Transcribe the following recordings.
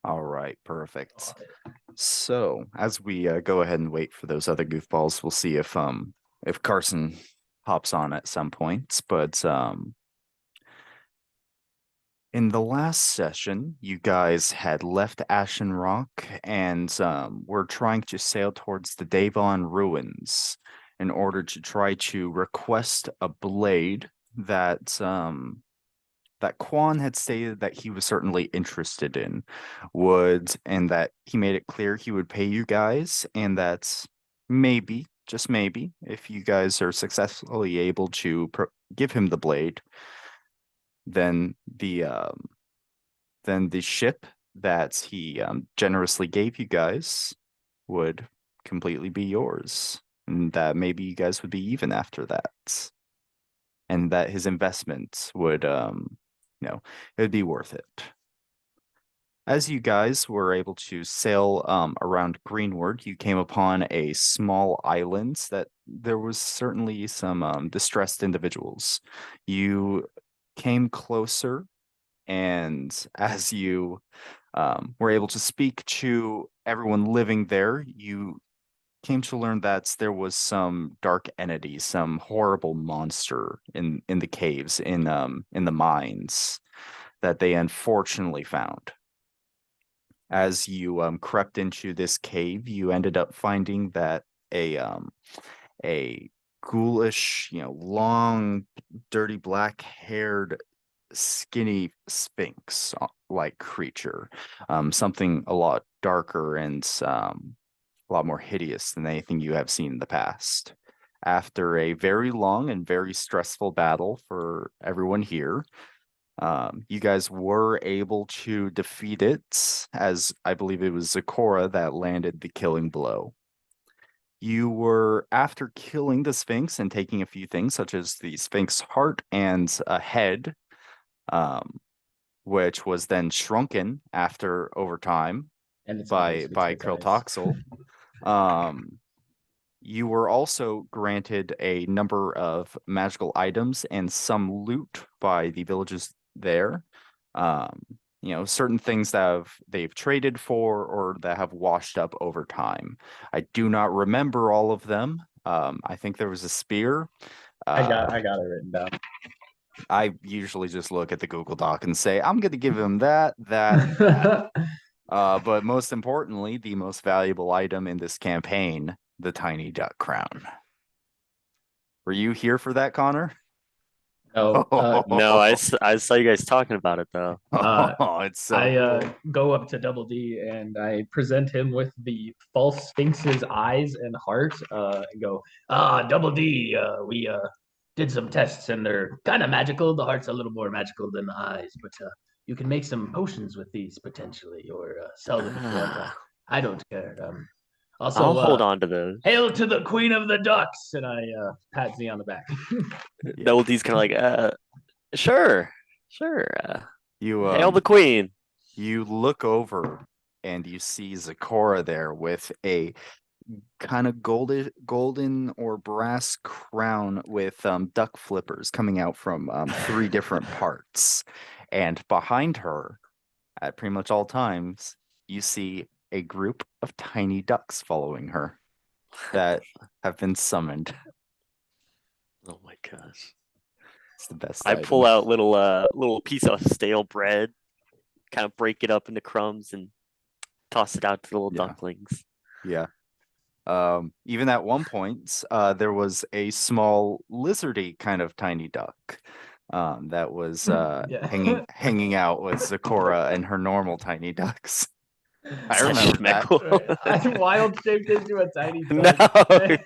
All right, perfect. So as we go ahead and wait for those other goofballs, we'll see if Carson hops on at some point. But in the last session, you guys had left Ashen Rock and were trying to sail towards the Davon ruins in order to try to request a blade that Quan had stated that he was certainly interested in and that he made it clear he would pay you guys, and that maybe, just maybe, if you guys are successfully able to give him the blade, then the ship that he generously gave you guys would completely be yours, and that maybe you guys would be even after that, and that his investment would it would be worth it. As you guys were able to sail around Greenwood, you came upon a small island that there was certainly some distressed individuals. You came closer, and as you were able to speak to everyone living there, you came to learn that there was some dark entity, some horrible monster in the caves, in the mines that they unfortunately found. As you crept into this cave, you ended up finding that a ghoulish, long, dirty, black-haired, skinny sphinx like creature, something a lot darker and a lot more hideous than anything you have seen in the past. After a very long and very stressful battle for everyone here, you guys were able to defeat it, as I believe it was Zecora that landed the killing blow. You were, after killing the Sphinx and taking a few things, such as the Sphinx heart and a head, um, which was then shrunken after over time And it's by eyes, fix its eyes. Krilltoxel. Um, you were also granted a number of magical items and some loot by the villages there. Um, certain things they've traded for or that have washed up over time. I do not remember all of them. I think there was a spear. I got it written down. I usually just look at the Google Doc and say, I'm going to give him that, that, and that. But most importantly, the most valuable item in this campaign, the tiny duck crown. Were you here for that, Connor? No, No, I saw you guys talking about it though. Oh, it's so I cool. go up to Double D and I present him with the false Sphinx's eyes and heart, and go, Double D, we did some tests and they're kind of magical. The heart's a little more magical than the eyes, but you can make some potions with these potentially, or sell them if you want. I don't care. I'll Also, hold on to those. hail to the Queen of the Ducks, and I pat Z on the back. Yeah. Double D's kind of like, sure, sure. You Hail the queen. you look over and you see Zecora there with a kind of golden or brass crown with duck flippers coming out from three different parts. And behind her, at pretty much all times, you see a group of tiny ducks following her that have been summoned. Oh my gosh. It's the best I pull item. out little piece of stale bread, kind of break it up into crumbs and toss it out to the little Yeah. ducklings. Yeah. Even at one point, there was a small lizardy kind of tiny duck that was Yeah. hanging out with Zecora and her normal tiny ducks. I Such remember that. Schmeckle. I wild shaped into a tiny No. duck.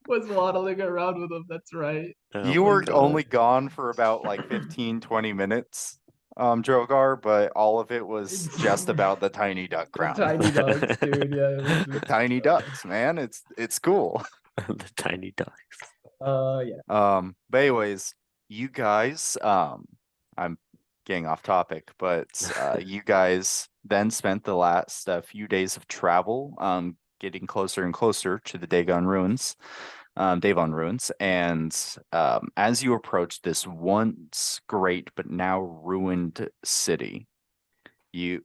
Was waddling around with him. That's right. Oh You my were god. only gone for about like 15, 20 minutes, Drogar, but all of it was just about the tiny duck The crown. tiny ducks, dude. Yeah, it was The just, tiny ducks, man. It's cool. The tiny duck. yeah. But anyways, you guys, I'm getting off topic, but you guys then spent the last few days of travel, getting closer and closer to the Davon ruins, and as you approach this once great but now ruined city, you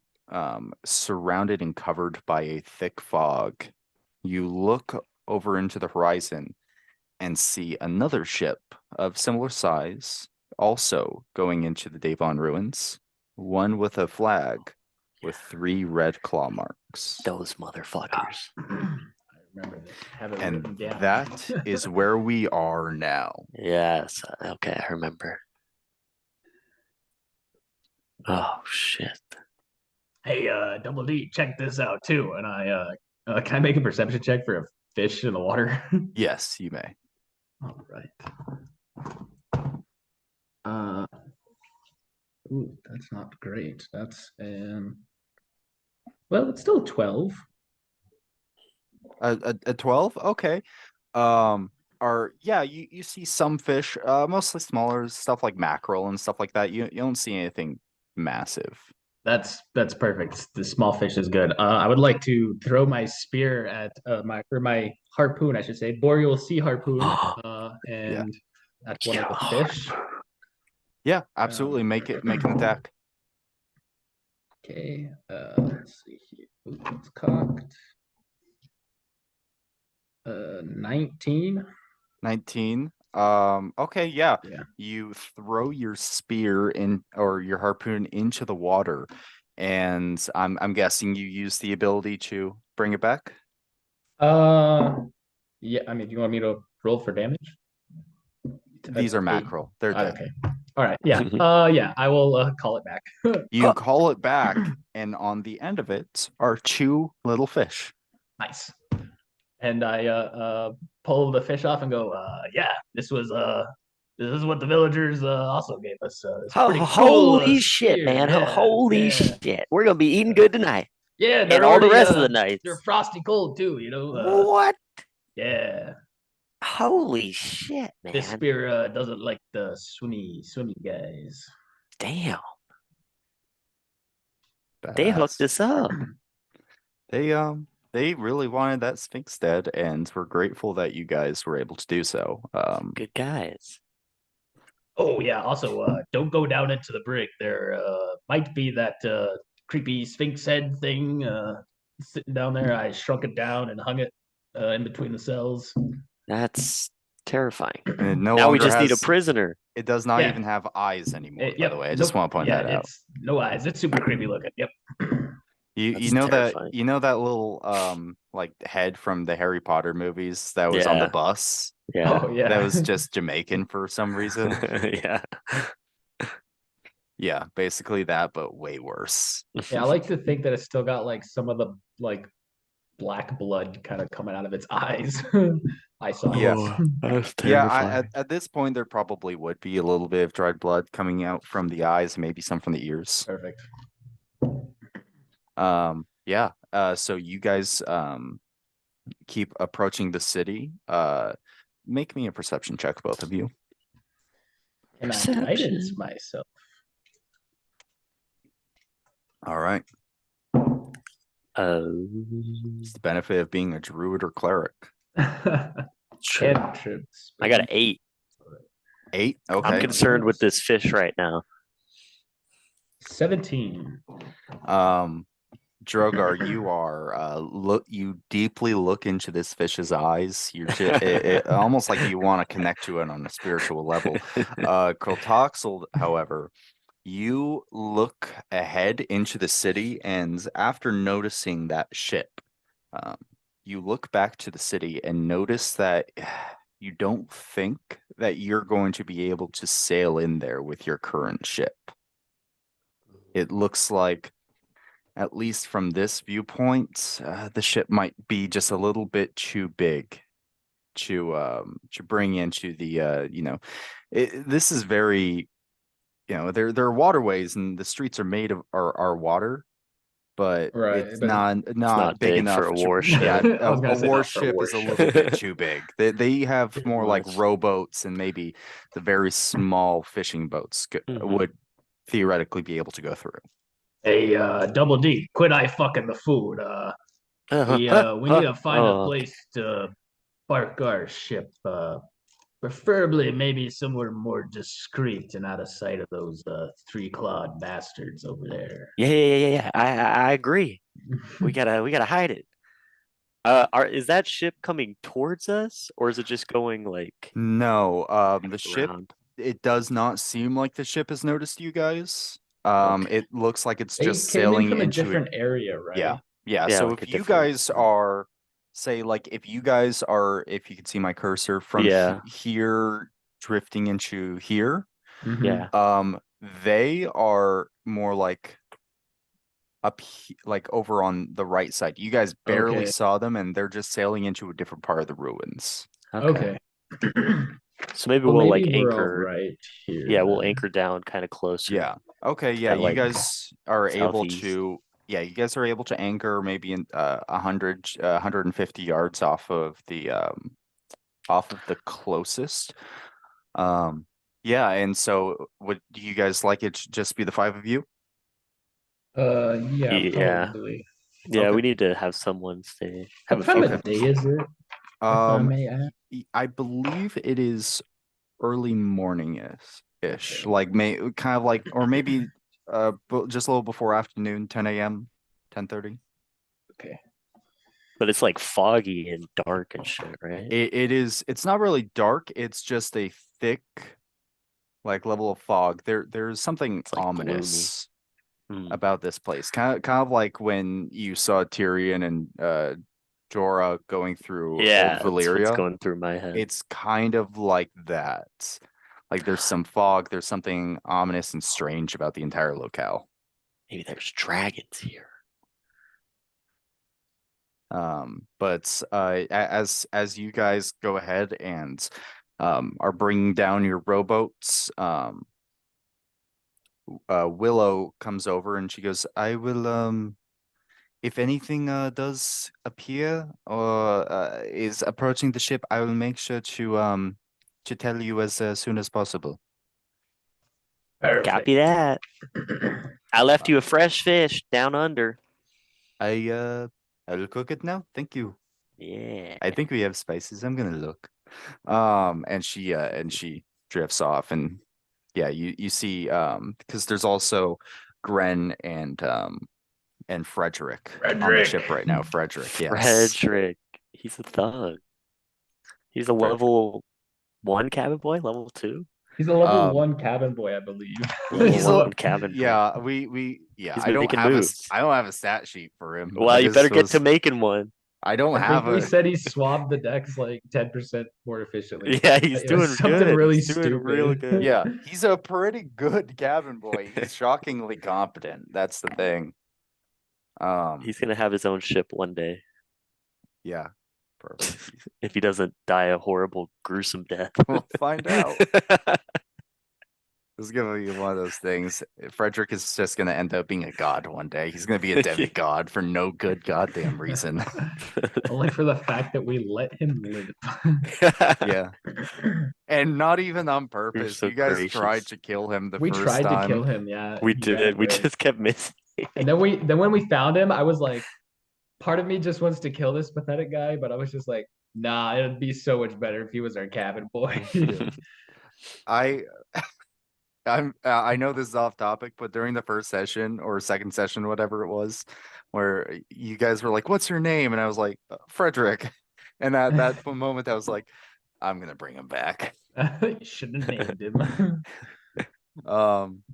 surrounded and covered by a thick fog, you look over into the horizon and see another ship of similar size also going into the Davon ruins, one with a flag with 3 red claw marks. Those motherfuckers. I remember this. I have it And written down. that is where we are now. Yes. Okay, I remember. Oh shit. Hey, Double D, check this out too. And can I make a perception check for a fish in the water? Yes, you may. All right. Ooh, that's not great. That's well, it's still 12. A 12? Okay. You see some fish, mostly smaller stuff like mackerel and stuff like that. You don't see anything massive. That's perfect. The small fish is good. I would like to throw my spear at my harpoon, I should say, boreal sea harpoon, and at one of the fish. Yeah, absolutely. Make an attack. Okay. Let's see here. Ooh, it's cocked. 19. 19. Okay, yeah. Yeah. You throw your spear in or your harpoon into the water, and I'm guessing you use the ability to bring it back. Yeah. I mean, do you want me to roll for damage? These are mackerel. They're dead. Okay. All right. Yeah. Yeah. I will call it back. You call it back, and on the end of it are 2 little fish. Nice. And I pull the fish off and go, yeah, this is what the villagers also gave us. It's pretty cool, holy shit, spear. man. Yeah, Holy yeah. shit. We're gonna be eating good tonight. Yeah, And they're all the already, rest of the nights. they're frosty cold too, you know. What? Yeah. Holy shit, man. This spear doesn't like the swimmy guys. Damn. They hooked us up. They really wanted that Sphinx dead, and we're grateful that you guys were able to do so. Good guys. Oh yeah. Also, don't go down into the brig. There might be that creepy Sphinx head thing sitting down there. I shrunk it down and hung it in between the cells. That's terrifying. And it no Now we longer just need a has- prisoner. It does not Yeah. even have eyes anymore, by Yep, the way. I just want to point that out. It's no eyes. It's super creepy looking. Yep. You That's know terrifying. that little like head from the Harry Potter movies that was on the Yeah. bus? Yeah. Oh yeah. That was just Jamaican for some reason. Yeah. Yeah, basically that, but way worse. Yeah, I like to think that it's still got like some of the like black blood kind of coming out of its eyes. I saw Yeah. That's Yeah, terrifying. at this point there probably would be a little bit of dried blood coming out from the eyes, maybe some from the ears. Perfect. Yeah. So you guys keep approaching the city. Make me a perception check, both of you. And I Perception. guidance myself. All right. It's the benefit of being a druid or cleric. True. Cantrips. I got an 8. 8. Okay. I'm concerned with this fish right now. 17. Drogar, you are you deeply look into this fish's eyes. You're almost like you want to connect to it on a spiritual level. Krotoxel, however, you look ahead into the city, and after noticing that ship, you look back to the city and notice that you don't think that you're going to be able to sail in there with your current ship. It looks like, at least from this viewpoint, the ship might be just a little bit too big to bring into the this is very, there are waterways and the streets are made of are water, but Right, it's but not big big enough for a to- warship. Yeah, I was a gonna say not for a warship is a warship. little bit too big. They have Pretty more like much. rowboats, and maybe the very small fishing boats Mhm. would theoretically be able to go through. Hey, Double D, quit eye fucking the food. We need to find a place to park our ship. Preferably maybe somewhere more discreet and out of sight of those three-clawed bastards over there. Yeah. I agree. We gotta hide it. Is that ship coming towards us, or is it just going like No, the ship, around? it does not seem like the ship has noticed you guys. Okay. It looks like it's They just came in sailing from a into it. different area, Yeah, right? yeah. Yeah, So like a if you different. guys are, say, like if you guys are, if you can see my cursor from Yeah, here drifting into here, Mhm. yeah. they are more like like over on the right side. You guys barely Okay. saw them, and they're just sailing into a different part of the ruins. Okay. Okay. So maybe Well, we'll maybe like we're all anchor. right here Yeah, we'll then. anchor down kind of closer Yeah. Okay. Yeah. at You like guys are able southeast. to. Yeah. You guys are able to anchor maybe in 100, 150 yards off of the closest. Um. Yeah. And so, would you guys like it to just be the five of you? Yeah, Yeah, probably. yeah. Okay. We need to have someone stay. Have a What time few. Okay. of day is it, if I Um. may ask? I believe it is early morning ish, Okay. like may kind of like, or maybe just a little before afternoon, 10 a.m., 10:30. Okay. But it's like foggy and dark and shit, right? It's not really dark, it's just a thick like level of fog. There's something It's like gloomy. ominous Hmm. about this place. Kind of like when you saw Tyrion and Jorah going through Old Yeah, that's what's Valyria. going through my head. It's kind of like that. Like there's some fog, there's something ominous and strange about the entire locale. Maybe there's dragons here. But as you guys go ahead and are bringing down your rowboats, Willow comes over and she goes, "I will if anything does appear or is approaching the ship, I will make sure to tell you as soon as possible." Perfect. Copy that. I left you a fresh fish down under. I uh I will cook it now. Thank you. Yeah. I think we have spices. I'm gonna look. And she drifts off, and yeah, you see because there's also Gren and Frederick on the Frederick. ship right now. Frederick, yes. Frederick. He's a thug. He's a Frederick. level 1 cabin boy, level 2? He's a level Um one cabin boy, I believe. Level he's a 1 cabin boy. yeah, we yeah, He's making moves. I don't have a stat sheet for him. I Well, you better just get to was making one. I don't I have think we a said he swabbed the decks like 10% more efficiently. Yeah, he's It was doing something good. really He's doing real stupid. good. yeah, he's a pretty good cabin boy. He's shockingly competent. That's the thing. He's gonna have his own ship one day Yeah, perfect. if he doesn't die a horrible, gruesome death. We'll find out. This is gonna be one of those things. Frederick is just gonna end up being a god one day. He's gonna be a demigod for no good goddamn reason. Only for the fact that we let him live. Yeah, and not even on You're purpose. so You guys tried gracious. to kill him the We first tried to kill time. him, yeah. We He ran did. We away. just kept missing. And then when we found him, I was like, part of me just wants to kill this pathetic guy, but I was just like, nah, it'd be so much better if he was our cabin boy. I I know this is off topic, but during the first session or second session, whatever it was, where you guys were like, "What's your name?" and I was like, "Frederick," and at that moment, I was like, "I'm gonna bring him back." You shouldn't have named him.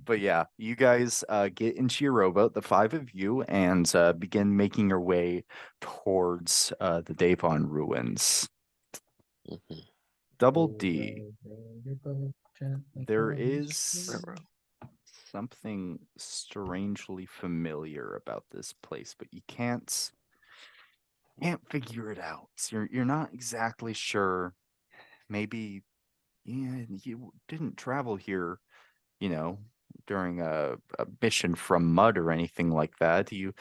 But yeah, you guys get into your rowboat, the five of you, and begin making your way towards the Davon ruins. Mhm. Double D, there is something strangely familiar about this place, but you can't figure it out. You're not exactly sure. Maybe yeah, you didn't travel here, you know, during a mission from mud or anything like that. You're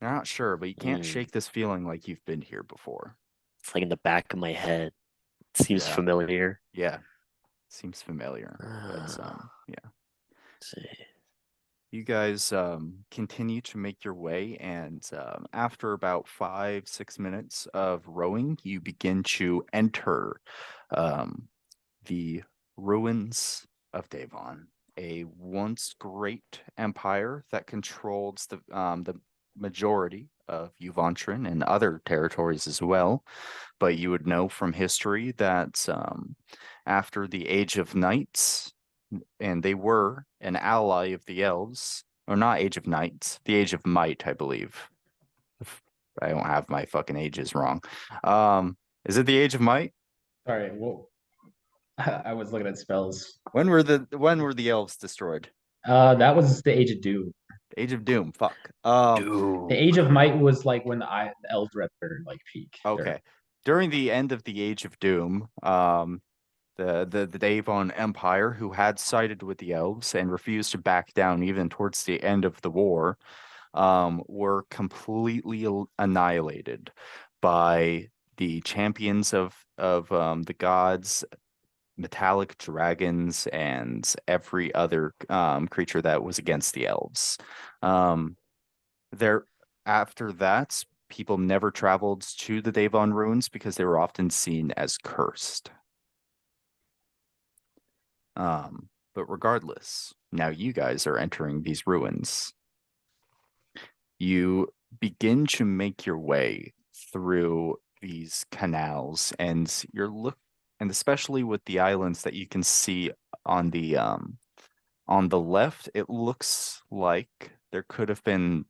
not sure, but you can't Mm. shake this feeling like you've been here before. It's like in the back of my head. It seems Yeah. familiar. Yeah, seems familiar, but Let's yeah. see. You guys continue to make your way, and after about 5, 6 minutes of rowing, you begin to enter um, the ruins of Devon, a once great empire that controlled the majority of Yuvantrin and other territories as well. But you would know from history that after the Age of Knights, and they were an ally of the elves, or not Age of Knights, the Age of Might, I believe. If I don't have my fucking ages wrong. Is it the Age of Might? Sorry, well, I was looking at spells. When were the elves destroyed? That was the Age of Doom. Age of Doom. Fuck. The Age of Might was like when the elves were at their like peak. Okay. During the end of the Age of Doom, the Devon Empire, who had sided with the elves and refused to back down even towards the end of the war, were completely annihilated by the champions of the gods, metallic dragons, and every other creature that was against the elves. There After that, people never traveled to the Devon ruins because they were often seen as cursed. But regardless, now you guys are entering these ruins. You begin to make your way through these canals, and and especially with the islands that you can see on the left, it looks like there could have been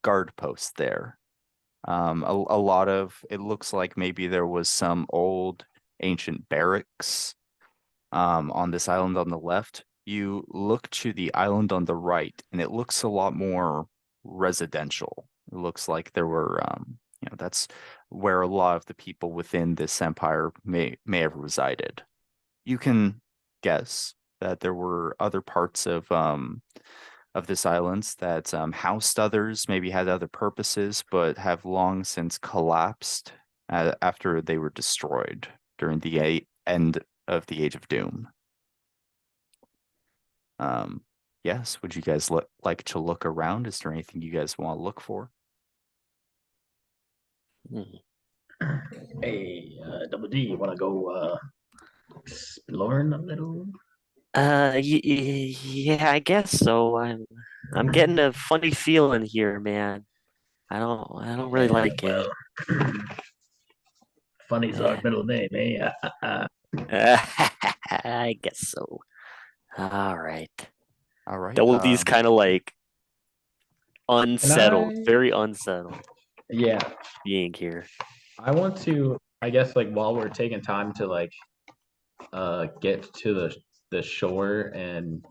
guard posts there. A lot of it looks like maybe there was some old ancient barracks on this island on the left. You look to the island on the right, and it looks a lot more residential. It looks like there were, that's where a lot of the people within this empire may have resided. You can guess that there were other parts of this island that housed others, maybe had other purposes, but have long since collapsed after they were destroyed during the end of the Age of Doom. Yes, would you guys like to look around? Is there anything you guys want to look for? Hey, Double D, you want to go exploring a little? Yeah, I guess so. I'm getting a funny feeling here, man. I don't really like it. Funny's our middle name, eh? I guess so. All right. All right. Double D's kind of like unsettled, I- very unsettled Yeah, being here. I want to, I guess, like while we're taking time to like get to the shore and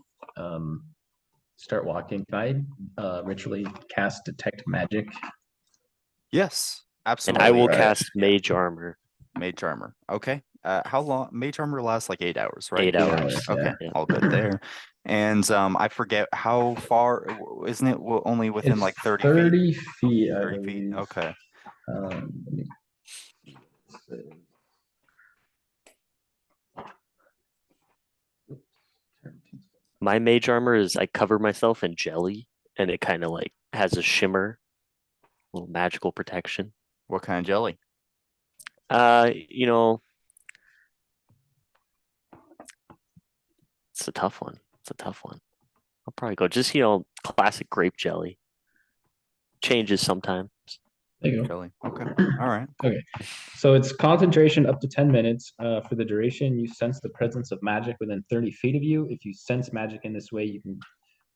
start walking, can I ritually cast detect magic? Yes, And absolutely. I will Alright. cast Mage Armor. Mage armor. Okay. How long? Mage armor lasts like 8 hours, right? 8 hours. Okay, Yeah. all good there. And I forget how far, isn't it only within It's like 30 feet? 30 feet, I 30 feet. believe. Okay. Let me- My Mage Armor is I cover myself in jelly and it kind of like has a shimmer, little magical protection. What kind of jelly? You know, it's a tough one. It's a tough one. I'll probably go just, classic grape jelly. Changes sometimes. There you go. Jelly. Okay. All right. Okay. So it's concentration up to 10 minutes. For the duration, you sense the presence of magic within 30 feet of you. If you sense magic in this way, you can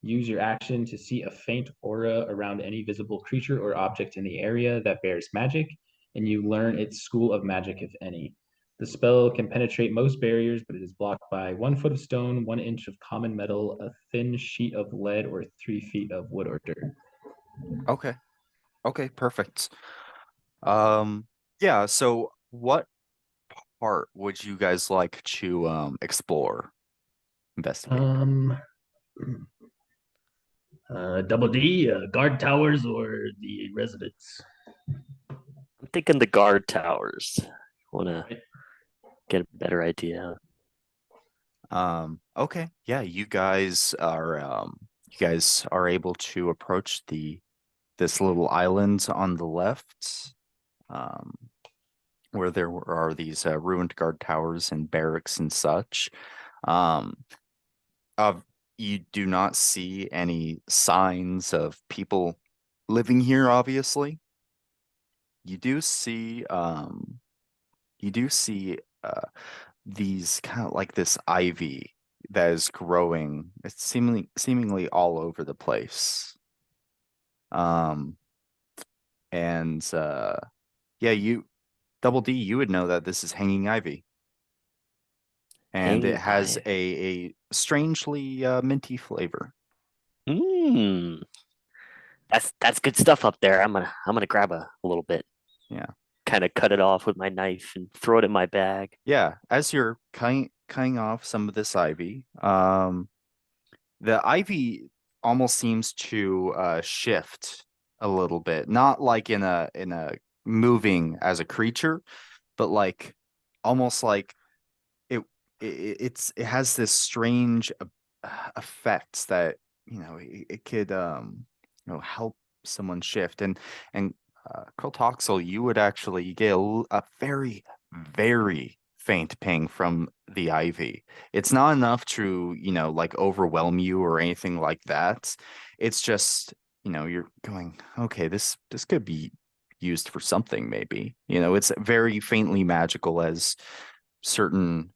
use your action to see a faint aura around any visible creature or object in the area that bears magic, and you learn its school of magic, if any. The spell can penetrate most barriers, but it is blocked by 1 foot of stone, 1 inch of common metal, a thin sheet of lead, or 3 feet of wood or dirt. Okay. Okay, perfect. Yeah, so what part would you guys like to explore, investigate? Double D, guard towers or the residence? I'm thinking the guard towers. Want to get a better idea. Okay, yeah, you guys are you guys are able to approach this little island on the left, um, where there are these ruined guard towers and barracks and such. Um, of you do not see any signs of people living here, obviously. You do see you do see these kind of like this ivy that is growing. It's seemingly all over the place. Um and yeah, you Double D, you would know that this is hanging ivy. And it Hanging has ivy. a strangely minty flavor. Mmm. That's good stuff up there. I'm gonna grab a little bit. Yeah. Kind of cut it off with my knife and throw it in my bag. Yeah, as you're cutting off some of this ivy, the ivy almost seems to shift a little bit, not like in a moving as a creature, but like almost like it it has this strange effect that it could help someone shift. And Kurtoxel, you would actually get a very very faint ping from the ivy. It's not enough to like overwhelm you or anything like that. It's just you're going, okay, this could be used for something, maybe. It's very faintly magical, as certain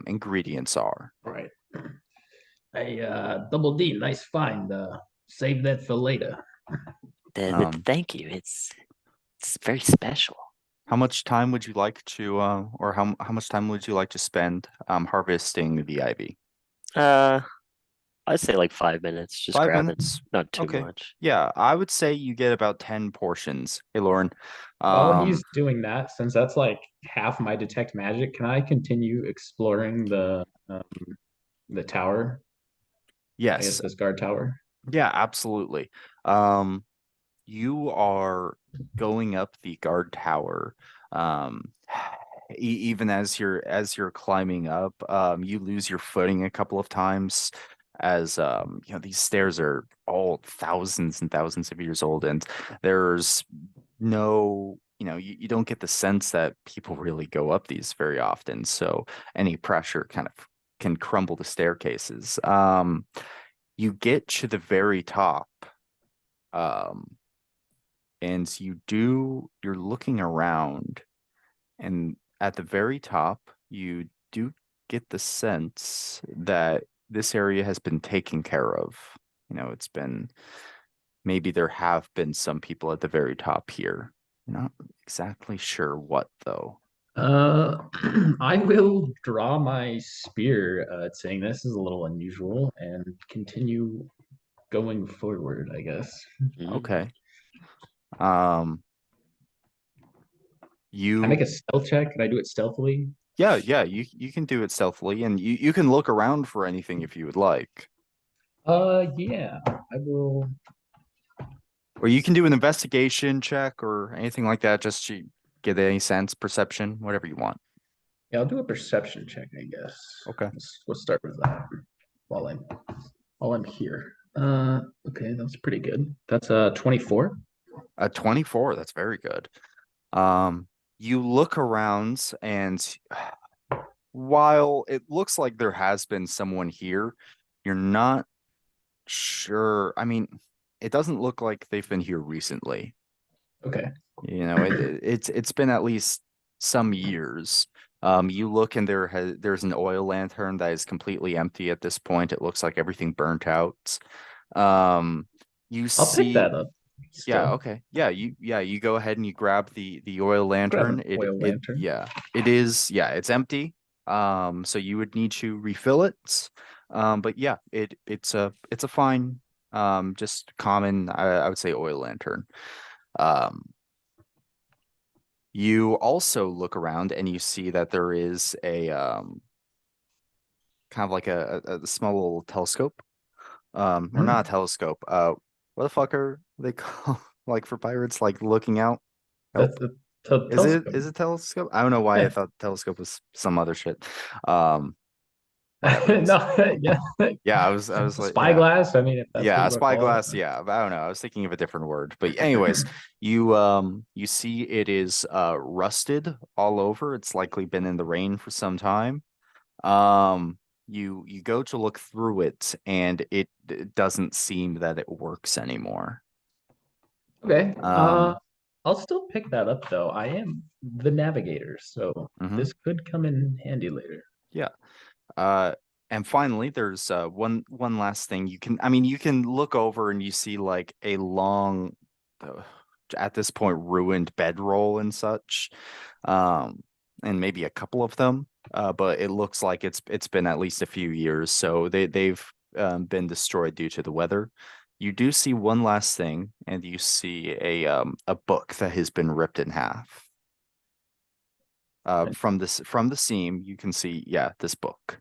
ingredients are. Right. Hey, Double D, nice find. Save that for later. Um, Thank you. It's very special. how much time would you like to, or how much time would you like to spend harvesting the ivy? Uh, I'd say like 5 minutes. Just 5 minutes? not too Okay. much. Yeah, I would say you get about 10 portions. Hey, Lauren. While Um, he's doing that, since that's like half my detect magic, can I continue exploring the tower? I guess yes. this guard tower. Yeah, absolutely. Um, you are going up the guard tower. Um, even as you're climbing up, you lose your footing a couple of times, as these stairs are all thousands and thousands of years old, and there's no, you don't get the sense that people really go up these very often. So any pressure kind of can crumble the staircases. You get to the very top. Um, and you're looking around, and at the very top you do get the sense that this area has been taken care of. It's been, maybe there have been some people at the very top here. Not exactly sure what, though. Uh, I will draw my spear, saying this is a little unusual, and continue going forward, I guess. Mm. Okay. um Can I make you a stealth check? Can I do it stealthily? yeah, you can do it stealthily, and you can look around for anything if you would like. Yeah, I will. Or you can do an investigation check or anything like that, just to get any sense, perception, whatever you want. Yeah, I'll do a perception check, I guess. Okay. Let's start with that while I'm here. Okay, that's pretty good. That's 24. A 24, that's very good. You look around, and while it looks like there has been someone here, you're not sure. I mean, it doesn't look like they've been here recently. Okay. It's been at least some years. You look, and there's an oil lantern that is completely empty at this point. It looks like everything burnt out. You I'll pick see, that up. yeah, Still, okay, you go ahead and you grab the oil grab lantern. an oil lantern. It's empty. So you would need to refill it. But yeah, it's a fine, just common, I would say, oil lantern. Um, you also look around, and you see that there is a kind of like a small little telescope. Or not a telescope. What the fuck are they called? Like, for pirates, like looking out? That's Nope. the Is it telescope. is it telescope? I don't know why I Yeah, thought telescope was some other shit. Um, No, yeah. Yeah, I was like, yeah. Spyglass. I mean, if that's what Yeah, a you want to call it. spyglass, yeah. But I don't know. I was thinking of a different word. But anyways, you see it is rusted all over. It's likely been in the rain for some time. Um you go to look through it and it doesn't seem that it works anymore. Okay. Um I'll still pick that up though. I am the navigator, so mhm, this could come in handy later. yeah. Uh and finally there's one last thing you can I mean you can look over and you see like a long uh, at this point ruined bedroll and such. And maybe a couple of them. But it looks like it's been at least a few years, so they've been destroyed due to the weather. You do see one last thing, and you see a book that has been ripped in half. From the seam, you can see, yeah, this book.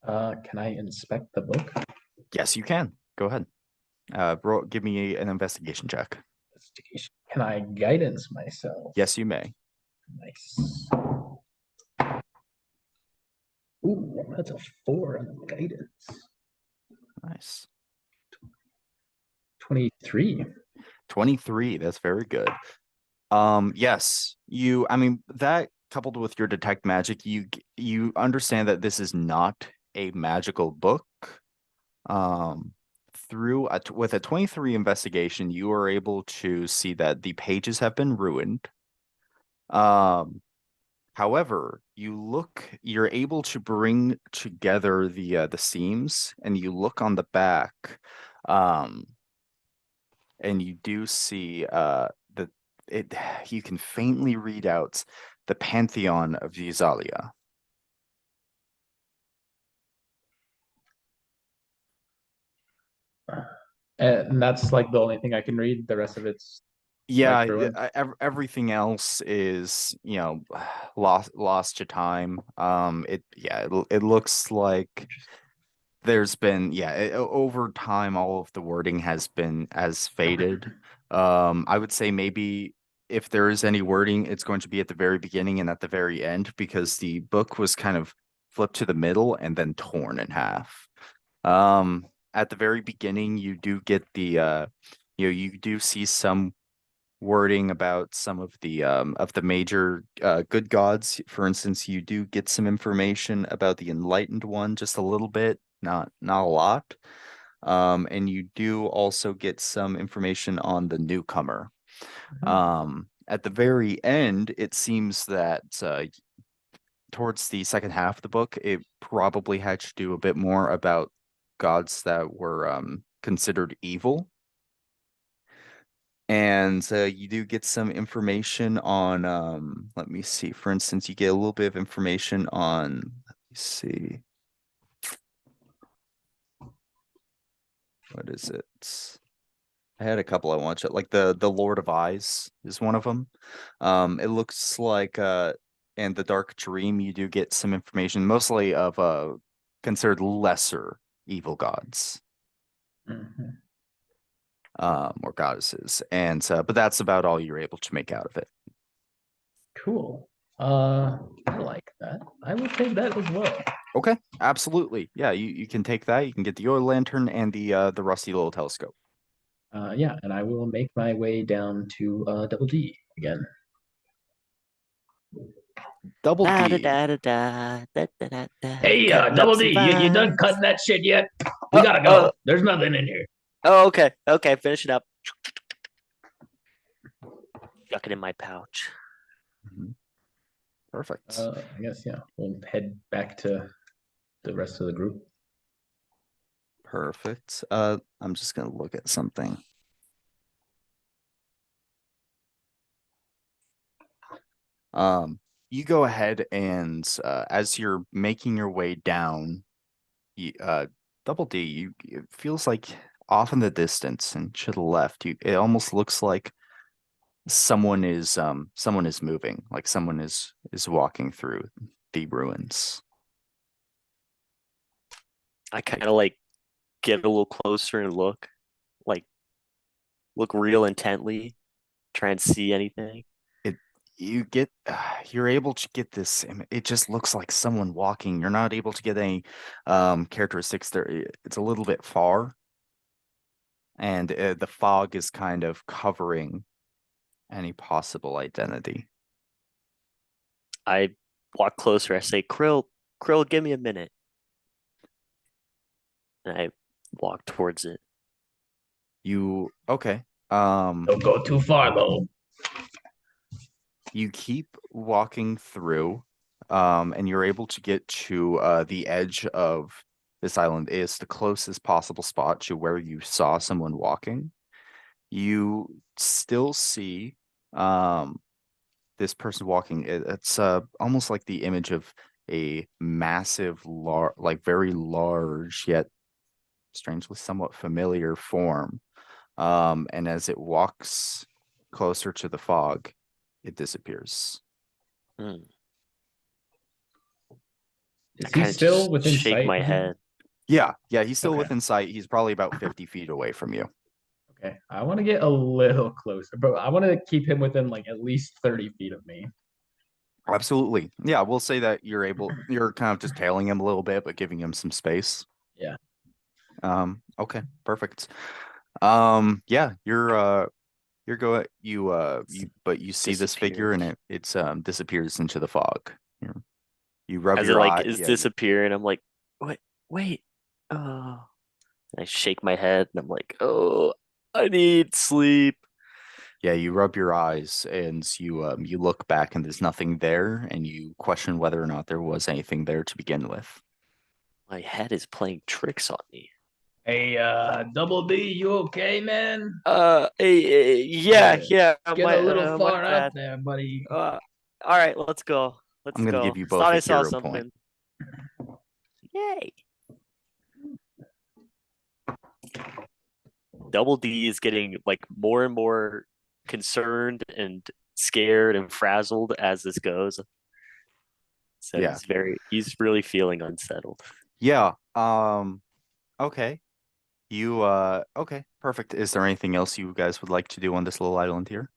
Can I inspect the book? Yes, you can. Go ahead. Give me an investigation check. Investigation. Can I guidance myself? Yes, you may. Nice. Ooh, that's a 4 on the guidance. Nice. 23. 23. That's very good. Yes, I mean, that coupled with your detect magic, you understand that this is not a magical book. Um, with a 23 investigation, you are able to see that the pages have been ruined. Um, However, you're able to bring together the seams, and you look on the back, um, and you do see that it you can faintly read out the Pantheon of Yzalia. And that's like the only thing I can read. The rest of it's like Yeah, ruined. everything else is, lost to time. It looks like there's been, over time, all of the wording has faded. I would say maybe if there is any wording, it's going to be at the very beginning and at the very end because the book was kind of flipped to the middle and then torn in half. At the very beginning, you do get you do see some wording about some of the major good gods. For instance, you do get some information about the Enlightened One, just a little bit, not a lot. And you do also get some information on the newcomer. At the very end, it seems that towards the second half of the book, it probably had to do a bit more about gods that were considered evil. And you do get some information on, let me see, for instance, you get a little bit of information on, let me see, what is it? I had a couple I want to, like the Lord of Eyes is one of them. It looks like, and the Dark Dream, you do get some information, mostly of considered lesser evil gods. Mhm. Or goddesses, and but that's about all you're able to make out of it. Cool. I like that. I will take that as well. Okay, absolutely. Yeah, you can take that. You can get the oil lantern and the rusty little telescope. Yeah, and I will make my way down to Double D again. Double Da da D. da da da da da da da. Hey, Cutting up Double D, some you done vines. cutting that shit yet? We Oh, gotta oh, go. There's nothing in here. oh, okay, okay, finish it up. Chuck it in my pouch. Mhm. Perfect. I guess yeah. We'll head back to the rest of the group. Perfect. I'm just gonna look at something. You go ahead and as you're making your way down, Double D, it feels like off in the distance and to the left, it almost looks like someone is moving, like someone is walking through the ruins. I kind of like get a little closer and like look real intently, try and see anything. It you get you're able to get this it just looks like someone walking. You're not able to get any characteristics there. It's a little bit far, and the fog is kind of covering any possible identity. I walk closer. I say, Krill, give me a minute. And I walk towards it. Okay. Don't go too far though. You keep walking through, and you're able to get to the edge of this island. Is the closest possible spot to where you saw someone walking. You still see this person walking. It's almost like the image of a massive, like very large yet strangely somewhat familiar form. And as it walks closer to the fog, it disappears. Hmm. Is I he kinda still just within shake sight? my of you? head. Yeah, he's still Okay. within sight. He's probably about 50 feet away from you. Okay, I want to get a little closer, but I want to keep him within like at least 30 feet of me. Absolutely. Yeah, we'll say that you're kind of just tailing him a little bit, but giving him some space. Yeah. Okay, perfect. Yeah, but you see this figure and it's disappears into the fog. You rub As it your like eye. is Yeah, disappearing, I'm like, wait. Oh. And I shake my head and I'm like, oh, I need sleep. yeah, you rub your eyes and you look back and there's nothing there, and you question whether or not there was anything there to begin with. My head is playing tricks on me. Hey, Double D, you okay, man? Yeah, Getting a little my far out bad. there, buddy. All right, let's go. I'm gonna give you both Thought a I saw hero point. something. Yay. Double D is getting like more and more concerned and scared and frazzled as this goes. So Yeah. he's really feeling unsettled. Yeah. Okay. Okay, perfect. Is there anything else you guys would like to do on this little island here?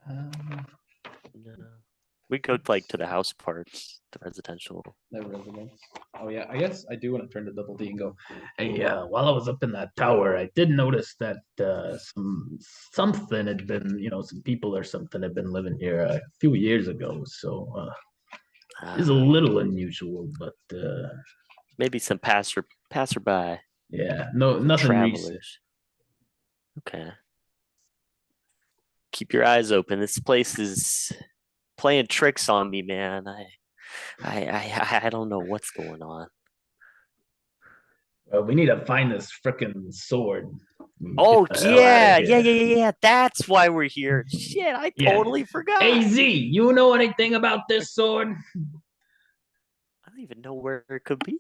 No. We go like to the house parts, the residential. The residence. Oh yeah, I guess I do want to turn to Double D and go, hey, while I was up in that tower, I did notice that something had been, some people or something had been living here a few years ago. So it's a little unusual, but Maybe some passerby. yeah, nothing recent. Travelers. Okay. Keep your eyes open. This place is playing tricks on me, man. I don't know what's going on. Well, we need to find this freaking sword. Oh Get the hell outta here. yeah. That's why we're here. Shit, I Yeah. totally forgot. AZ, you know anything about this sword? I don't even know where it could be.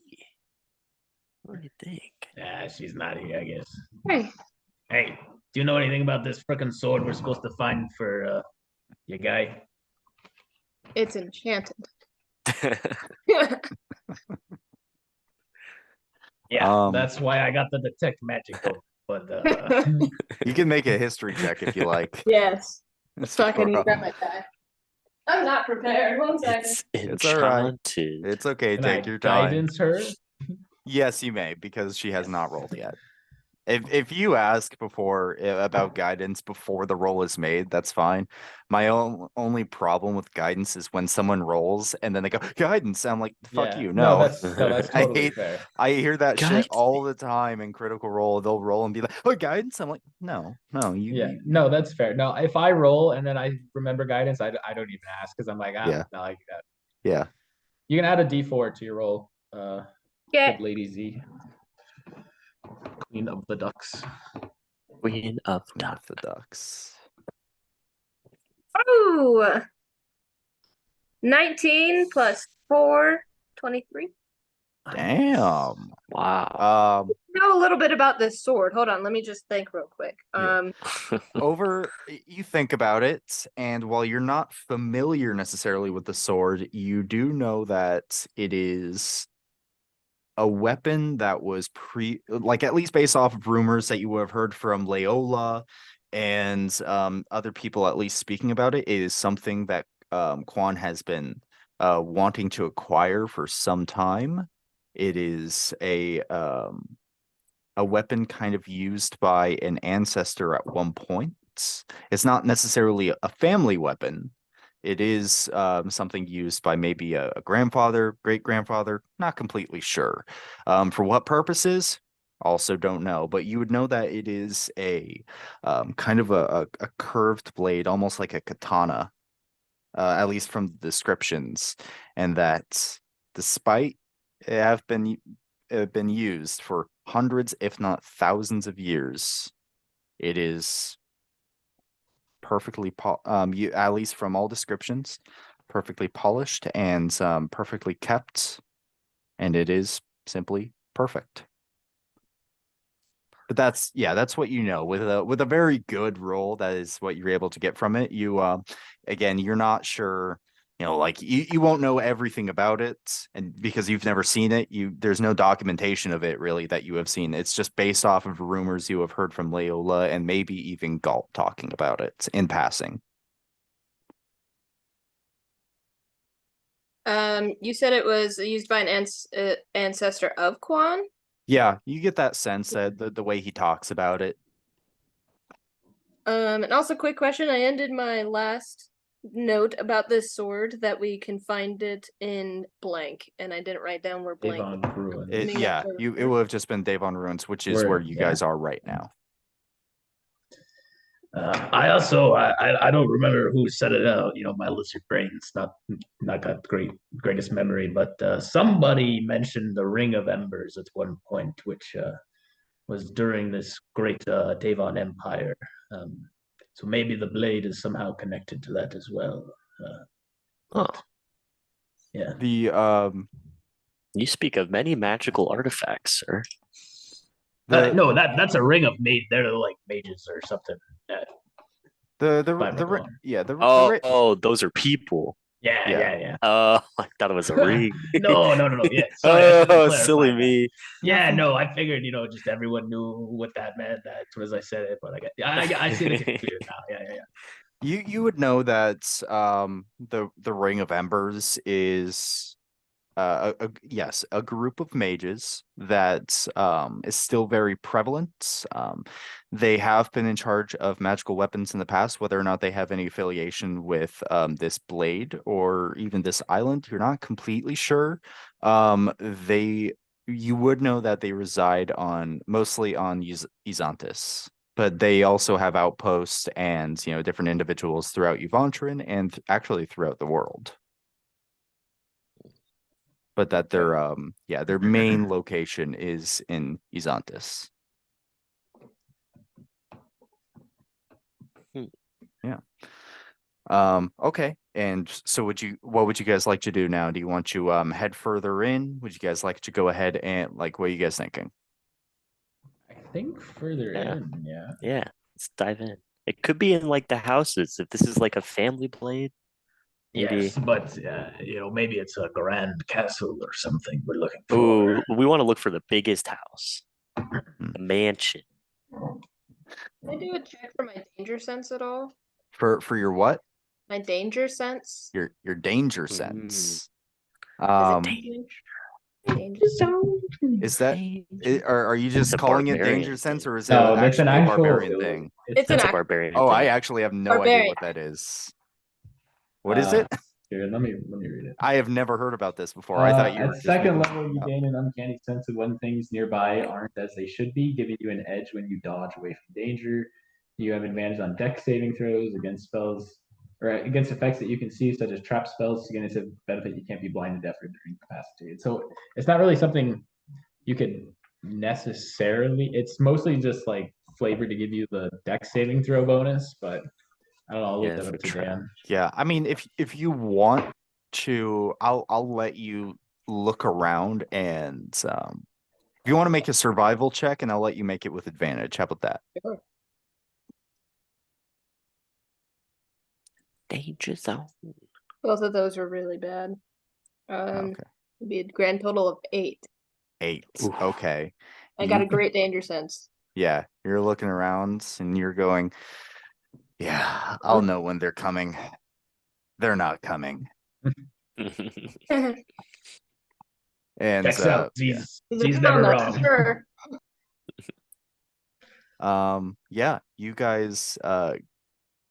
What do you think? Yeah, she's not here, I guess. Hey, Hey, do you know anything about this freaking sword we're supposed to find for your guy? it's enchanted. Yeah, Um, that's why I got the detect magical. But You can make a history check if you like. Yes. So I can Or, grab my die. I'm not prepared. One second. It's It's all right. enchanted. It's okay, can I take your time. guidance her? Yes, you may, because she has not rolled yet. If you ask before about guidance before the roll is made, that's fine. My only problem with guidance is when someone rolls and then they go guidance. I'm like, fuck Yeah. you. No, No, that's I totally hate- fair. I hear that shit Guidance. all the time in Critical Role. They'll roll and be like, oh, guidance. I'm like, no, you. Yeah, no, that's fair. No, if I roll and then I remember guidance, I don't even ask because I'm like, Yeah. no, like Yeah. you can add a D4 to your roll. Yeah. Good Lady Z. Queen of the Ducks. Queen of Not the ducks. Ooh. 19 plus 4, 23. Damn. Wow. Know a little bit about this sword. Hold on, let me just think real quick. Yeah. You think about it, and while you're not familiar necessarily with the sword, you do know that it is a weapon that was like at least based off of rumors that you would have heard from Leola and other people at least speaking about it, it is something that Quan has been wanting to acquire for some time. It is a weapon kind of used by an ancestor at one point. It's not necessarily a family weapon. It is something used by maybe a grandfather, great grandfather, not completely sure. For what purposes? Also don't know, but you would know that it is a kind of a curved blade, almost like a katana, at least from the descriptions, and that despite it have been used for hundreds, if not thousands of years, it is perfectly you at least from all descriptions, perfectly polished and perfectly kept, and it is simply perfect. But that's what you know. With a very good roll, that is what you're able to get from it. You again, you're not sure, like you won't know everything about it, and because you've never seen it, there's no documentation of it really that you have seen. It's just based off of rumors you have heard from Leola and maybe even Galt talking about it in passing. You said it was used by an ancestor of Quan. Yeah, you get that sense that the way he talks about it. And also, quick question. I ended my last note about this sword that we can find it in blank, and I didn't write down where blank. Devon Ruins. Meaning Yeah, that's it would have just been Devon Ruins, which is where you guys are right now. I don't remember who said it out. My lizard brain's not got greatest memory, but somebody mentioned the Ring of Embers at one point, which was during this great Devon Empire. So maybe the blade is somehow connected to that as well. Oh, Yeah. you speak of many magical artifacts, sir. No, that's a ring of mage. They're like mages or something. Those are people. Yeah. Oh, I thought it was a ring. No. Yeah. Sorry, Oh, silly me. Yeah, no, I figured, just everyone knew what that meant. That's as I said it, but I see the confusion now. Yeah. You would know that the Ring of Embers is a group of mages that is still very prevalent. They have been in charge of magical weapons in the past. Whether or not they have any affiliation with this blade or even this island, you're not completely sure. You would know that they reside mostly on Izantis, but they also have outposts and different individuals throughout Yvonne's and actually throughout the world. But that their main location is in Izantis. Yeah. Okay. And so what would you guys like to do now? Do you want to head further in? Would you guys like to go ahead and what are you guys thinking? I think further in, yeah. Yeah, let's dive in. It could be in like the houses if this is like a family blade. Maybe. Yes, but maybe it's a grand castle or something we're looking for. Ooh, we want to look for the biggest house, the mansion. Can I do a check for my danger sense at all? For your what? My danger sense. Your danger sense. Danger zone. Is that are you just calling it danger sense, or is it actually a barbarian thing? It's a barbarian. Oh, thing. I actually have no idea what that is. What is it? Here, let me read it. I have never heard about this before. I thought you were at second level, you gain an uncanny sense of when things nearby aren't as they should be, giving you an edge when you dodge away from danger. You have advantage on dex saving throws against spells or against effects that you can see, such as trap spells. Again, it's a benefit you can't be blinded, deaf, or incapacitated. So it's not really something you could necessarily. It's mostly just like flavor to give you the dex saving throw bonus, but I don't know. I'll look that up to Dan. Yeah, I mean, if you want to, I'll let you look around, and if you want to make a survival check, and I'll let you make it with advantage. How about that? Sure. Danger zone. Both of those were really bad. Okay. It'd be a grand total of 8. 8. Oof. Okay. I got a great danger sense. Yeah, you're looking around and you're going, yeah, I'll know when they're coming. They're not coming. And Checks out. yeah. He's I'm never not wrong. sure. Yeah, you guys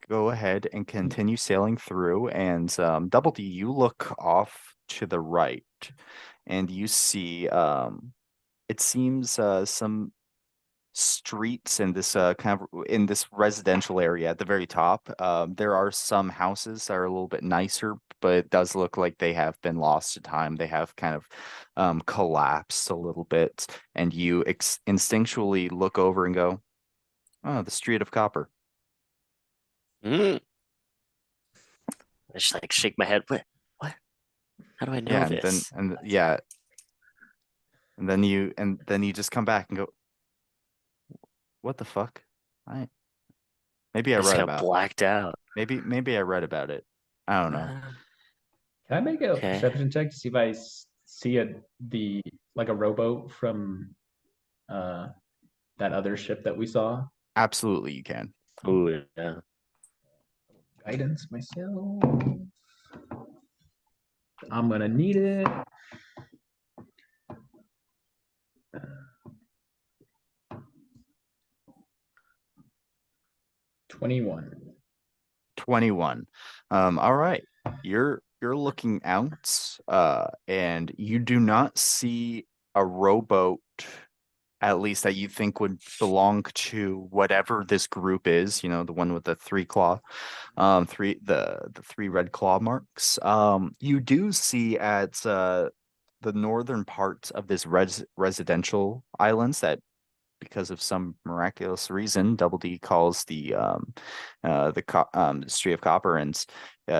go ahead and continue sailing through, and Double D, you look off to the right and you see it seems some streets in this kind of in this residential area at the very top. There are some houses that are a little bit nicer, but it does look like they have been lost to time. They have kind of collapsed a little bit, and you instinctually look over and go, "Oh, the Street of Copper." Mm. I just like shake my head. What? How do I know Yeah, this? and then you just come back and go, "What the fuck?" I maybe I I just read got about. blacked out. Maybe I read about it. I don't know. Can I make a Okay. perception check to see if I see a rowboat from that other ship that we saw? Absolutely, you can. Ooh, yeah. Guidance myself. I'm gonna need it. 21. 21. All right. You're looking out, and you do not see a rowboat, at least that you think would belong to whatever this group is, the one with the three claw, the three red claw marks. You do see at the northern part of this residential islands that because of some miraculous reason, Double D calls the Street of Copper, and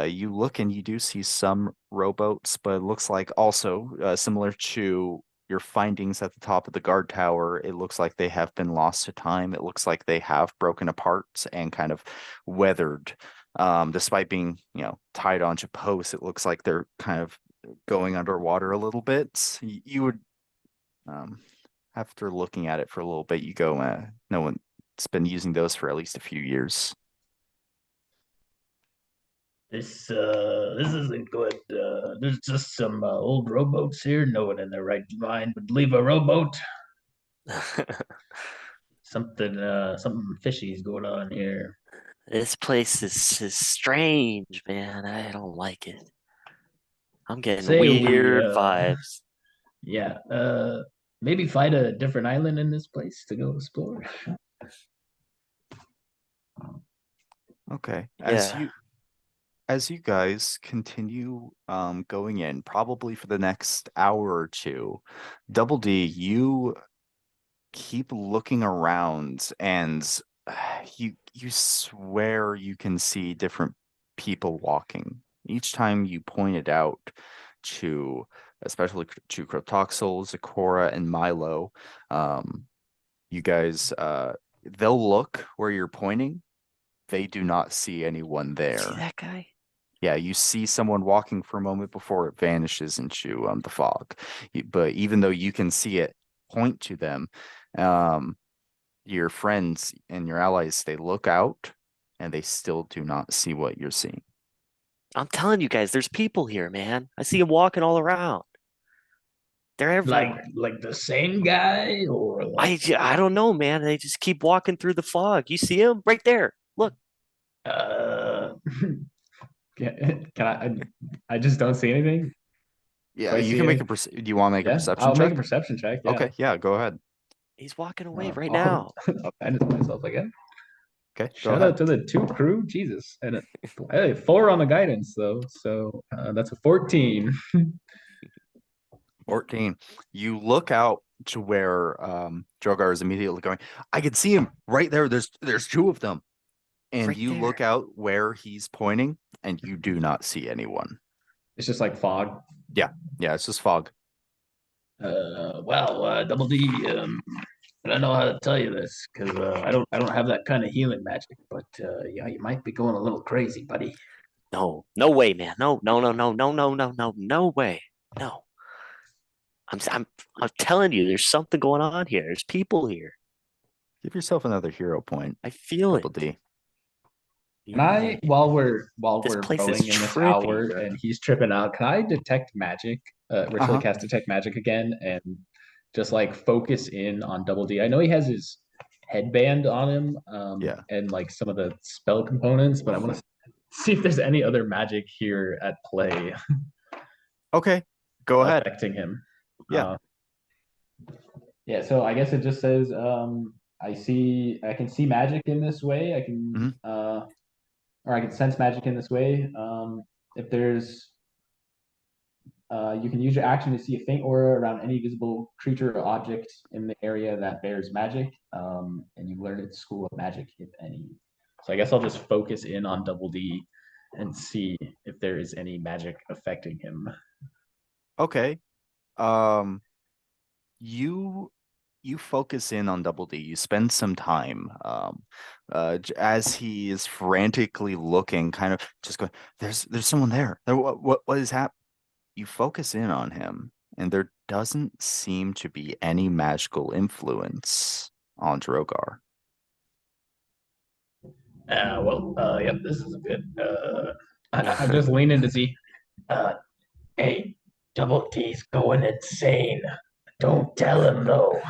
you look and you do see some rowboats, but it looks like also similar to your findings at the top of the guard tower, it looks like they have been lost to time. It looks like they have broken apart and kind of weathered. Despite being, tied onto posts, it looks like they're kind of going underwater a little bit. You would after looking at it for a little bit, you go, no one's been using those for at least a few years. This isn't good. There's just some old rowboats here. No one in their right mind would leave a rowboat. Something fishy is going on here. This place is strange, man. I don't like it. I'm getting Say we, weird vibes. Yeah. Maybe find a different island in this place to go explore. Okay. Yeah. As you guys continue going in, probably for the next hour or two, Double D, you keep looking around and you swear you can see different people walking. Each time you point it out to especially to Cryptoxel, Zecora, and Milo, you guys they'll look where you're pointing. They do not see anyone there. See that guy? Yeah, you see someone walking for a moment before it vanishes into the fog. But even though you can see it point to them, your friends and your allies, they look out and they still do not see what you're seeing. I'm telling you guys, there's people here, man. I see them walking all around. They're everywhere. Like the same guy, or I don't know, man. They just keep walking through the fog. You see him right there. Look. Can I just don't see anything. Yeah, you can make a do you want to make a perception I'll check? make a perception check. Yeah. Okay, yeah, go ahead. He's walking away right I'll- now. I'll manage myself again. Okay, go Shout ahead. out to the two crew, Jesus, and hey, 4 on the guidance though, so that's a 14. 14. You look out to where Drogar is immediately going, I can see him right there. There's two of them. And Right you there. look out where he's pointing and you do not see anyone. It's just like fog. Yeah, it's just fog. Double D, I don't know how to tell you this because I don't have that kind of healing magic, but yeah, you might be going a little crazy, buddy. No way, man. No way. No. I'm telling you, there's something going on here. There's people here. Give yourself another hero point. I feel Double it. D. Can I, while we're This place is going in the trippy. tower and he's tripping out, can I detect magic? Ritually Uh-huh. cast detect magic again and just like focus in on Double D. I know he has his headband on him, Yeah. and like some of the spell components, but I want to see if there's any other magic here at play Okay. Go ahead. affecting him. Yeah. Yeah, so I guess it just says I can see magic in this way. I can or I can sense magic in this way. If there's you can use your action to see a faint aura around any visible creature or object in the area that bears magic. And you learn at School of Magic, if any. So I guess I'll just focus in on Double D and see if there is any magic affecting him. Okay. You focus in on Double D. You spend some time as he is frantically looking, kind of just going, there's someone there. What is happening? You focus in on him, and there doesn't seem to be any magical influence on Drogar. Yep, this is a bit. I'm just leaning to see. Hey, Double D's going insane. Don't tell him though.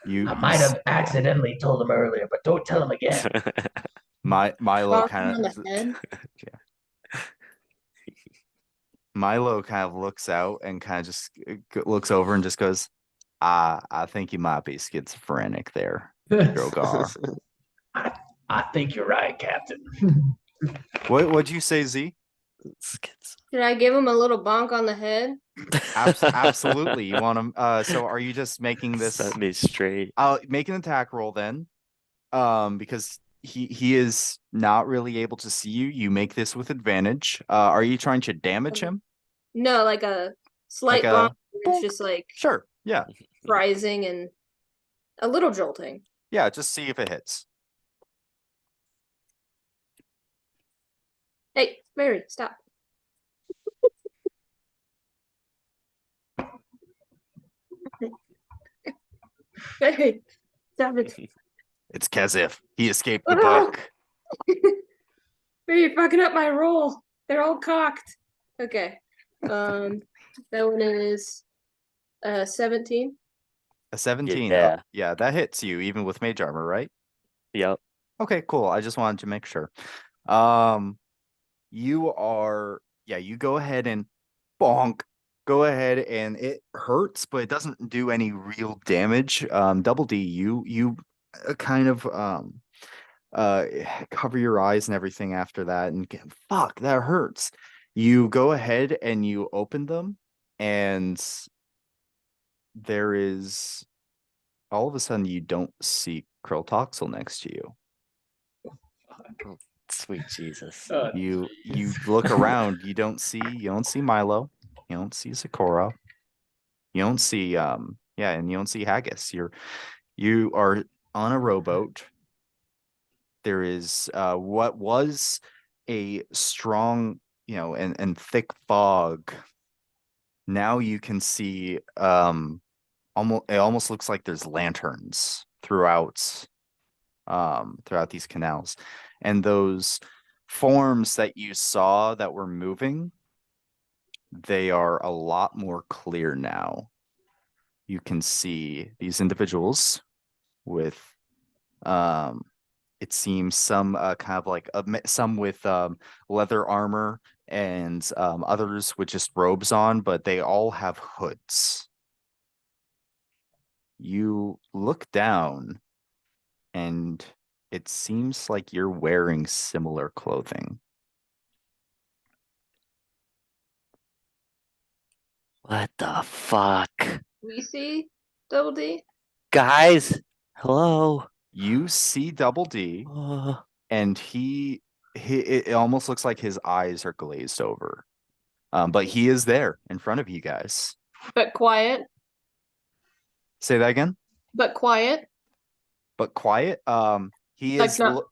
You I might have accidentally told him earlier, but don't tell him again. Milo Bonk him on kind the of head. Milo kind of looks out and kind of just looks over and just goes, I think you might be schizophrenic there, Drogar. I think you're right, Captain. What'd you say, Z? Should I give him a little bonk on the head? Absolutely. You want him? So are you just making this? Set me straight. Make an attack roll then. Because he is not really able to see you. You make this with advantage. Are you trying to damage him? No, like a slight Like a bonk. It's bonk? just like Sure. Yeah. rising and a little jolting. Yeah. Just see if it hits. Hey, Mary, stop. Hey, stop it. It's Kezif. He escaped the Oh, no. book. You're fucking up my roll. They're all cocked. Okay. That one is 17. A 17. Yeah. Yeah, that hits you even with mage armor, right? Yep. Okay, cool. I just wanted to make sure. You go ahead and bonk. Go ahead and it hurts, but it doesn't do any real damage. Double D, you kind of cover your eyes and everything after that and fuck, that hurts. You go ahead and you open them, and there is all of a sudden you don't see Krilltoxel next to you. Sweet Jesus. You look around, you don't see Milo, you don't see Sakura, you don't see and you don't see Haggis. You are on a rowboat. There is what was a strong, and thick fog. Now you can see almost looks like there's lanterns throughout these canals, and those forms that you saw that were moving, they are a lot more clear now. You can see these individuals with it seems some kind of like some with leather armor and others with just robes on, but they all have hoods. You look down, and it seems like you're wearing similar clothing. What the fuck? We see Double D. Guys, hello. You see Double D, and it almost looks like his eyes are glazed over. But he is there in front of you guys. But quiet. Say that again. But quiet. But quiet. He Like is not-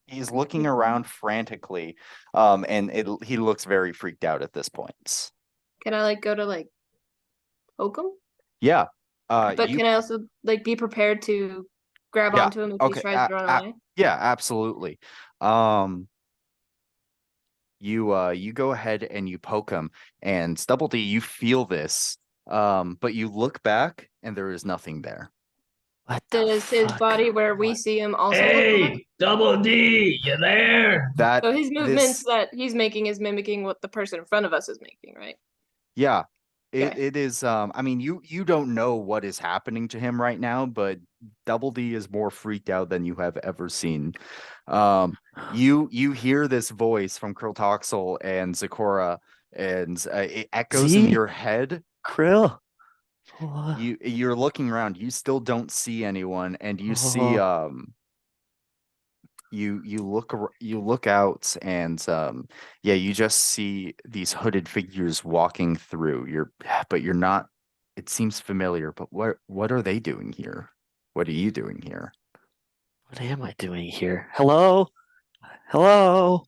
he's looking around frantically. And he looks very freaked out at this point. Can I go to poke him? Yeah. But can I also be prepared to grab Yeah, onto him if okay, he tries to run away? yeah, absolutely. You go ahead and you poke him, and Double D, you feel this, but you look back and there is nothing there. What the Does his fuck? body where we What? see him also look back? Hey, Double D, you there? That So his movements this, that he's making is mimicking what the person in front of us is making, right? yeah, Okay. it is. I mean, you don't know what is happening to him right now, but Double D is more freaked out than you have ever seen. You hear this voice from Kurltoxel and Zakora, and it echoes in Z? your head. Krill. What? You're looking around, you still don't see anyone, and you see Oh. you look out, and yeah, you just see these hooded figures walking through. But you're not, it seems familiar, but what are they doing here? What are you doing here? What am I doing here? Hello? Hello?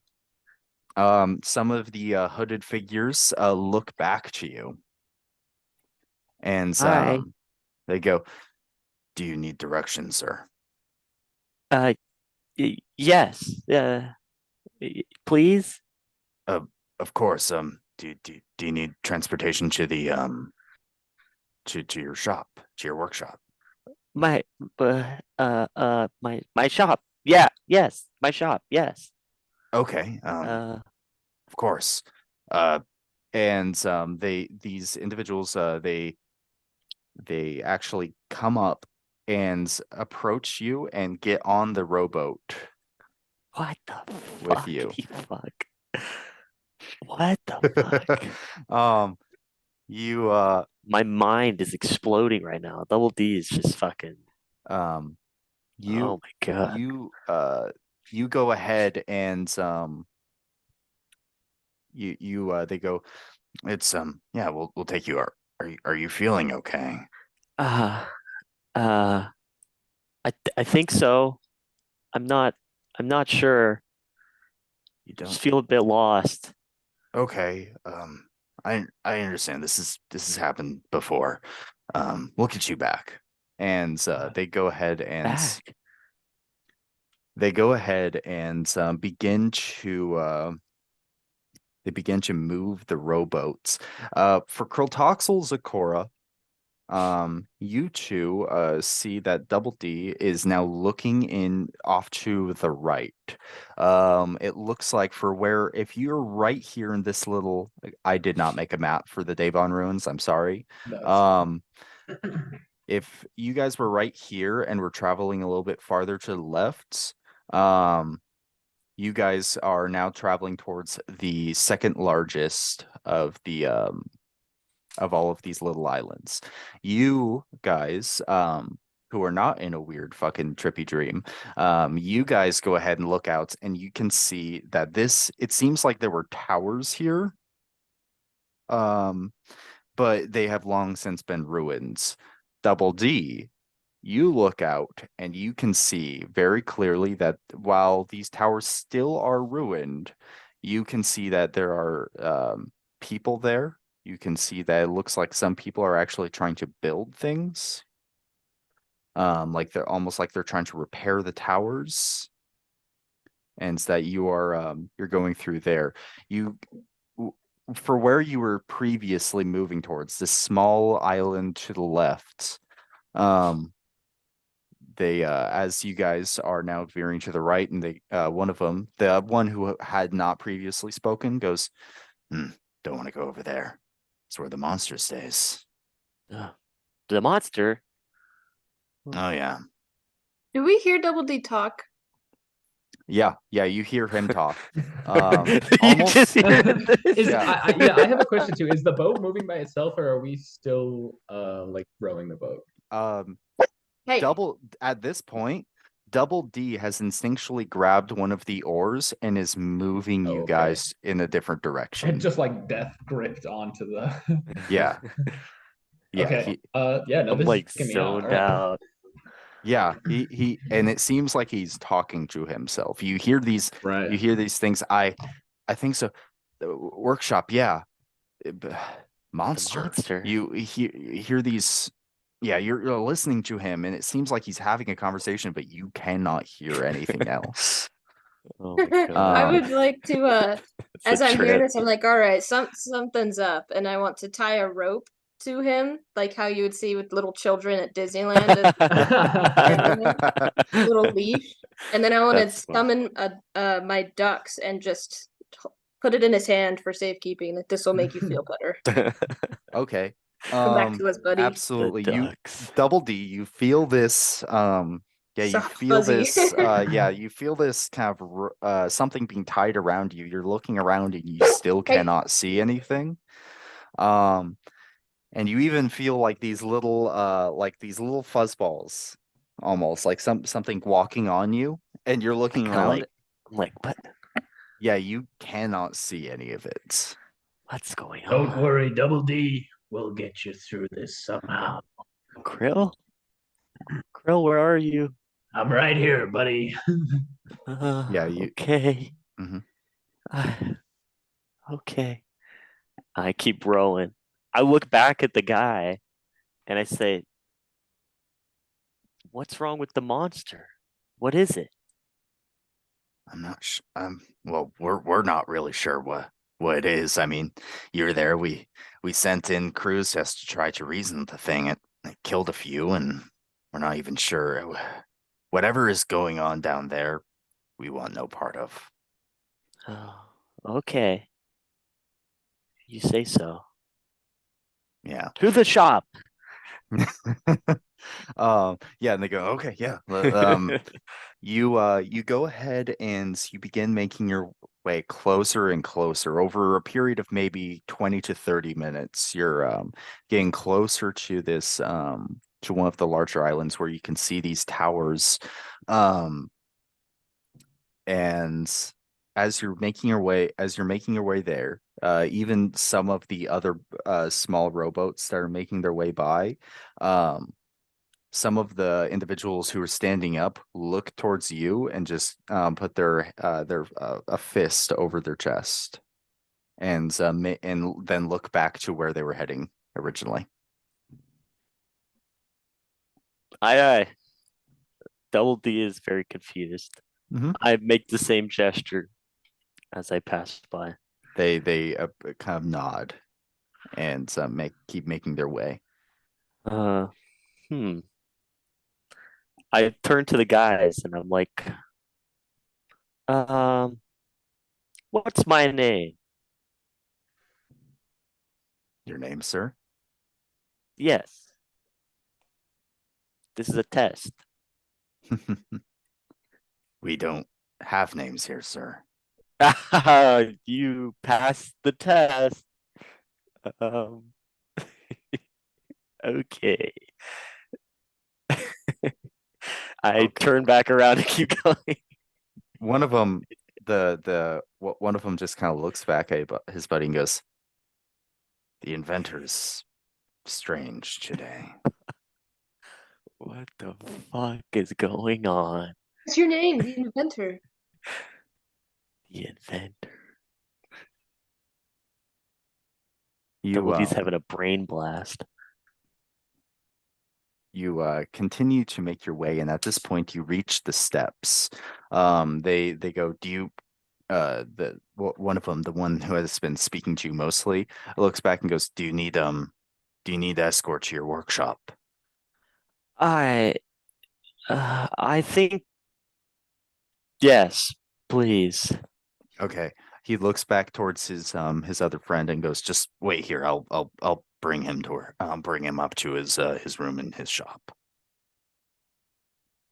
Some of the hooded figures look back to you, and Hi. they go, "Do you need directions, sir?" Uh, yes. Please? Of course. Do you need transportation to the to your shop, to your workshop? My, my shop. Yeah, yes, my shop. Yes. Okay. Of course. Uh, and these individuals they actually come up and approach you and get on the rowboat What the with fuck? you. Fuck. What the fuck? You My mind is exploding right now. Double D is just fucking. you Oh my god. you go ahead and they go, it's yeah, we'll take you. Are you feeling okay? Uh, uh, I think so. I'm not. I'm not sure. You Just don't. feel a bit lost. Okay. I understand. This has happened before. We'll get you back. And they go ahead and Back. begin to move the rowboats. For Kurltoxel, Zakora, you two see that Double D is now looking in off to the right. It looks like for where, if you're right here in this little, I did not make a map for the Davon ruins, I'm sorry. No, it's Um, if you guys were right here and were traveling a little bit farther to the left, you guys are now traveling towards the second largest of the of all of these little islands. You guys, who are not in a weird fucking trippy dream, you guys go ahead and look out, and you can see that it seems like there were towers here, but they have long since been ruined. Double D, you look out and you can see very clearly that while these towers still are ruined, you can see that there are people there. You can see that it looks like some people are actually trying to build things. Like they're almost like they're trying to repair the towers. And it's that you're going through there. For where you were previously moving towards, this small island to the left, they as you guys are now veering to the right, and they one of them, the one who had not previously spoken, goes, don't want to go over there. It's where the monster stays. The monster. Oh yeah. Do we hear Double D talk? Yeah, you hear him talk. You Almost just hear Is, Yeah. I have a question too. Is the boat moving by itself, or are we still like rowing the boat? Hey, at this point, Double D has instinctually grabbed one of the oars and is moving you Okay. guys in a different direction. And just like death gripped onto the. Yeah. Yeah, Okay. Yeah. No, I'm this like is freaking me out. zoned All right. out. yeah, he and it seems like he's talking to himself. You hear these Right. things. I think so. Workshop, yeah. Monster. monster. You hear these yeah, you're listening to him, and it seems like he's having a conversation, but you cannot hear anything else. Oh my I god. would like to It's as a I'm hearing trip. this, I'm like, all right, something's up, and I want to tie a rope to him, like how you would see with little children at Disneyland, a little leash, and then I want to That's fun. summon my ducks and just put it in his hand for safekeeping. That this will make you feel better. Okay. Come back to us, buddy. The Absolutely. You ducks. Double D, you feel this yeah, you Soft feel fuzzy. this yeah, you feel this kind of something being tied around you. You're looking around and you still Hey. cannot see anything. Um and you even feel like these little fuzzballs, almost like something walking on you, and you're looking Kinda around. I'm like, what? Yeah, you cannot see any of it. What's going Don't on? worry, Double D. We'll get you through this somehow. Krill? Krill, where are you? I'm right here, buddy. Yeah, you Okay. Mhm. Okay. I keep rowing. I look back at the guy and I say, what's wrong with the monster? What is it? I'm not sure. Well, we're not really sure what it is. I mean, you're there. We sent in crews just to try to reason the thing. It killed a few, and we're not even sure. Whatever is going on down there, we want no part of. Oh, okay. You say so. Yeah. To the shop. Yeah, and they go, okay, yeah. You go ahead and you begin making your way closer and closer over a period of maybe 20 to 30 minutes. You're getting closer to this to one of the larger islands where you can see these towers. And as you're making your way there, even some of the other small rowboats that are making their way by, some of the individuals who are standing up look towards you and just put their a fist over their chest and and then look back to where they were heading originally. Aye, aye. Double D is very confused. Mhm. I make the same gesture as I pass by. They kind of nod and keep making their way. Uh, hmm. I turn to the guys and I'm like, um, what's my name? Your name, sir? Yes. This is a test. We don't have names here, sir. You passed the test. Um, okay. I Okay. turn back around and keep going. One of them, one of them just kind of looks back at his buddy and goes, "The inventor's strange today." What the fuck is going on? What's your name? The inventor. The inventor. You Double D's having a brain blast. you continue to make your way, and at this point, you reach the steps. They go, "Do you?" One of them, the one who has been speaking to you mostly, looks back and goes, "Do you need escort to your workshop?" I think yes, please. Okay. He looks back towards his other friend and goes, "Just wait here. I'll bring him bring him up to his room in his shop."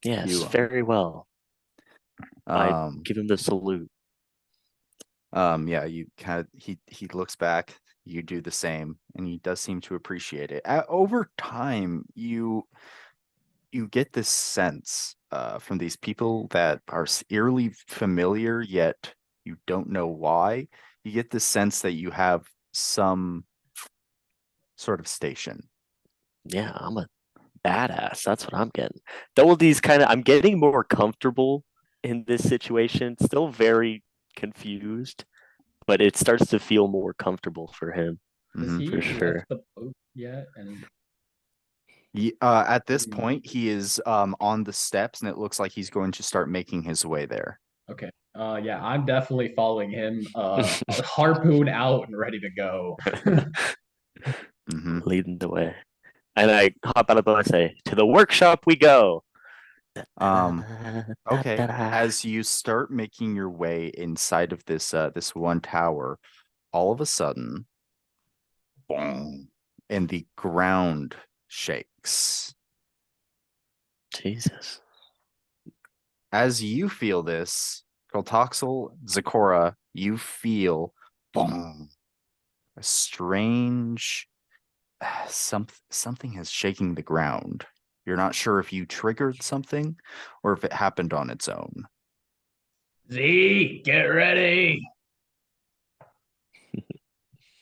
Yes, You very well. I um give him the salute. yeah, you kind of he looks back, you do the same, and he does seem to appreciate it. Over time, you get this sense from these people that are eerily familiar, yet you don't know why. You get this sense that you have some sort of station. Yeah, I'm a badass. That's what I'm getting. Double D's I'm getting more comfortable in this situation. Still very confused, but it starts to feel more comfortable for him. Has Mhm. he For sure. left the boat yet? And At this Mm. point, he is on the steps, and it looks like he's going to start making his way there. Okay. Yeah, I'm definitely following him. Harpoon out and ready to go. Hmm. Leading the way. And I hop out of the boat and say, "To the workshop we go." Okay. As you start making your way inside of this one tower, all of a sudden, boom, and the ground shakes. Jesus. As you feel this, Kroltoxel, Zakora, you feel boom, a strange something is shaking the ground. You're not sure if you triggered something or if it happened on its own. Z, get ready.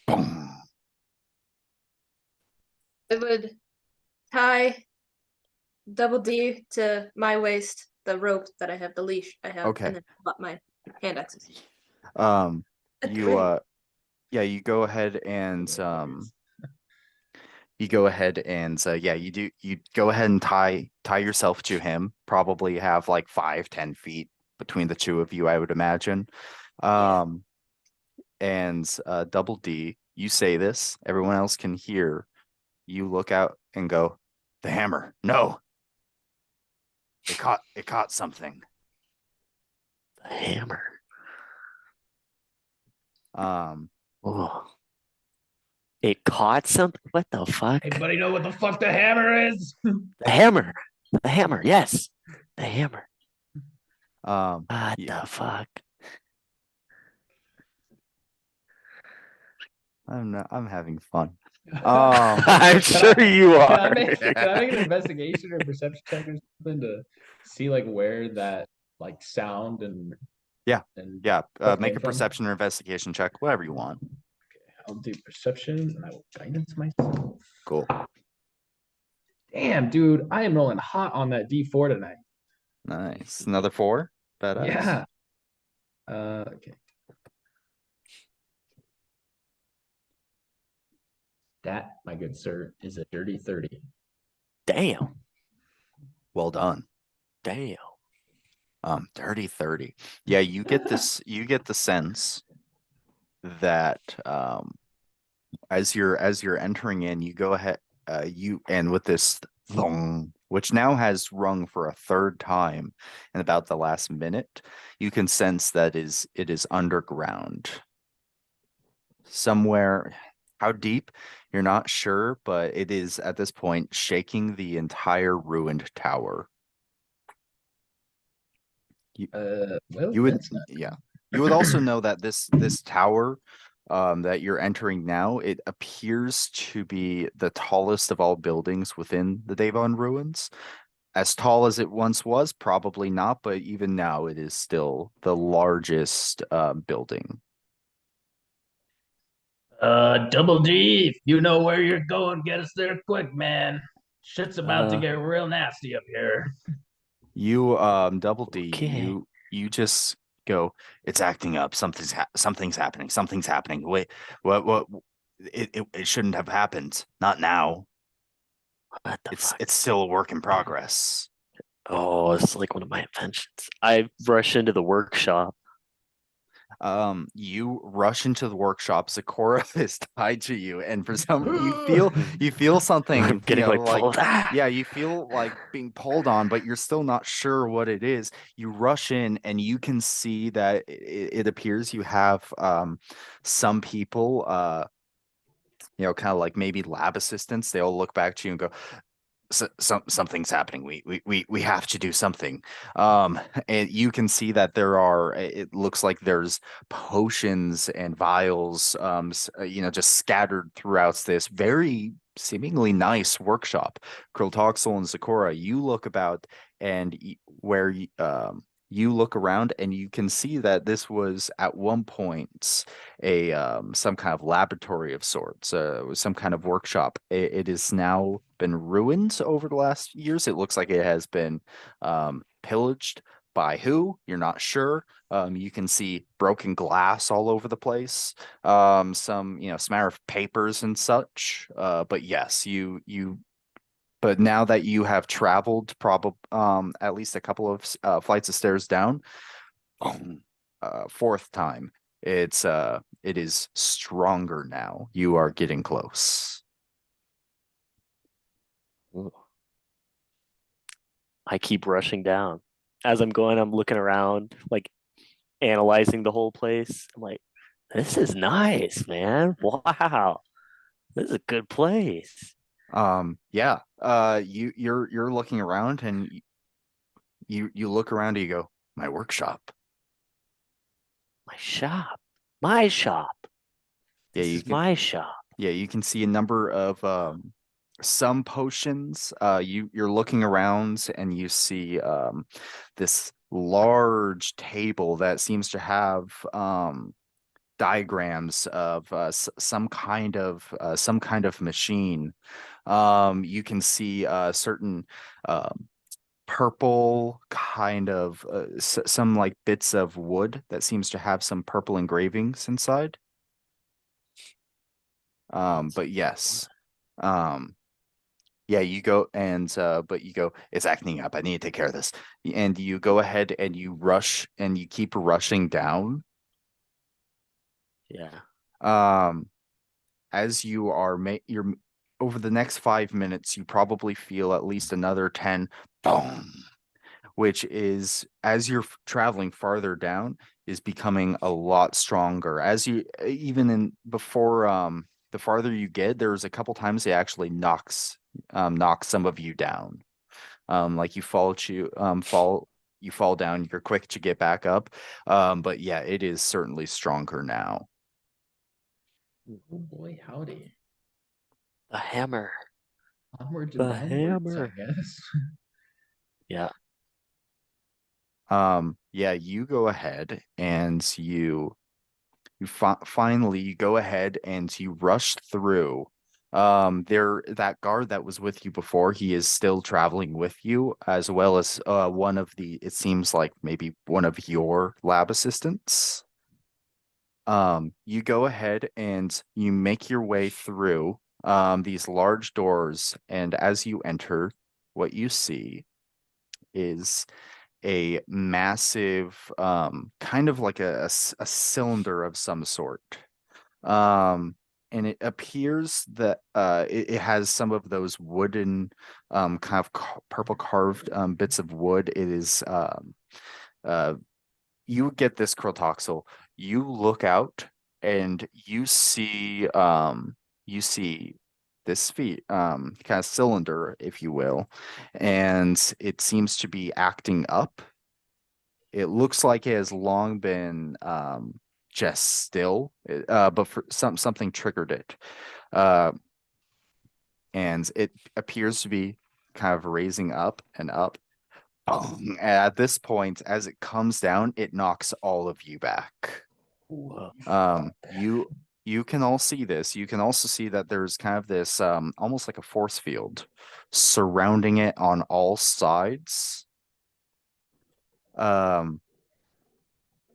Boom. I would tie Double D to my waist, the rope that I have, the leash I have, Okay. and then put my hand axes. Um, you Great. yeah, you go ahead and yeah, you go ahead and tie yourself to him. Probably have like 5-10 feet between the two of you, I would imagine. And Double D, you say this, everyone else can hear. You look out and go, the hammer. No. It caught something. The hammer. Um, Oh. It caught something? What the fuck? Anybody know what the fuck the hammer is? The hammer. The hammer. Yes. The hammer. What yeah, the fuck? I'm having fun. I'm sure you Can are. I make an investigation or perception check or something to see like where that like sound and Yeah. and Yeah, stuff make came a from? perception or investigation check, whatever you want. I'll do perception and I will guidance myself. Cool. Damn, dude, I am rolling hot on that D4 tonight. Nice. Another 4. Badass. Yeah. Okay. That, my good sir, is a dirty 30. Damn. Well done. Damn. Dirty 30. Yeah, you get the sense that as you're entering in, you go ahead you and with this thong, which now has rung for a third time in about the last minute, you can sense that it is underground. Somewhere, how deep, you're not sure, but it is at this point shaking the entire ruined tower. Well, You would, that's not yeah. You would also know that this tower that you're entering now, it appears to be the tallest of all buildings within the Devon ruins. As tall as it once was, probably not, but even now it is still the largest building. Double D, if you know where you're going, get us there quick, man. Shit's about to Uh, get real nasty up here. You Double D, Okay. you just go, it's acting up. Something's happening. Something's happening. Wait, what it shouldn't have happened. Not now. What the fuck? It's still a work in progress. Oh, it's like one of my inventions. I rush into the workshop. You rush into the workshop. Zakora is tied to you, and for some you feel I'm something, getting like pulled. yeah, you feel like being pulled on, but you're still not sure what it is. You rush in, and you can see that it appears you have some people, kind of like maybe lab assistants. They all look back to you and go, something's happening. We have to do something. And you can see that there are. It looks like there's potions and vials, just scattered throughout this very seemingly nice workshop. Kroltoxel and Zakora, you look about and you look around and you can see that this was at one point a some kind of laboratory of sorts, some kind of workshop. It has now been ruined over the last years. It looks like it has been pillaged by who? You're not sure. You can see broken glass all over the place. Some smear of papers and such. But yes, you But now that you have traveled probably at least a couple of flights of stairs down, fourth time, it is stronger now. You are getting close. Ooh. I keep rushing down. As I'm going, I'm looking around, like analyzing the whole place. I'm like, this is nice, man. Wow. This is a good place. Yeah. You're looking around and you look around and you go, my workshop. My shop. My shop. Yeah, This you is can my shop. yeah, you can see a number of some potions. You're looking around and you see this large table that seems to have diagrams of some kind of machine. You can see certain purple kind of some like bits of wood that seems to have some purple engravings inside. But yes, um, yeah, you go and but you go, it's acting up. I need to take care of this. And you go ahead and you rush and you keep rushing down. Yeah. Um, as you are you're over the next 5 minutes, you probably feel at least another 10 boom, which is as you're traveling farther down, is becoming a lot stronger. As you even in before the farther you get, there's a couple times it actually knocks some of you down. Like you fall down, you're quick to get back up. But yeah, it is certainly stronger now. Oh boy, howdy. The hammer. Onwards The and downwards, I hammer. guess. Yeah. Yeah, you go ahead and finally you go ahead and you rush through. There that guard that was with you before, he is still traveling with you, as well as one of it seems like maybe one of your lab assistants. You go ahead and you make your way through these large doors, and as you enter, what you see is a massive kind of like a cylinder of some sort. Um, and it appears that it has some of those wooden kind of purple carved bits of wood. It is uh you get this Crotoxel. You look out and you see this feet kind of cylinder, if you will, and it seems to be acting up. It looks like it has long been just still, but for something triggered it. Uh, and it appears to be kind of raising up and up. And at this point, as it comes down, it knocks all of you back. Whoa. You can all see this. You can also see that there's kind of this almost like a force field surrounding it on all sides.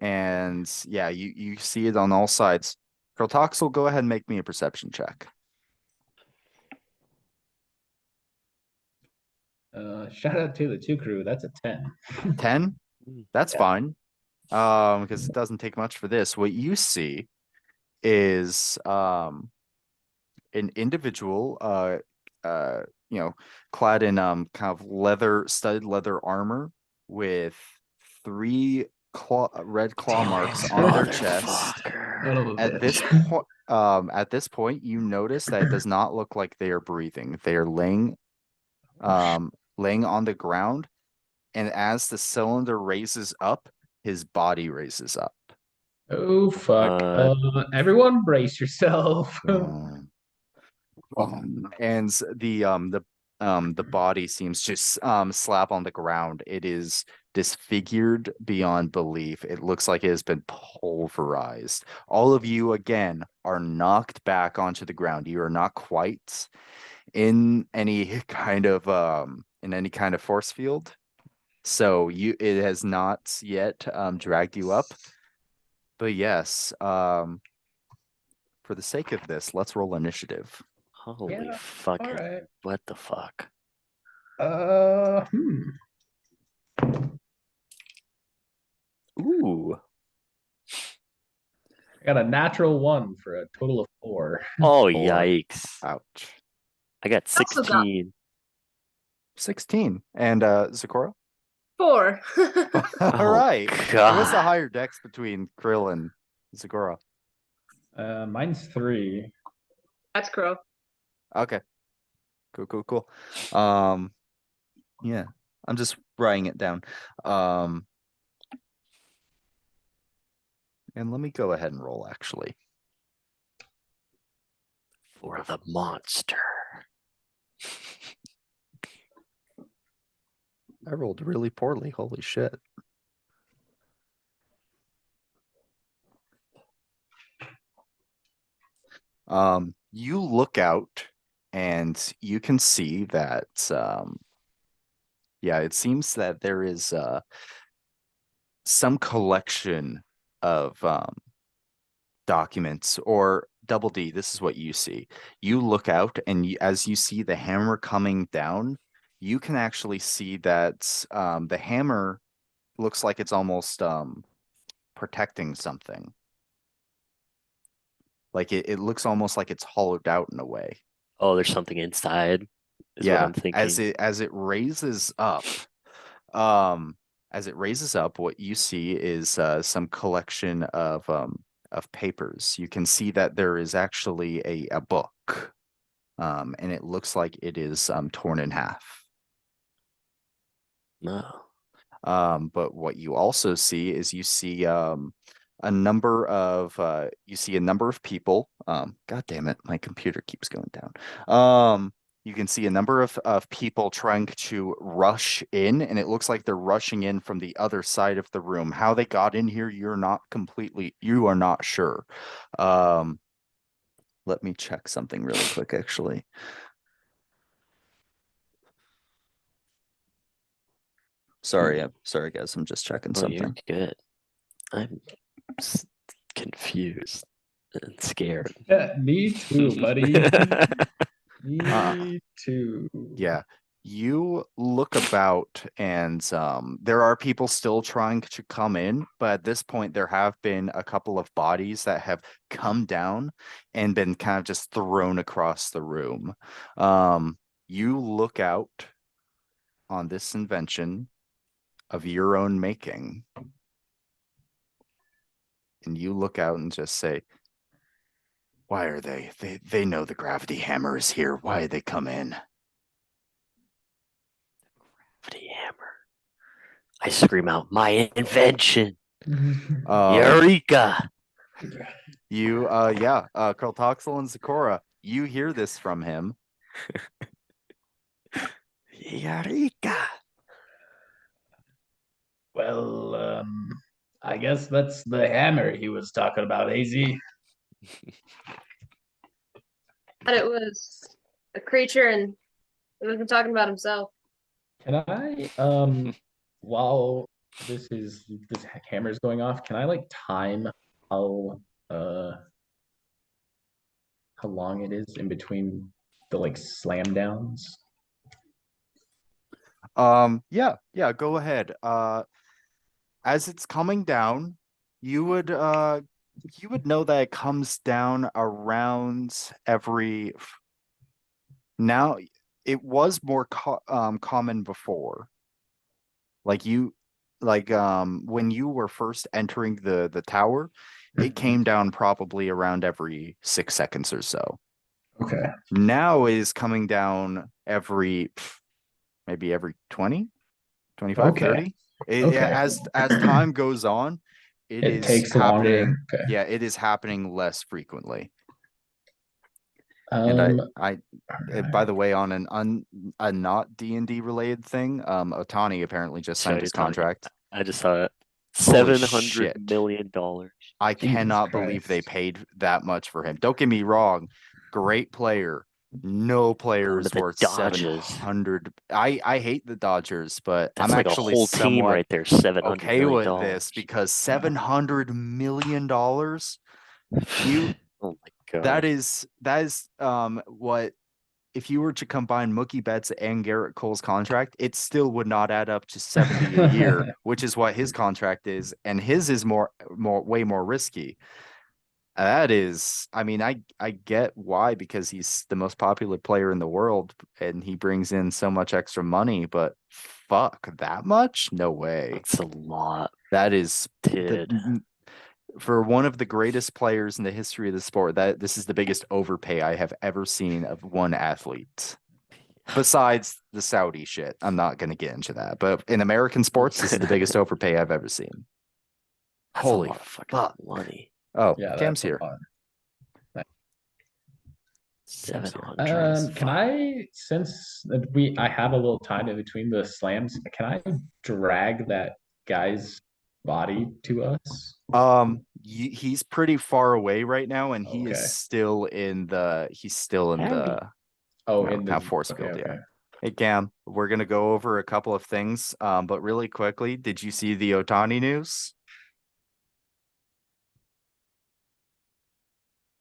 And yeah, you see it on all sides. Crotoxel, go ahead and make me a perception check. Shout out to the two crew. That's a 10. 10? That's Yeah. fine. Because it doesn't take much for this. What you see is an individual you know, clad in kind of studded leather armor with three red claw marks on their chest. Son of a bitch. At this point, you notice that it does not look like they are breathing. They are laying on the ground, and as the cylinder raises up, his body raises up. Oh fuck. Uh, Everyone brace yourself. And the body seems to slap on the ground. It is disfigured beyond belief. It looks like it has been pulverized. All of you again are knocked back onto the ground. You are not quite in any kind of force field. So it has not yet dragged you up. But yes, for the sake of this, let's roll initiative. holy Yeah, fucking, alright. what the fuck? Uh, hmm. Ooh. I got a natural 1 for a total of 4. Oh, Four. yikes. Ouch. I got Also got 16. 16. And Zakora? 4. All Oh, right. What's the God. higher dex between Krill and Zakora? Mine's 3. That's Crow. Okay. Cool. Yeah. I'm just writing it down. And let me go ahead and roll actually. For the monster. I rolled really poorly. Holy shit. You look out and you can see that yeah, it seems that there is some collection of documents, or Double D, this is what you see. You look out and as you see the hammer coming down, you can actually see that the hammer looks like it's almost protecting something. Like it looks almost like it's hollowed out in a way. Oh, there's something inside, is what I'm thinking. As it raises up, what you see is some collection of papers. You can see that there is actually a book, and it looks like it is torn in half. No. But what you also see is you see a number of people. God damn it, my computer keeps going down. You can see a number of people trying to rush in, and it looks like they're rushing in from the other side of the room. How they got in here, you are not sure. Let me check something really quick, actually. Sorry, guys. I'm just checking Oh, you're something. good. I'm confused and scared. Yeah, me too, buddy. Uh, Me too. Yeah. You look about and there are people still trying to come in, but at this point there have been a couple of bodies that have come down and been kind of just thrown across the room. You look out on this invention of your own making, and you look out and just say, why are they? They know the gravity hammer is here. Why did they come in? Gravity hammer. I scream out, my invention. Um, Eureka! Kurltoxel and Zakora, you hear this from him. Eureka! Well, I guess that's the hammer he was talking about, AZ. But it was a creature and he wasn't talking about himself. Can I, while this hammer is going off, can I like time how long it is in between the like slam downs? Yeah, go ahead. As it's coming down, you would know that it comes down around every now. It was more common before. When you were first entering the tower, it came down probably around every 6 seconds or so. Okay. Now it is coming down maybe every 20, 25, Okay. 30. Okay. As time goes on, It is takes happening. longer. Okay. Yeah, it is happening less frequently. Um, And by alright. the way, on a not D&D related thing, Otani apparently just signed his contract. I just saw it. Holy $700 shit. million. I Jesus cannot believe they Christ. paid that much for him. Don't get me wrong, great player. No player Going to is the worth Dodgers. 700. I hate the Dodgers, but That's I'm like a actually whole team somewhat right there. $700 okay million. with this because $700 million, you Oh my god. that is what if you were to combine Mookie Betts and Garrett Cole's contract, it still would not add up to 70 a year, which is what his contract is, and his is way more risky. That is, I mean, I get why, because he's the most popular player in the world and he brings in so much extra money, but fuck, that much? No way. It's a lot, That is dude. for one of the greatest players in the history of the sport, that this is the biggest overpay I have ever seen of one athlete. Besides the Saudi shit. I'm not going to get into that. But in American sports, this is the biggest overpay I've ever seen. That's Holy a lot of fucking fuck. money. Oh, Yeah, Cam's that's a here. lot. 700. Can I, since I have a little time in between the slams, can I drag that guy's body to us? He's pretty far away right now, and he Okay. is still in the Howdy. Oh, no, in not the force okay, field, yeah. okay. Hey Cam, we're gonna go over a couple of things. But really quickly, did you see the Otani news?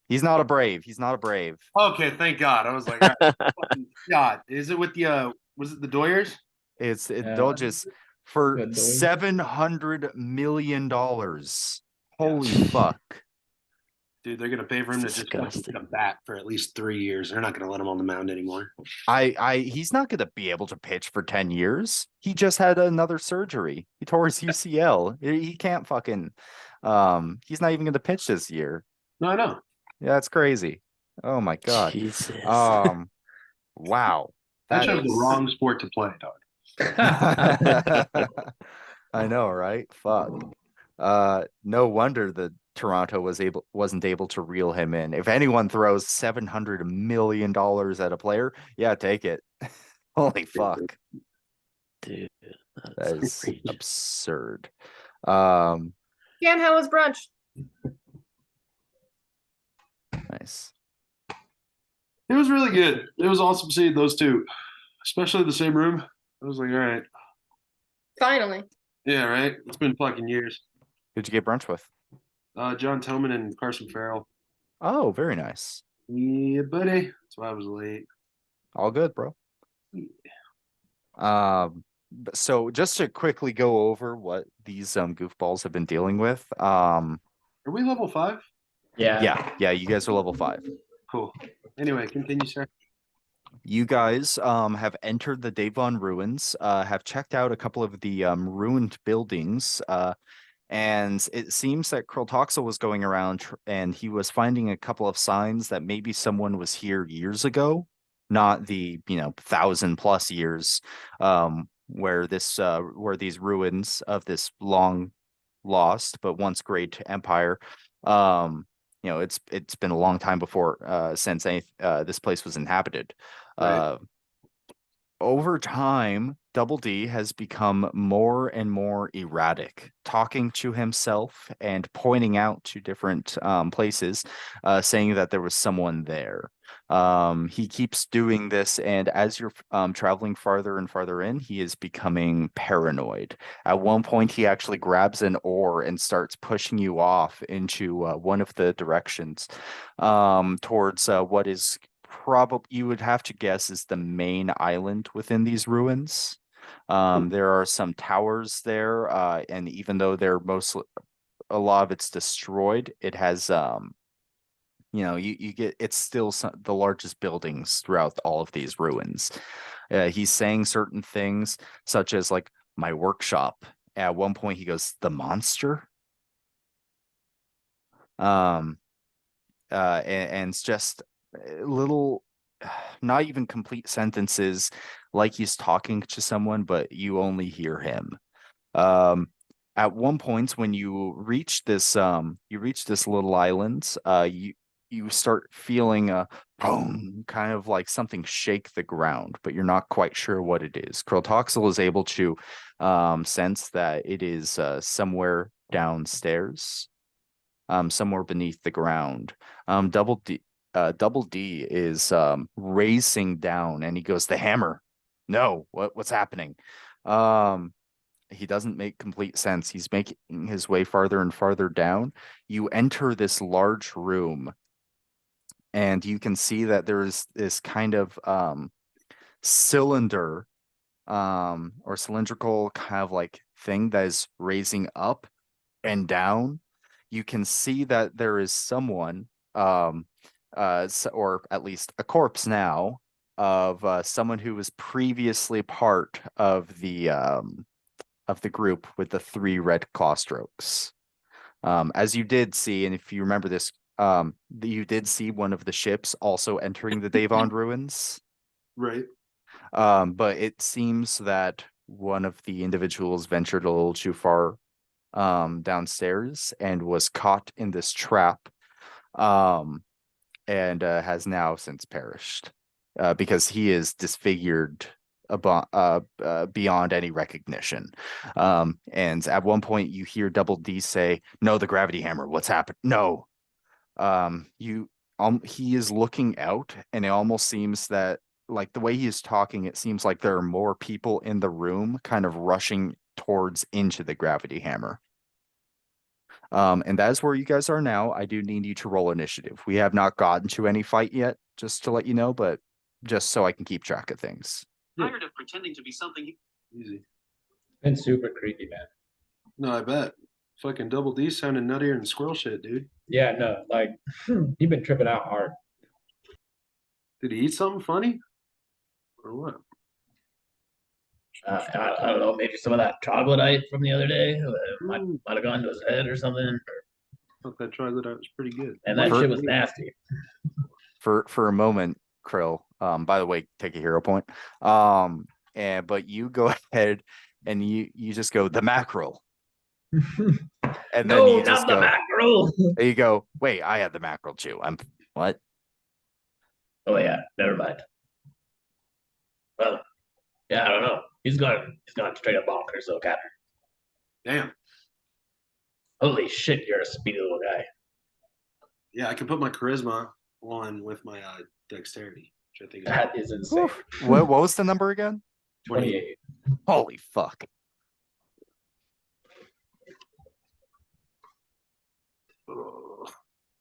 He's not a Brave. He's not a Brave. Okay, thank God. I was like, all right, fucking God, is it with the was it the Doyers? They'll just for The Dodgers. $700 million. Holy fuck. Dude, they're gonna pay for him to It's just fucking disgusting. get a bat for at least 3 years. They're not gonna let him on the mound anymore. He's not gonna be able to pitch for 10 years. He just had another surgery. He tore his UCL. He can't fucking he's not even gonna pitch this year. No, I know. Yeah, that's crazy. Oh my god. Jesus. Wow. That That chose the is wrong sport to play, dog. I know, right? Fuck. No wonder the Toronto wasn't able to reel him in. If anyone throws $700 million at a player, yeah, take it. Holy fuck. Dude, That that's is outrageous. absurd. Cam, how was brunch? Nice. It was really good. It was awesome seeing those two, especially the same room. I was like, all right, Finally. yeah, right. It's been fucking years. Who'd you get brunch with? John Tillman and Carson Farrell. Oh, very nice. Yeah, buddy. That's why I was late. All good, bro. So just to quickly go over what these goofballs have been dealing with. Are we level 5? Yeah, you guys are level 5. Cool. Anyway, continue, sir. You guys have entered the Devon ruins, have checked out a couple of the ruined buildings, and it seems that Kroltoxel was going around and he was finding a couple of signs that maybe someone was here years ago, not the 1,000+ years, where these ruins of this long lost but once great empire. It's been a long time before since this place was inhabited. Right. Over time, Double D has become more and more erratic, talking to himself and pointing out to different places, saying that there was someone there. He keeps doing this, and as you're traveling farther and farther in, he is becoming paranoid. At one point, he actually grabs an oar and starts pushing you off into one of the directions towards what is probably, you would have to guess, is the main island within these ruins. There are some towers there, and even though a lot of it's destroyed, it has you get, it's still the largest buildings throughout all of these ruins. He's saying certain things such as like my workshop. At one point he goes, the monster. And it's just little, not even complete sentences, like he's talking to someone, but you only hear him. At one point when you reach this little island, you start feeling a boom, kind of like something shake the ground, but you're not quite sure what it is. Kroltoxel is able to sense that it is somewhere downstairs, somewhere beneath the ground. Double D is racing down, and he goes, the hammer. No, what's happening? He doesn't make complete sense. He's making his way farther and farther down. You enter this large room, and you can see that there is this kind of cylinder or cylindrical kind of like thing that is raising up and down. You can see that there is someone or at least a corpse now of someone who was previously part of the group with the 3 red claw strokes. As you did see, and if you remember this, you did see one of the ships also entering the Davon ruins. Right. But it seems that one of the individuals ventured a little too far downstairs and was caught in this trap, and has now since perished because he is disfigured beyond any recognition. And at one point you hear Double D say, "No, the gravity hammer. What's happened? No." He is looking out, and it almost seems that, like, the way he is talking, it seems like there are more people in the room kind of rushing towards into the gravity hammer. And that is where you guys are now. I do need you to roll initiative. We have not gotten to any fight yet, just to let you know, but just so I can keep track of things. Tired of pretending to be something. Easy. Been super creepy, man. No, I bet. Fucking Double D sounding nuttier than squirrel shit, dude. Yeah, no, like you've been tripping out hard. Did he eat something funny? Or what? I don't know, maybe some of that chocolate I ate from the other day might Mm. have gone to his head or something. Thought that chocolate out was pretty good. And that For- shit was nasty. For a moment, Krill, by the way, take a hero point. But you go ahead and you just go, "The mackerel." And then No, you just not the go, mackerel. and you go, "Wait, I had the mackerel too. What?" Oh yeah, never mind. Well, yeah, I don't know. He's gone straight up bonkers, though, Captain. Damn. Holy shit, you're a speedy little guy. Yeah, I can put my charisma on with my dexterity, which I think is That is insane. Oof. What was the number again? 28. Holy fuck.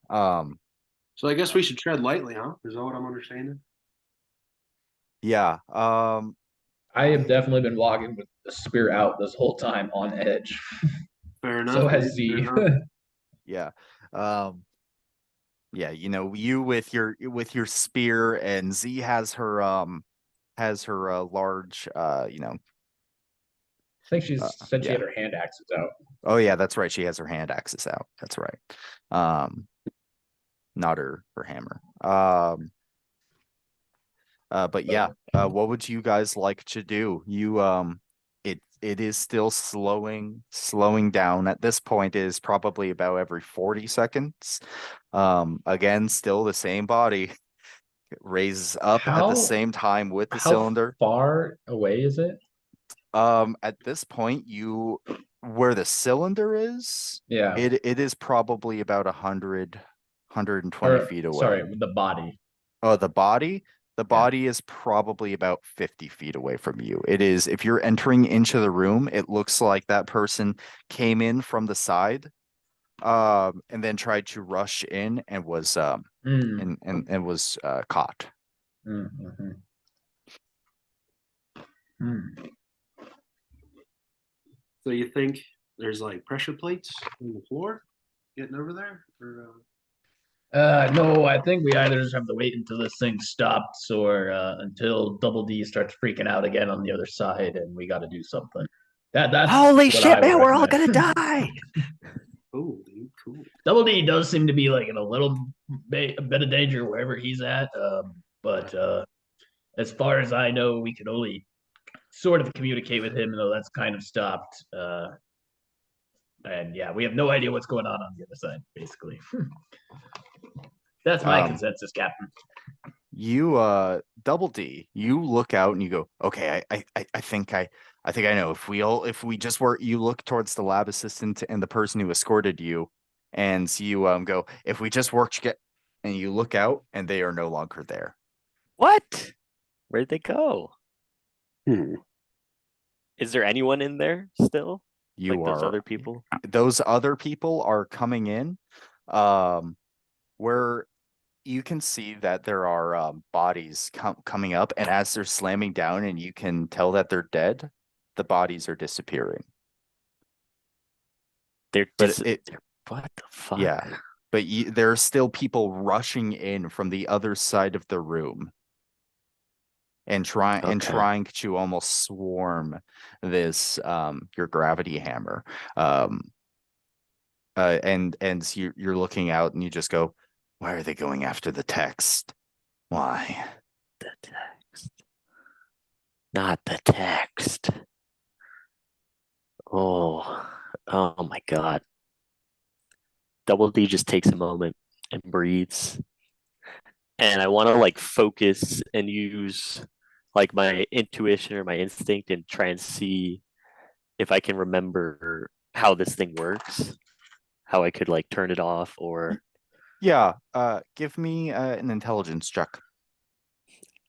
Ugh. So I guess we should tread lightly, huh? Is that what I'm understanding? Yeah. I have definitely been walking with the spear out this whole time on edge. Fair enough. So has dude, Z. fair enough. Yeah. Yeah, you with your spear, and Z has her large I think she said she yeah. had her hand axes out. Oh yeah, that's right. She has her hand axes out. That's right. Not her hammer. But yeah, what would you guys like to do? It is still slowing down. At this point, it is probably about every 40 seconds. Again, still the same body. It raises up at How- the same time with the How cylinder. far away is it? At this point, where the cylinder is, Yeah. it is probably about 120 Or, feet away. sorry, the body. Oh, the body? The body is probably about 50 feet away from you. It is, if you're entering into the room, it looks like that person came in from the side, and then tried to rush in and was Mm, and was caught. mm, mhm. Mm. So you think there's like pressure plates on the floor getting over there? Or, No, I think we either just have to wait until this thing stops or until Double D starts freaking out again on the other side, and we got to do something. That's Holy what shit, I would man, we're all gonna recommend. die. oh, dude, cool. Double D does seem to be like in a bit of danger wherever he's at. But as far as I know, we can only sort of communicate with him, though that's kind of stopped. And yeah, we have no idea what's going on the other side, basically. That's my consensus, Captain. You Double D, you look out and you go, "Okay, I think I know. If we just were," you look towards the lab assistant and the person who escorted you, and you go, "If we just work together," and you look out and they are no longer there. What? Where'd they go? Hmm. Is there anyone in there still? You Like those are other people? those other people are coming in. Where you can see that there are bodies coming up, and as they're slamming down, and you can tell that they're dead, the bodies are disappearing. They're But dis- it, they're- what the fuck? yeah, but there are still people rushing in from the other side of the room and Okay. trying to almost swarm this your gravity hammer. And you're looking out and you just go, why are they going after the text? Why? The text. Not the text. Oh my God. Double D just takes a moment and breathes. And I want to like focus and use like my intuition or my instinct and try and see if I can remember how this thing works, how I could like turn it off or Yeah, give me an intelligence check.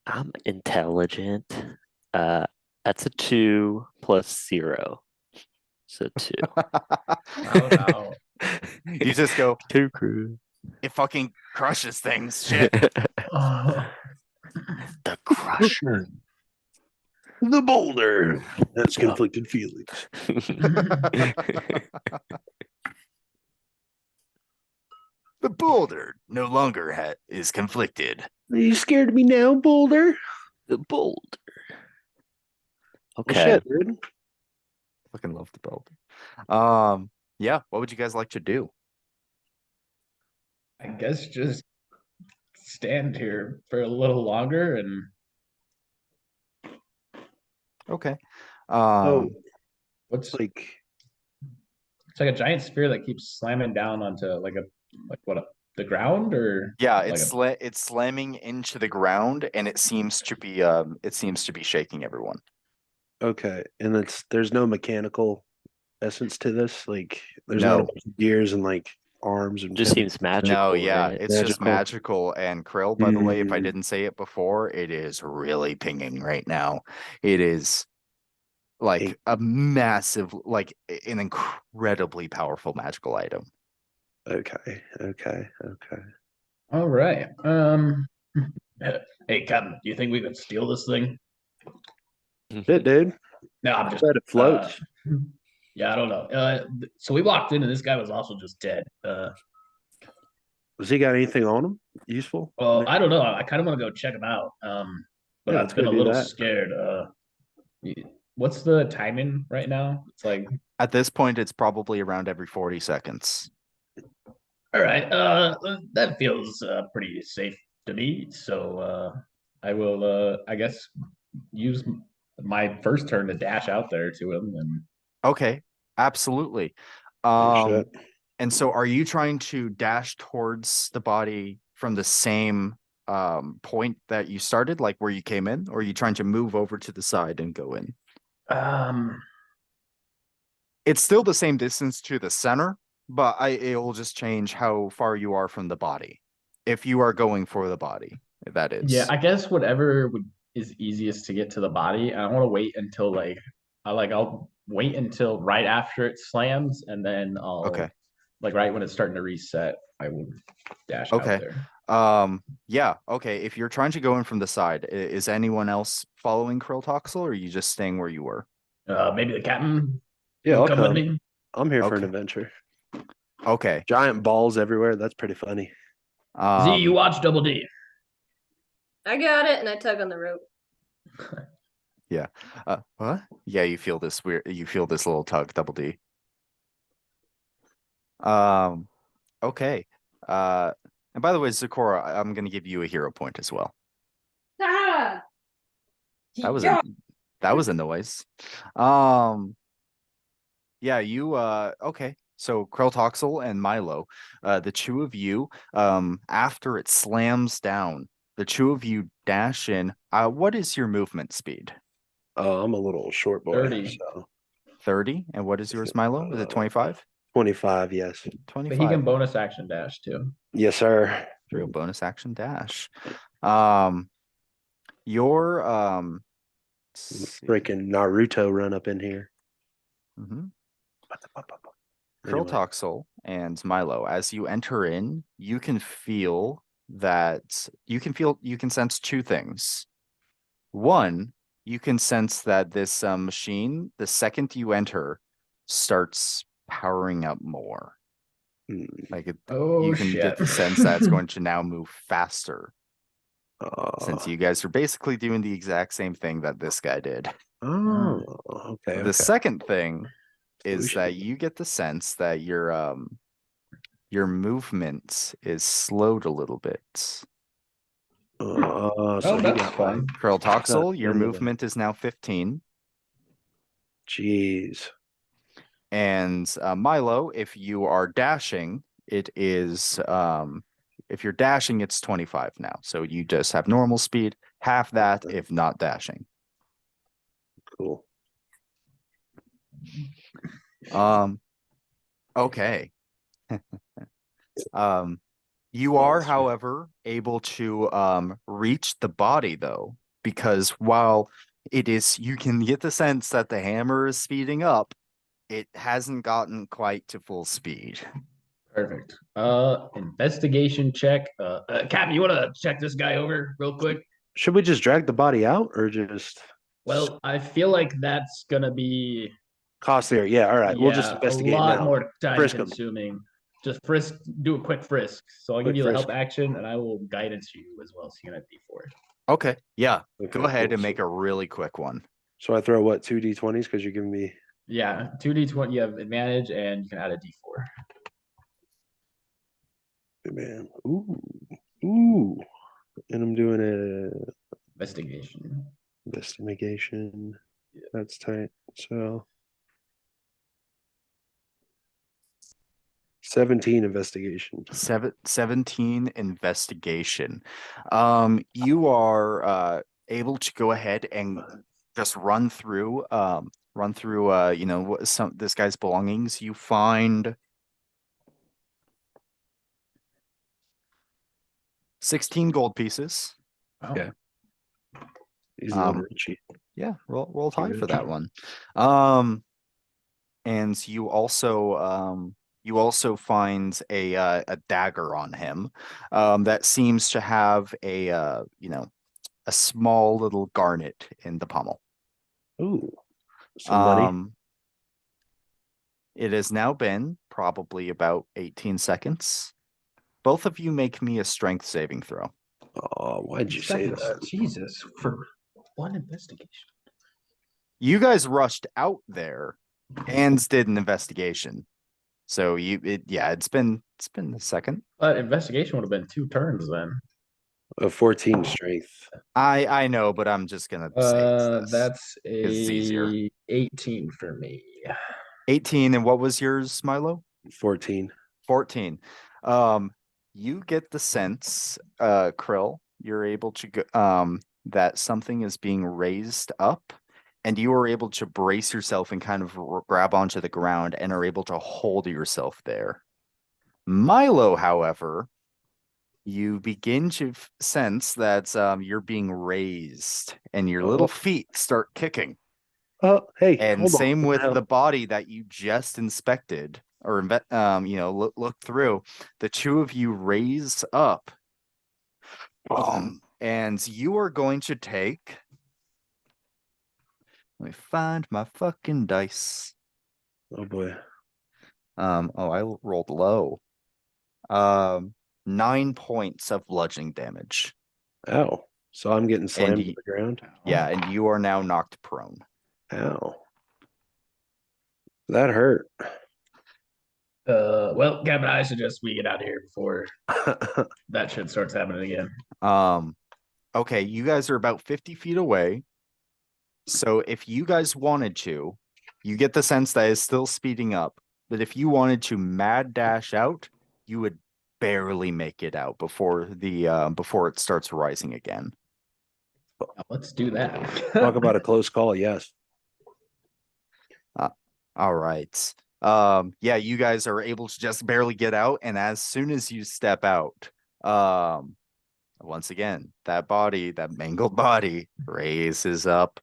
I'm intelligent. That's a 2 plus 0. So 2. Wow. You just go, 2 crew. it fucking crushes things. Shit. Oh. The crusher. The boulder. That's Yeah. conflicted feelings. The boulder no longer is conflicted. Are you scared of me now, Boulder? The boulder. Well, Okay. shit, dude. Fucking love the boulder. Yeah, what would you guys like to do? I guess just stand here for a little longer and Okay. Oh, what's it's like it's like a giant sphere that keeps slamming down onto the ground or yeah, like it's slamming into the ground, and it seems to be shaking everyone. okay, and there's no mechanical essence to this. Like there's not a No. bunch of gears and like arms and Just seems magical. No, yeah, right? it's just Magical. magical. And Krill, by the way, if I Mm. didn't say it before, it is really pinging right now. It is like a massive, like an incredibly powerful magical item. Okay. all right. Hey Captain, do you think we could steal this thing? Shit, dude. No, I'm just Bet it floats. yeah, I don't know. So we walked in and this guy was also just dead. Has he got anything on him? Useful? Well, I don't know. I kind of want to go check him out. But Yeah, I've let's been go a do little that. scared. What's the timing right now? It's like, At this point, it's probably around every 40 seconds. all right, that feels pretty safe to me. So I will, I guess, use my first turn to dash out there to him. And Okay, absolutely. Oh, shit. And so are you trying to dash towards the body from the same point that you started, like where you came in, or are you trying to move over to the side and go in? It's still the same distance to the center, but it will just change how far you are from the body. If you are going for the body, that is. yeah, I guess whatever is easiest to get to the body. I want to wait until I'll wait until right after it slams, and then I'll Okay. like right when it's starting to reset, I will dash Okay. out there. Yeah, okay. If you're trying to go in from the side, is anyone else following Krilltoxel, or are you just staying where you were? Maybe the captain Yeah, will I'll come with come. me. I'm here for an Okay. adventure. Okay. Giant balls everywhere. That's pretty funny. Z, you watch Double D. I got it, and I tug on the rope. What? Yeah, you feel this little tug, Double D. Okay. And by the way, Zakora, I'm gonna give you a hero point as well. Ah! That was Yeah. that was a noise. Yeah, you okay. So Krilltoxel and Milo, the two of you, after it slams down, the two of you dash in. What is your movement speed? I'm a little short boy. 30. So 30. And what is yours, Milo? Is it 25? 25, yes. But he 25. can bonus action dash too. Yes, sir. Real bonus action dash. Your let's see. Freaking Naruto run up in here. Mhm. Anyway. Krilltoxel and Milo, as you enter in, you can feel that you can sense two things. One, you can sense that this machine, the second you enter, starts powering up more. Hmm. Like Oh, you can get shit. the sense that it's going to now move faster, since Uh, you guys are basically doing the exact same thing that this guy did. oh, okay. The Okay. second thing is Solution. that you get the sense that your movement is slowed a little bit. So Oh, he that's got fun. like, Krilltoxel, your into the- movement is now 15. Jeez. And Milo, if you are dashing, it is if you're dashing, it's 25 now. So you just have normal speed, half that if not dashing. Cool. Okay. You are, Yes. however, able to reach the body though, because while it is, you can get the sense that the hammer is speeding up, it hasn't gotten quite to full speed. Perfect. Investigation check. Cap, you want to check this guy over real quick? Should we just drag the body out or just Well, I feel like that's gonna be costlier? Yeah. All right. We'll just yeah, a investigate lot now. more time Frisk 'em. consuming. Just frisk, do a quick frisk. So I'll give Quick you the help frisk. action, and I will guidance you as well. So you can have D4. Okay, yeah, Okay, go ahead cool. and make a really quick one. So I throw what, 2d20s because you're giving me. Yeah, 2d20. You have advantage, and you can add a D4. Man. Ooh. And I'm doing a Investigation. investigation. That's tight. So 17 investigation. 17 investigation. You are able to go ahead and just run through you know, what some this guy's belongings. You find 16 gold pieces. Oh, Okay. He's a little Um, Richie. Yeah, roll high for rich. that one. And you also find a dagger on him that seems to have a you know, a small little garnet in the pommel. Ooh. Some money. It has now been probably about 18 seconds. Both of you make me a strength saving throw. Oh, why'd you say that? Jesus, for one investigation. You guys rushed out there and did an investigation. So it's been a second. But investigation would have been 2 turns then. A 14 strength. I know, but I'm just gonna say it's this. That's it's easier. a 18 for me. 18, and what was yours, Milo? 14. 14. You get the sense, Krill, you're able to go, that something is being raised up, and you are able to brace yourself and kind of grab onto the ground and are able to hold yourself there. Milo, however, you begin to sense that you're being raised and your little feet start kicking. Oh, hey. And hold on. same What with hell? the body that you just inspected or you know, look through. The two of you raise up. And you are going to take, let me find my fucking dice. Oh boy. Oh, I rolled low. 9 points of bludgeoning damage. Ow. So I'm getting slammed to you- the ground. Yeah, and you are now knocked prone. Ow. That hurt. Well, Gavin, I suggest we get out of here before that shit starts happening again. Okay, you guys are about 50 feet away. So if you guys wanted to, you get the sense that it's still speeding up. But if you wanted to mad dash out, you would barely make it out before it starts rising again. Let's do that. Talk about a close call. Yes. All right. Yeah, you guys are able to just barely get out, and as soon as you step out, once again, that mangled body raises up.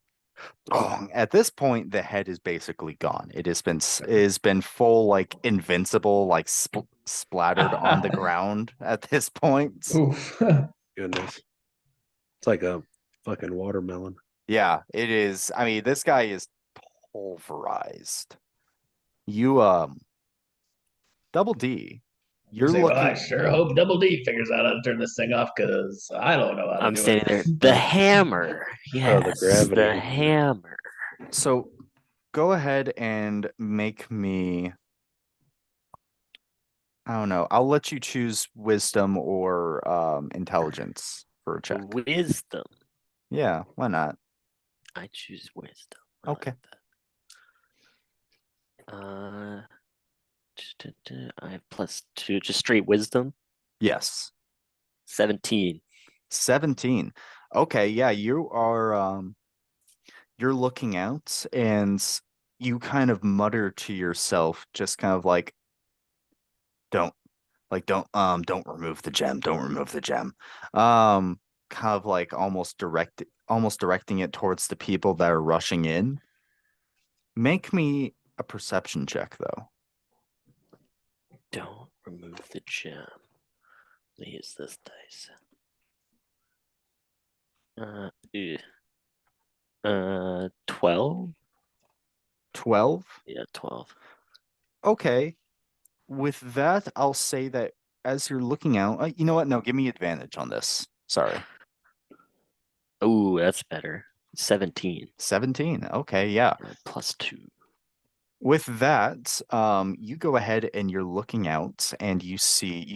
At this point, the head is basically gone. It has been full like invincible, like splattered on the ground at this point. Oof. Goodness. It's like a fucking watermelon. Yeah, it is. I mean, this guy is pulverized. You Double D, you're Say, well, I looking. sure hope Double D figures out how to turn this thing off because I don't know how to I'm do standing it. there. The hammer. Yes, gravity. the hammer. So go ahead and make me. I don't know. I'll let you choose wisdom or intelligence for a check. Wisdom. Yeah, why not? I choose wisdom. I Okay. like that. I have +2, just straight wisdom. Yes. 17. 17. Okay, yeah, you're looking out and you kind of mutter to yourself, just kind of like don't don't remove the gem, don't remove the gem. Kind of like almost directing it towards the people that are rushing in. Make me a perception check though. Don't remove the gem. Let me use this dice. 12? 12? Yeah, 12. Okay. With that, I'll say that as you're looking out, you know what? No, give me advantage on this. Sorry. Oh, that's better. 17. 17. Okay, yeah. +2. With that, you go ahead and you're looking out and you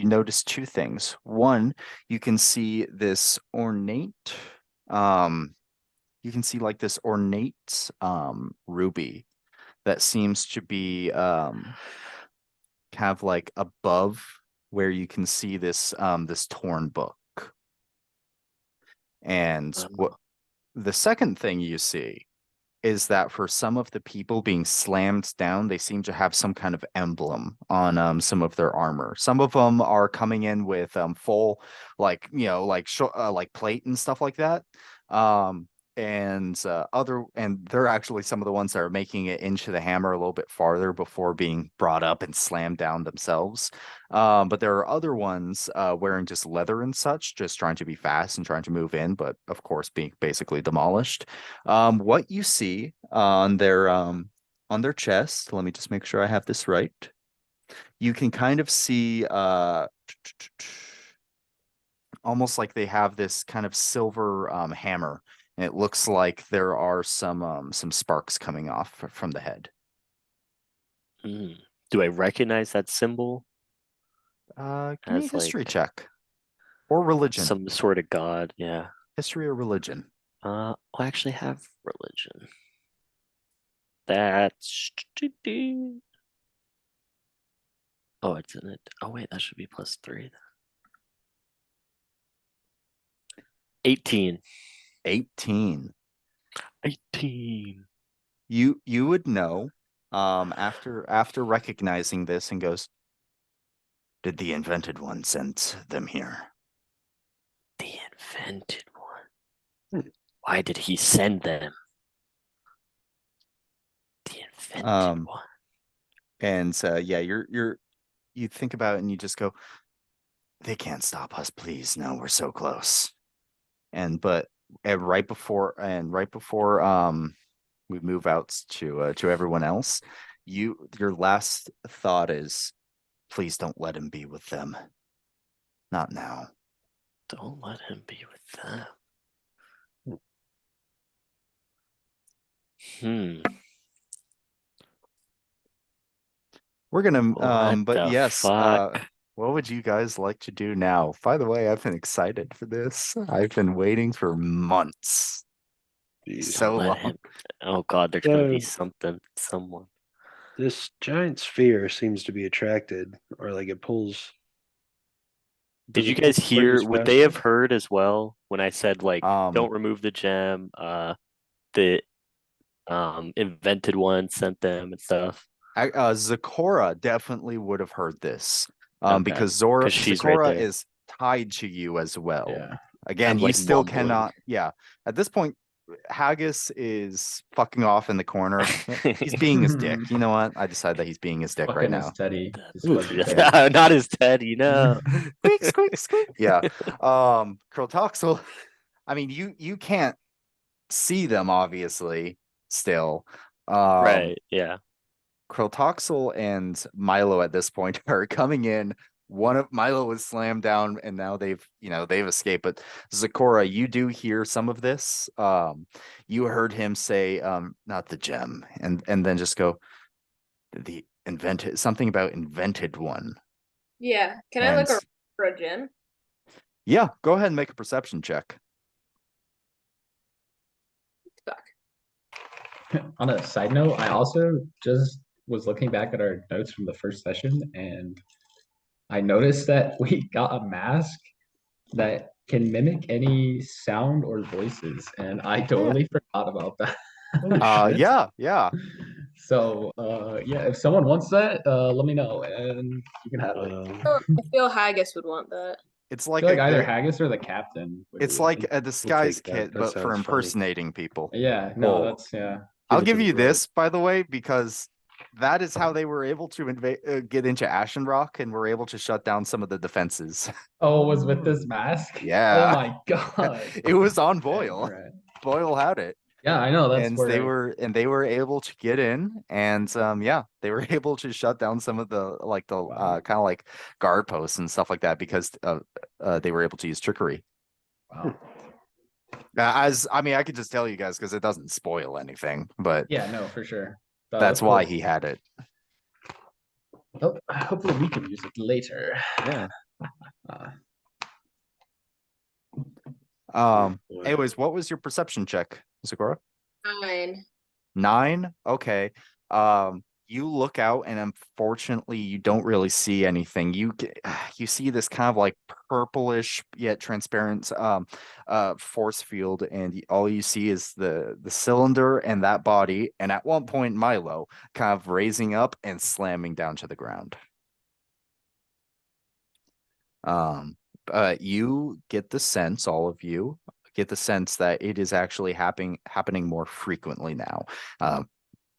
notice two things. One, you can see this ornate, you can see like this ornate ruby that seems to be kind of like above where you can see this this torn book. And what the second thing you see is that for some of the people being slammed down, they seem to have some kind of emblem on some of their armor. Some of them are coming in with full like like plate and stuff like that. And they're actually some of the ones that are making it into the hammer a little bit farther before being brought up and slammed down themselves. But there are other ones wearing just leather and such, just trying to be fast and trying to move in, but of course being basically demolished. What you see on their chest, let me just make sure I have this right. You can kind of see almost like they have this kind of silver hammer. And it looks like there are some sparks coming off from the head. Do I recognize that symbol? Give me a As, history like, check. Or religion. Some sort of god, yeah. History or religion. I actually have religion. That's oh, it's in it. Oh wait, that should be +3 then. 18. 18. 18. You would know after recognizing this and goes, did the invented one send them here? The invented one. Why did he send them? The invented one. And yeah, you think about it and you just go, they can't stop us, please. No, we're so close. But right before we move out to everyone else, your last thought is, please don't let him be with them. Not now. Don't let him be with them. We're gonna What but the yes, fuck? what would you guys like to do now? By the way, I've been excited for this. I've been waiting for months. So Let long. him. Oh god, there's gonna be someone. This giant sphere seems to be attracted, or like it pulls. Did Does you it guys pull hear? Fergus Would they have faster? heard as well when I said like, don't remove the gem? The invented one sent them and stuff. Zecora definitely would have heard this. Okay, Because 'cause she's right Zecora there. is tied to you as well. Yeah. Again, I'm, you like, still mumbling. cannot. Yeah, at this point, Haggis is fucking off in the corner. He's being his dick. You know what? I decided that he's being his dick right Fucking now. his Teddy. His Ooh, fuzzy Teddy. not his Teddy, no. Squeak, squeak, squeak. Yeah. Crotoxel. I mean, you can't see them obviously still. Right, yeah. Crotoxel and Milo at this point are coming in. One of Milo was slammed down and now they've escaped. But Zakora, you do hear some of this. You heard him say, not the gem, and then just go, the invented, something about invented one. Yeah. Can I look And- for a gem? Yeah, go ahead and make a perception check. Fuck. On a side note, I also just was looking back at our notes from the first session, and I noticed that we got a mask that can mimic any sound or voices, and I totally forgot about that. Shit. Yeah. So, yeah, if someone wants that, let me know, and you can have it. Oh, I feel Haggis would want that. It's I like feel like either they're- Haggis or the captain. would it's do like it. a disguise that. kit, That but for sounds funny. impersonating people. Yeah, no, Oh. that's yeah. I'll it to give the you group. this, by the way, because that is how they were able to get into Ashen Rock and were able to shut down some of the defenses. Oh, it was with this mask? Yeah. Oh my god. It was on Okay, Boyle. alright. Boyle had it. Yeah, I know. That's And where they were able to get in, and yeah, they were able to shut down some of the Wow. kind of like guard posts and stuff like that because they were able to use trickery. Wow. As I mean, I could just tell you guys because it doesn't spoil anything, but Yeah, no, for sure. But that's why hope- he had it. hopefully we can use it later. Yeah. Uh, Boy. Anyways, what was your perception check, Zakora? 9. 9? Okay. You look out and unfortunately you don't really see anything. You see this kind of like purplish yet transparent force field, and all you see is the cylinder and that body, and at one point Milo kind of raising up and slamming down to the ground. You get the sense, all of you get the sense that it is actually happening more frequently now.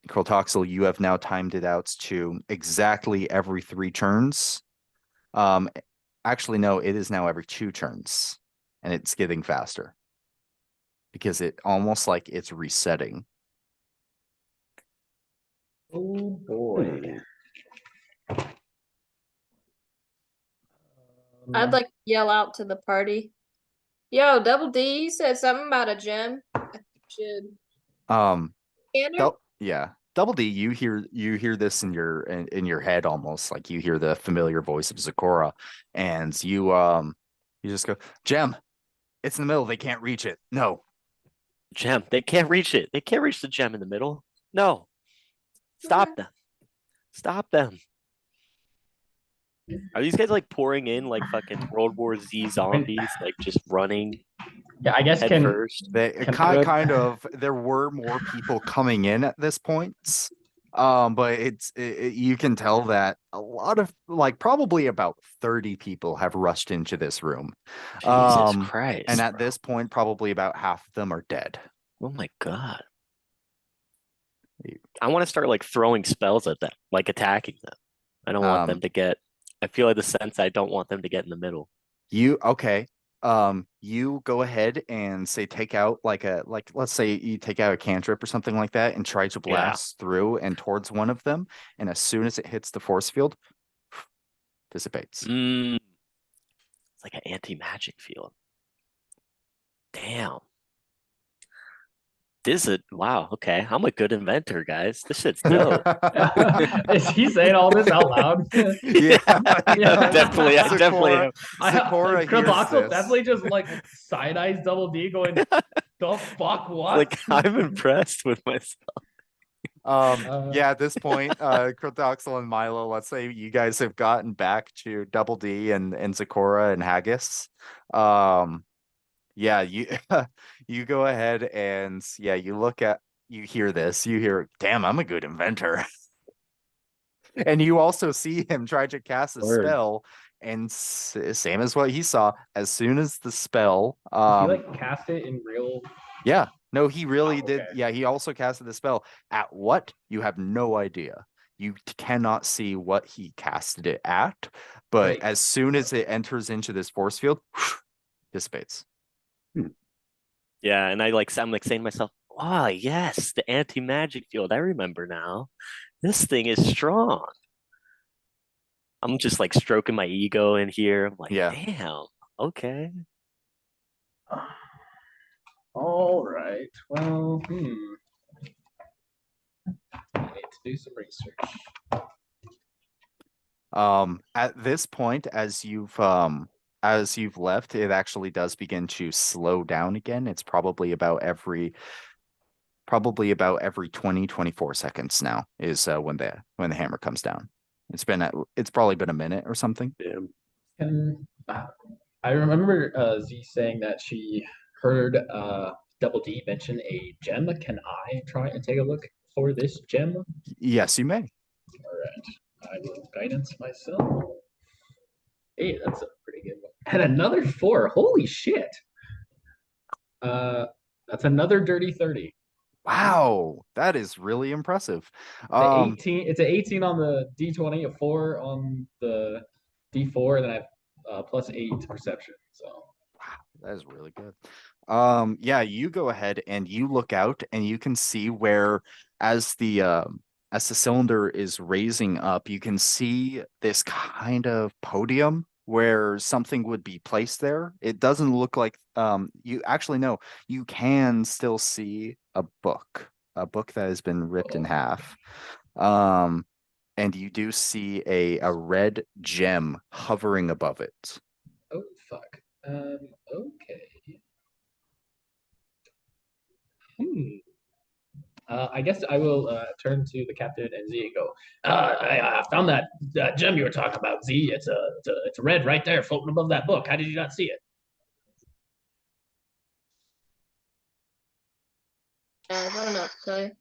Crotoxel, you have now timed it out to exactly every 3 turns. Actually, no, it is now every 2 turns, and it's getting faster because it almost like it's resetting. oh boy. I'd like to yell out to the party. Yo, Double D, you said something about a gem. I think you should. Scanner? Yeah, Double D, you hear this in your head almost like you hear the familiar voice of Zakora, and you just go, Gem, it's in the middle. They can't reach it. No. Gem, they can't reach it. They can't reach the gem in the middle. No. Stop them. Stop them. Are these guys like pouring in like fucking World War Z zombies, like just running Yeah, I guess head can first? They Can kind of there were more people coming in at this point. But you can tell that a lot of like probably about 30 people have rushed into this room. Jesus Christ. And at bro. this point, probably about half of them are dead. Oh my god. I want to start like throwing spells at them, like attacking them. I don't want them to get. I feel like the sense I don't want them to get in the middle. Okay. You go ahead and say take out let's say you take out a cantrip or something like that and try to blast through and towards one of them, and as soon as it hits the force field, dissipates. It's like an anti-magic field. Damn. This is wow. Okay, I'm a good inventor, guys. This shit's dope. is he saying all this out loud? Yeah, Yeah. Definitely, I definitely am. Zakora hears Crotoxel this. definitely just like side eyes Double D going, the fuck what? Like I'm impressed with myself. Yeah, at this point, Crotoxel and Milo, let's say you guys have gotten back to Double D and Zakora and Haggis. Yeah, you you go ahead and yeah, you hear this, you hear, damn, I'm a good inventor. And you also see him try to cast a Word. spell, and same as what he saw, as soon as the spell, he like cast it in real. yeah, No, he really did. okay. Yeah, he also casted the spell. At what? You have no idea. You cannot see what he casted it at, but Wait. as soon as it enters into this force field, dissipates. Yeah, and I'm like saying to myself, "Ah, yes, the anti-magic field. I remember now. This thing is strong." I'm just like stroking my ego in here. I'm like, Yeah. damn, okay. All right. Well, I need to do some research. At this point, as you've left, it actually does begin to slow down again. It's probably about every 24 seconds now is when the hammer comes down. It's probably been a minute or something. Damn. Can I remember Z saying that she heard Double D mention a gem. Can I try and take a look for this gem? All Yes, you may. right. I will guidance myself. Hey, that's a pretty good one. And another 4. Holy shit. That's another dirty 30. Wow, that is really impressive. The 18. It's an 18 on the D20, a 4 on the D4, and then I have +8 perception. So That is really good. Yeah, you go ahead and you look out and you can see where as the cylinder is raising up, you can see this kind of podium where something would be placed there. It doesn't look like you actually know you can still see a book that has been ripped in half. And you do see a red gem hovering above it. oh fuck. Okay. I guess I will turn to the captain and Z and go. I found that gem you were talking about, Z. It's a red right there, floating above that book. How did you not see it? I don't know. Tell you.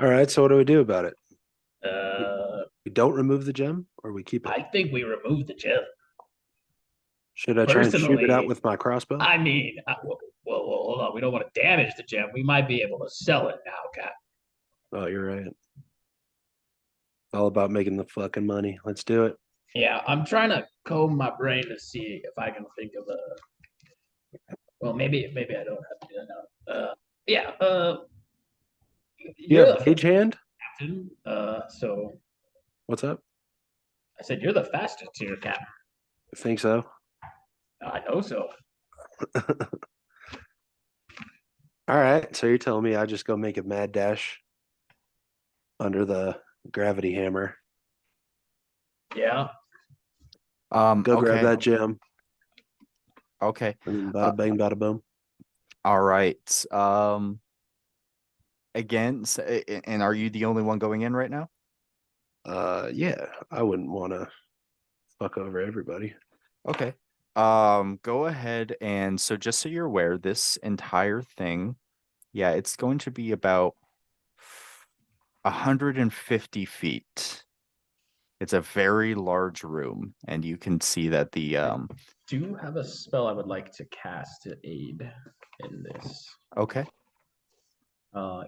All right, so what do we do about it? Uh, We don't remove the gem, or we keep it? I think we removed the gem. Should I try and shoot it Personally, out with my crossbow? I mean, well, hold on. We don't want to damage the gem. We might be able to sell it now, Cap. Oh, you're right. All about making the fucking money. Let's do it. Yeah, I'm trying to comb my brain to see if I can think of a. Well, maybe I don't have to do that now. Yeah. You You're have the mage hand? captain. So What's up? I said you're the fastest here, Captain. Think so? I know so. All right, so you're telling me I just go make a mad dash under the gravity hammer. Yeah. Go grab Okay. that gem. Okay. And then bada bang, bada boom. All right. Again, and are you the only one going in right now? Yeah, I wouldn't want to fuck over everybody. Okay. Go ahead and so just so you're aware, this entire thing, yeah, it's going to be about 150 feet. It's a very large room, and you can see that the Do have a spell I would like to cast to aid in this. okay.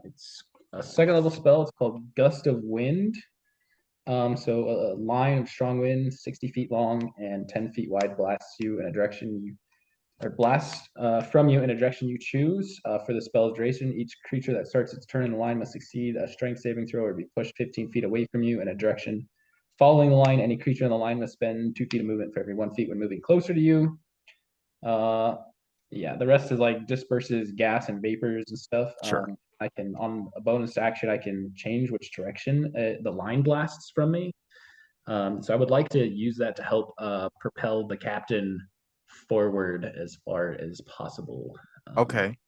It's a second level spell. It's called Gust of Wind. So a line of strong wind, 60 feet long and 10 feet wide, blasts you in a direction you or blasts from you in a direction you choose. For the spell's duration, each creature that starts its turn in the line must succeed a strength saving throw or be pushed 15 feet away from you in a direction following the line. Any creature in the line must spend 2 feet of movement for every 1 feet when moving closer to you. Yeah, the rest is like disperses gas and vapors and stuff. Sure. I can, on a bonus action, I can change which direction the line blasts from me. So I would like to use that to help propel the captain forward as far as possible. Okay.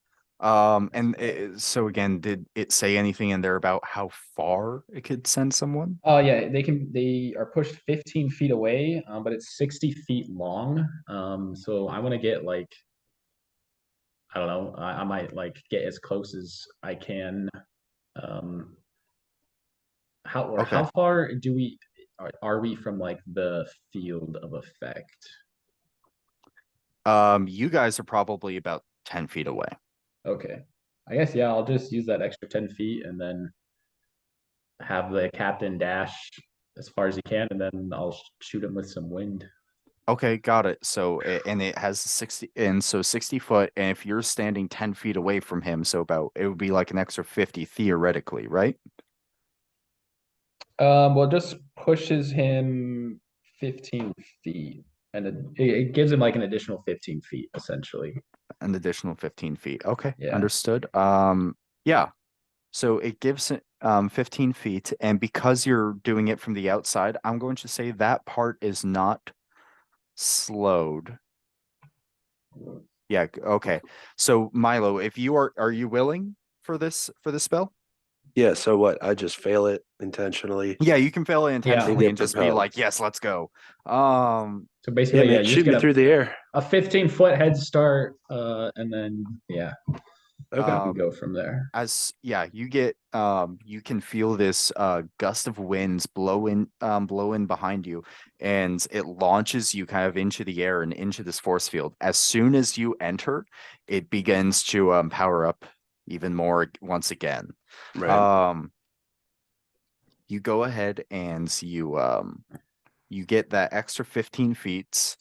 So again, did it say anything in there about how far it could send someone? Oh yeah, they are pushed 15 feet away, but it's 60 feet long. So I want to get like, I don't know, I might like get as close as I can. How Okay. far do we are we from like the field of effect? You guys are probably about 10 feet away. Okay. I guess yeah, I'll just use that extra 10 feet and then have the captain dash as far as he can, and then I'll shoot him with some wind. Okay, got it. So, and it has 60, and so 60 foot, and if you're standing 10 feet away from him, so about, it would be like an extra 50 theoretically, right? Well, it just pushes him 15 feet, and it gives him like an additional 15 feet essentially. An additional 15 feet. Okay, Yeah. understood. Yeah. So it gives it 15 feet, and because you're doing it from the outside, I'm going to say that part is not slowed. Yeah, okay. So Milo, if you are you willing for this spell? Yeah, so what? I just fail it intentionally. Yeah, you can fail it intentionally Get and just be propelled. like, yes, let's go. So Yeah, basically, man, you just shoot me get through the air. a 15-foot head start, and then yeah, Okay. we go from there. as yeah, you get you can feel this gust of winds blow in behind you, and it launches you kind of into the air and into this force field. As soon as you enter, it begins to power up even more once again. Right. You go ahead and you get that extra 15 feet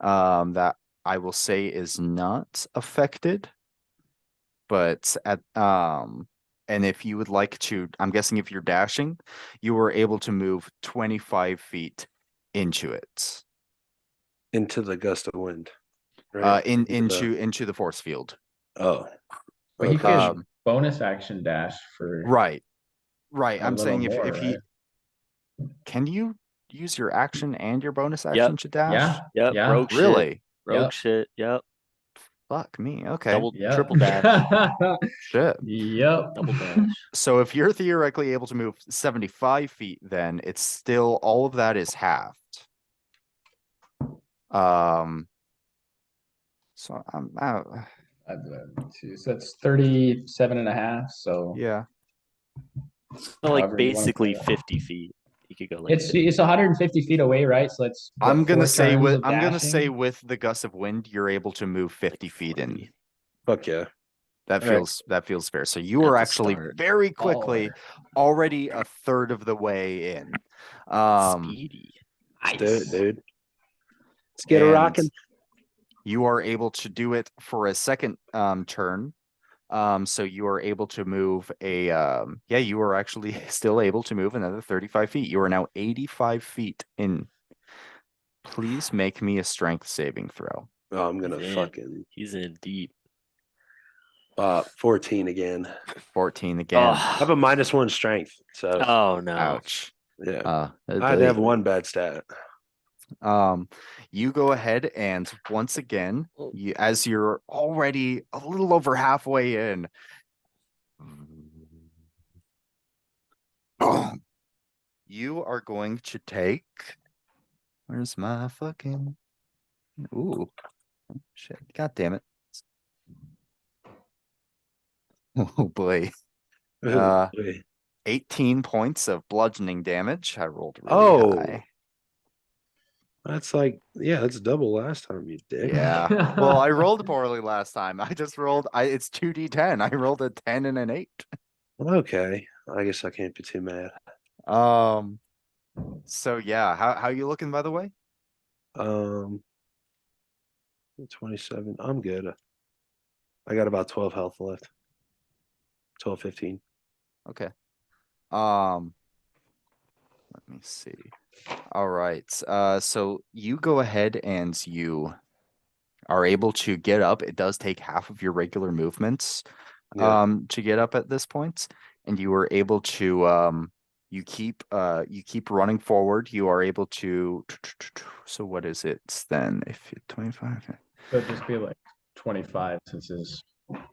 that I will say is not affected. But at and if you would like to, I'm guessing if you're dashing, you were able to move 25 feet into it. Into the gust of wind. Right. Into the force field. Oh. But he Okay. could bonus action dash for Right. Right. a I'm little saying more, if he right? can you use your action and your bonus Yep. action to dash? Yeah, Yep. yeah. Rogue shit. Really? Rogue Yep. shit. Yep. Fuck me. Okay. Double Yep. triple dash. Shit. Yep. Double dash. So if you're theoretically able to move 75 feet, then it's still all of that is halved. So I'm out. So that's 37 and a half. So Yeah. So like however you wanna basically play that. 50 feet. You could go like It's 150 feet away, right? So it's I'm gonna 4 say turns with of I'm gonna say dashing? with the gust of wind, you're able to move 50 feet in. 40. Fuck yeah. That All right. feels fair. So you At are the actually start. very quickly Baller. already a third of the way in. Speedy. Let's do it, Nice. dude. Let's get a and rocking. You are able to do it for a second turn. So you are able to move a yeah, you are actually still able to move another 35 feet. You are now 85 feet in. Please make me a strength saving throw. Oh, I'm gonna He's in. fucking He's in deep. 14 again. 14 again. I have a -1 strength, so Oh no. Ouch. yeah. I had to have one bad stat. You go ahead and once again, as you're already a little over halfway in, you are going to take. Where's my fucking? Ooh, shit! God damn it! Oh boy. Ooh, boy. 18 points of bludgeoning damage. I rolled really Oh. high. That's like, yeah, that's double last time, you dick. Yeah. Well, I rolled poorly last time. I just rolled. It's 2d10. I rolled a 10 and an 8. Okay. I guess I can't be too mad. So yeah, how you looking by the way? 27. I'm good. I got about 12 health left. 12, 15. Okay. Let me see. All right. So you go ahead and you are able to get up. It does take half of your regular movements Yeah. to get up at this point, and you are able to you keep running forward. You are able to so what is it then if you 25? So it'd just be like 25 since his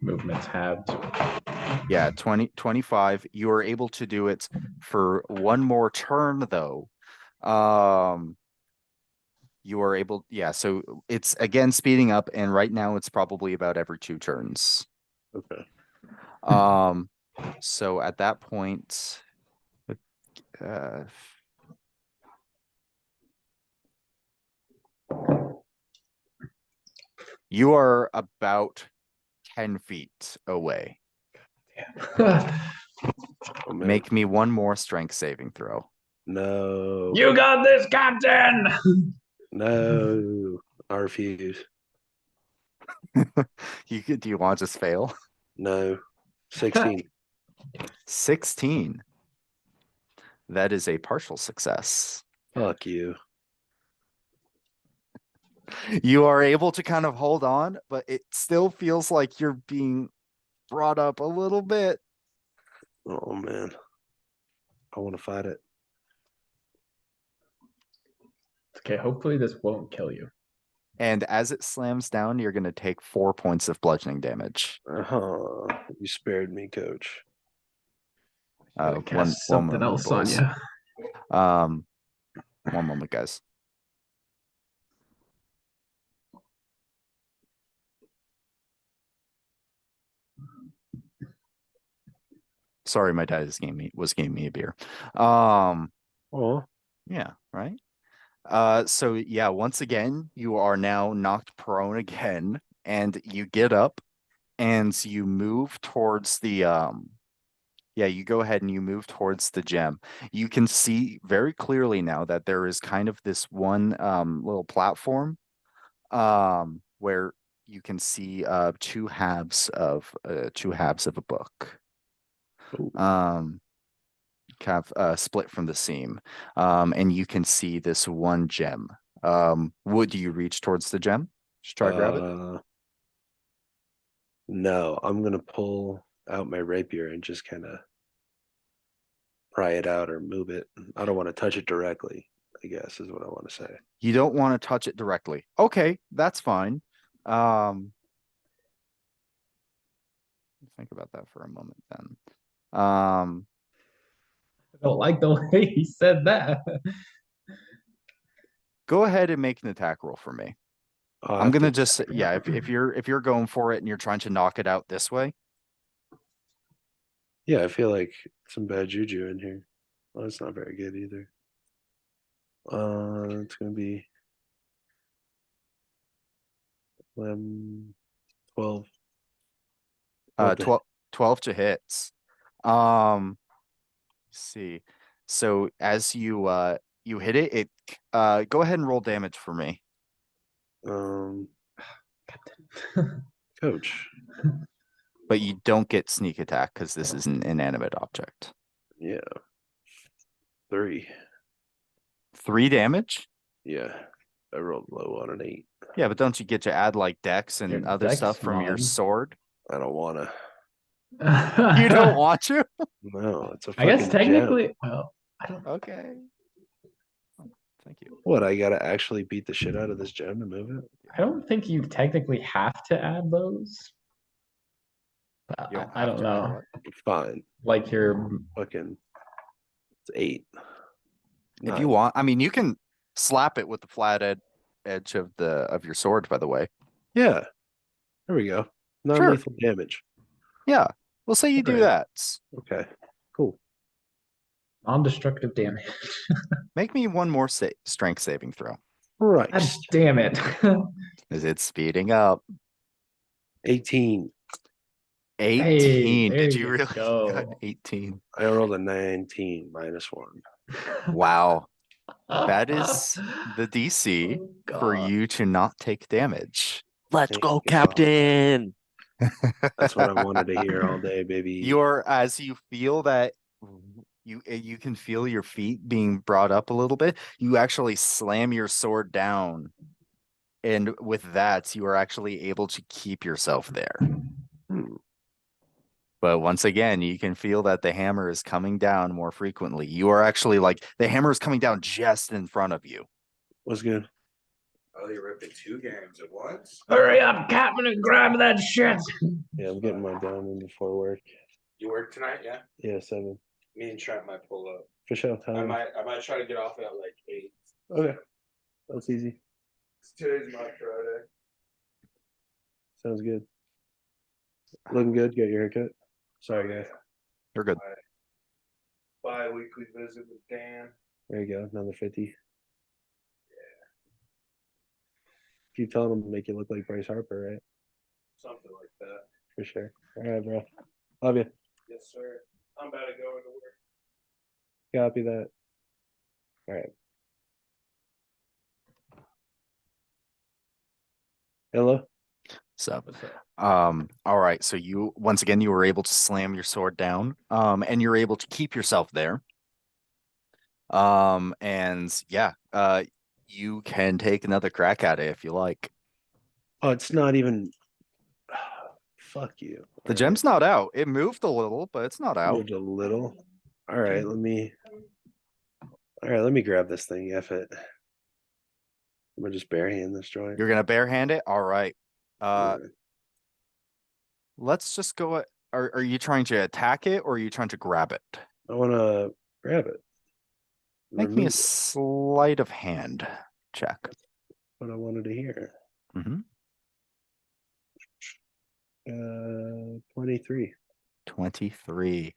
movement's halved. Yeah, 25. You are able to do it for one more turn though. You are able, yeah, so it's again speeding up, and right now it's probably about every 2 turns. Okay. So at that point, uh, You are about 10 feet away. Oh, man. Make me one more strength saving throw. No. You got this, Captain. No. I refuse. Do you want to just fail? No. 16. 16. That is a partial success. Fuck you. You are able to kind of hold on, but it still feels like you're being brought up a little bit. Oh man. I want to fight it. Okay, hopefully this won't kill you. And as it slams down, you're going to take 4 points of bludgeoning damage. You spared me, coach. Gonna One cast something moment, else on boys. you. One moment, guys. Sorry, my dad was giving me a beer. Oh, Yeah, right. So yeah, once again, you are now knocked prone again, and you get up and you move towards the yeah, you go ahead and you move towards the gem. You can see very clearly now that there is kind of this one little platform where you can see two halves of a book. Ooh. Kind of split from the seam. And you can see this one gem. Would you reach towards the gem? Just try to grab it. No, I'm gonna pull out my rapier and just kind of pry it out or move it. I don't want to touch it directly, I guess is what I want to say. You don't want to touch it directly. Okay, that's fine. Think about that for a moment then. I don't like the way he said that. Go ahead and make an attack roll for me. Oh, I I'm have gonna to- just yeah, if you're going for it and you're trying to knock it out this way, Yeah, I feel like some bad juju in here. Well, it's not very good either. It's gonna be 12. 12 to hits. Let's see. So as you hit it, go ahead and roll damage for me. Coach. But you don't get sneak attack because this is an inanimate object. Yeah. 3. 3 damage? Yeah. I rolled low on an 8. Yeah, but don't you get to add like dex and Your other dex stuff from your mod. sword? I don't wanna. You don't want to? No, it's a I guess fucking gem. technically, well, I don't. Okay. Thank you. What, I gotta actually beat the shit out of this gem to move it? I don't think you technically have to add those. But You don't I have don't to add know. what? Fine. Like your Fucking it's 8. If you want, I mean, you can slap it with the flat edge of your sword, by the way. Yeah. There we go. Non-lethal damage. Yeah. We'll say you do Okay. that. Okay. Cool. non-destructive damage. Make me one more strength saving throw. Right. God damn it. Is it speeding up? 18. 18. there Did you you really go. got 18? I rolled a 19 -1. Wow. That is the DC Oh, for God. you to not take damage. Let's Thank go, God. Captain. That's what I wanted to hear all day, baby. You're as you feel that you can feel your feet being brought up a little bit, you actually slam your sword down. And with that, you are actually able to keep yourself there. Hmm. But once again, you can feel that the hammer is coming down more frequently. You are actually like the hammer is coming down just in front of you. What's good? Oh, you're ripping 2 games at once? Hurry up, Captain, and grab that shit. Yeah, I'm getting my diamond before work. You work tonight, yeah? Yeah, 7. Me and Trent might pull up. For sure. I might try to get off at like 8. Okay. That's easy. Today's my Friday. Sounds good. Looking good. Got your haircut. Sorry, guys. You're good. Bi-weekly visit with Dan. There you go. Another 50. keep telling him to make you look like Bryce Harper, right? Something like that. For sure. All right, bro. Love you. Yes, sir. I'm about to go into work. Copy that. All right. Hello. So, What's up? all right. So you once again you were able to slam your sword down, and you're able to keep yourself there. And yeah, you can take another crack at it if you like. Oh, it's not even. Fuck you. The gem's not out. It moved a little, but it's not out. Moved a little. All right, let me. All right, let me grab this thing. F it. I'm gonna just barehand this joint. You're gonna barehand it? All right. Yeah. Let's just go. Are you trying to attack it or are you trying to grab it? I want to grab it. Make me a Remove sleight of hand check. what I wanted to hear. Mm-hmm. 23. 23.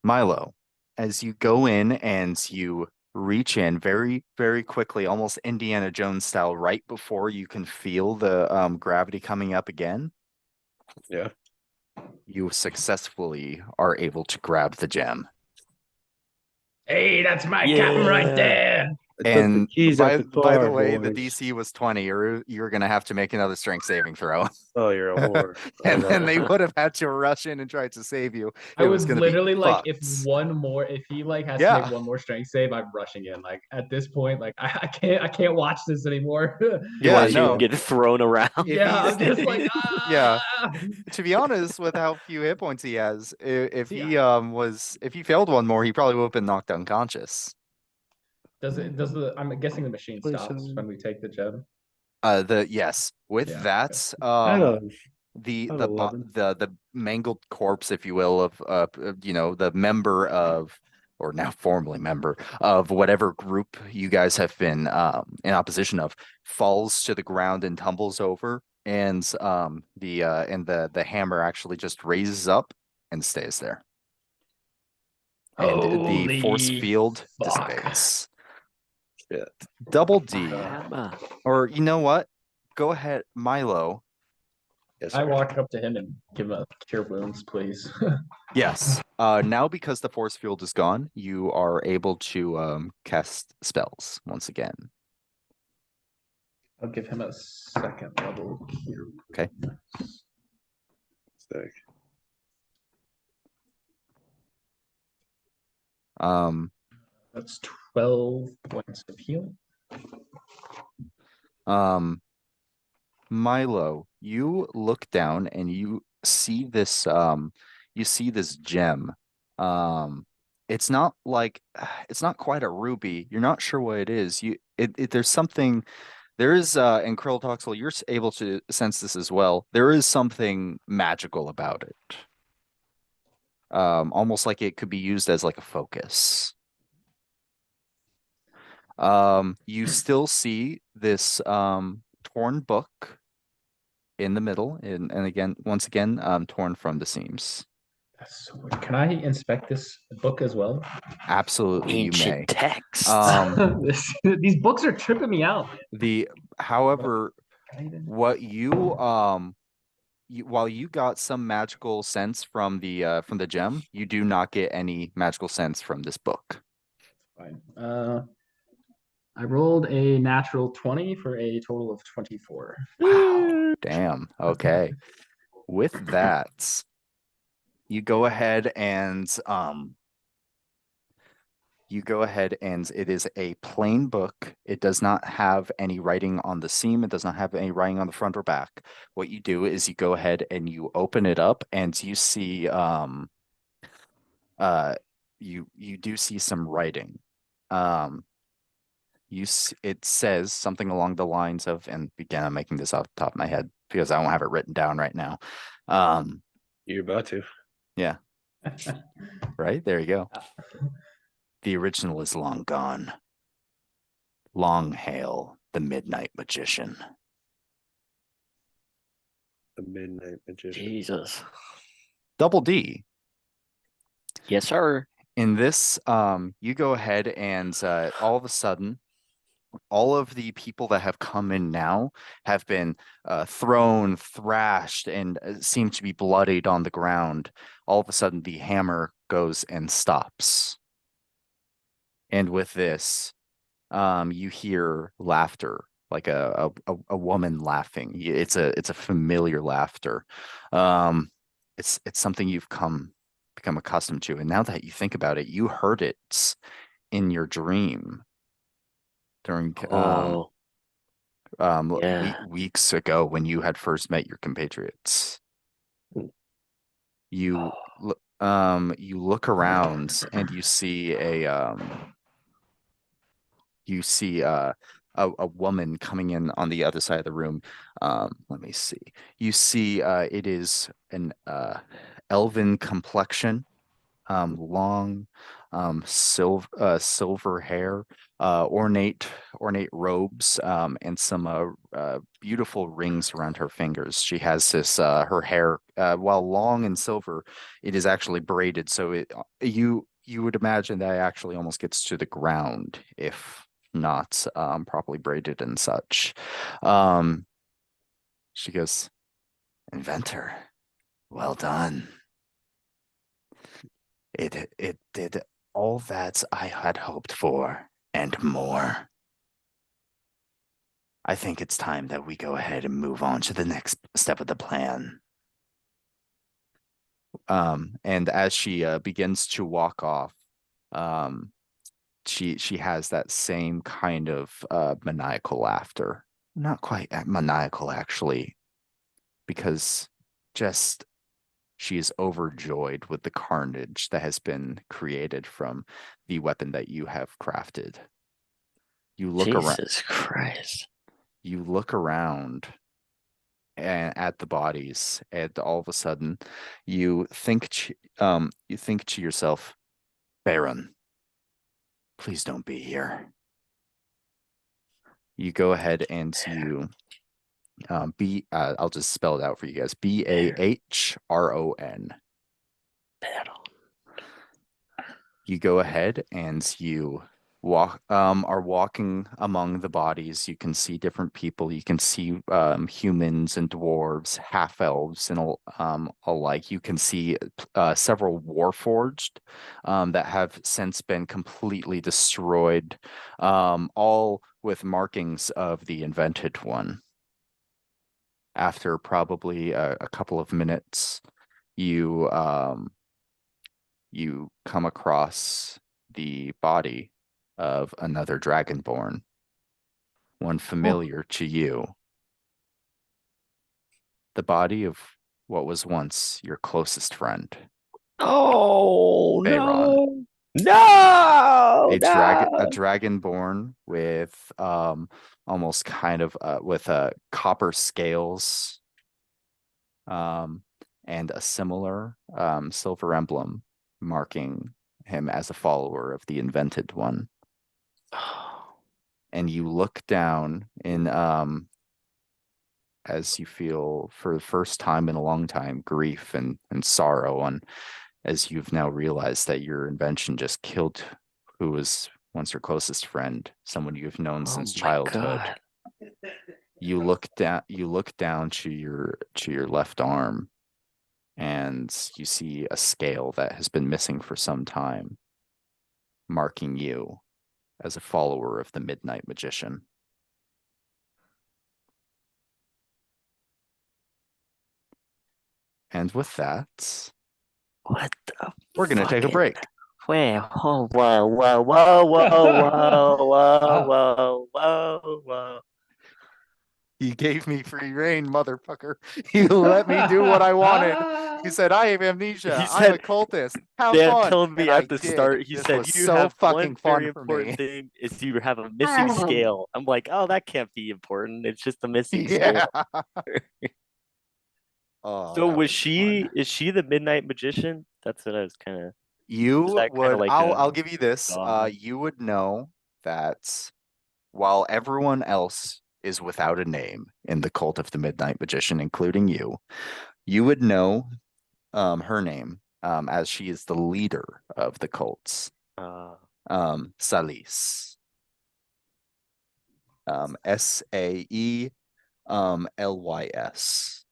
Milo, as you go in and you reach in very, very quickly, almost Indiana Jones style, right before you can feel the gravity coming up again, Yeah. you successfully are able to grab the gem. Hey, that's my captain right Yeah. there. I took And the keys by, out the by the car, way, the boys. DC was 20. You're gonna have to make another strength saving throw. Oh, you're a whore. I And love then it. they would have had to rush in and try to save you. I It was gonna be literally like, if fucked. he like has to Yeah. make one more strength save, I'm rushing in. Like at this point, like I can't watch this anymore. You Yeah, watch no. him get thrown around. If Yeah, I'm he's- just like, Yeah. ah! To be honest, with how few hit points he has, if See, he if he failed one more, he probably would have been knocked unconscious. I'm guessing the machine Please, stops when we take the gem. Yes, with Yeah, that, I know. the I'm the bo- 11. the mangled corpse, if you will, of the member of, or now formerly member of whatever group you guys have been in opposition of, falls to the ground and tumbles over, and the hammer actually just raises up and stays there, and the force Holy field fuck. dissipates. Shit. Double D, Hammer. or you know what? Go ahead, Milo. Yes, I sir. walk up to him and give him a cure wounds, please. Yes. Now because the force field is gone, you are able to cast spells once again. I'll give him a second level cure. Okay. Sick. That's 12 points of healing. Milo, you look down and you see this gem. It's not like it's not quite a ruby. You're not sure what it is. There's something. There is and Krilltoxel, you're able to sense this as well. There is something magical about it. Almost like it could be used as like a focus. You still see this torn book in the middle, and again, once again, torn from the seams. That's so weird. Can I inspect this book as well? Absolutely, you may. Ancient text. These books are tripping me out. However, Can I even- what while you got some magical sense from the gem, you do not get any magical sense from this book. Fine. I rolled a natural 20 for a total of 24. Wow, damn. Okay. With that, you go ahead and it is a plain book. It does not have any writing on the seam. It does not have any writing on the front or back. What you do is you go ahead and you open it up and you see you do see some writing. It says something along the lines of, and again, I'm making this off the top of my head because I don't have it written down right now. You're about to. Yeah. Right? There you go. The original is long gone. Long hail the Midnight Magician. The Midnight Magician. Jesus. Double D. Yes, sir. In this, you go ahead and all of a sudden, all of the people that have come in now have been thrown, thrashed, and seem to be bloodied on the ground. All of a sudden, the hammer goes and stops. And with this, you hear laughter, like a woman laughing. It's a familiar laughter. It's something you've become accustomed to. And now that you think about it, you heard it in your dream during Oh, yeah. weeks ago when you had first met your compatriots. You you look around and you see a woman coming in on the other side of the room. Let me see. You see it is an elven complexion, long silver hair, ornate robes, and some beautiful rings around her fingers. She has this her hair, while long and silver, it is actually braided, so you would imagine that it actually almost gets to the ground if not properly braided and such. She goes, "Inventor, well done. It did all that I had hoped for and more. I think it's time that we go ahead and move on to the next step of the plan." And as she begins to walk off, she has that same kind of maniacal laughter. Not quite maniacal, actually, because just she is overjoyed with the carnage that has been created from the weapon that you have crafted. You look around. Jesus Christ. You look around and at the bodies, and all of a sudden, you think to yourself, "Baron, please don't be here." You go ahead and you I'll just spell it out for you guys. Bahron. Baron. You go ahead and you are walking among the bodies. You can see different people. You can see humans and dwarves, half elves, and alike. You can see several warforged that have since been completely destroyed, all with markings of the invented one. After probably a couple of minutes, you come across the body of another dragonborn, one familiar to you. The body of what was once your closest friend, Oh Bayron. no! A dragonborn with almost kind of with copper scales, and a similar silver emblem marking him as a follower of the invented one. And you look down in as you feel for the first time in a long time grief and sorrow, and as you've now realized that your invention just killed who was once your closest friend, someone you've known since childhood. God. You look down to your left arm, and you see a scale that has been missing for some time, marking you as a follower of the Midnight Magician. And with that, What the we're going to take a fucking- break. Wait, whoa, whoa, whoa, whoa, whoa, whoa, whoa, whoa. You gave me free reign, motherfucker. You let me do what I wanted. You said, "I have amnesia. He I'm a said- cultist. Have Dan fun." told me And I at the did. start, he This said, was you so have fucking one fun very for important me. thing is you have a missing scale. I'm like, oh, that can't be important. It's just a missing Yeah. scale. Oh, So that was she, fun. is she the Midnight Magician? That's what I was kind of, You that kinda would. like I'll a give you this. god? You would know that while everyone else is without a name in the cult of the Midnight Magician, including you, you would know her name, as she is the leader of the cults, Salis. Sae Lys.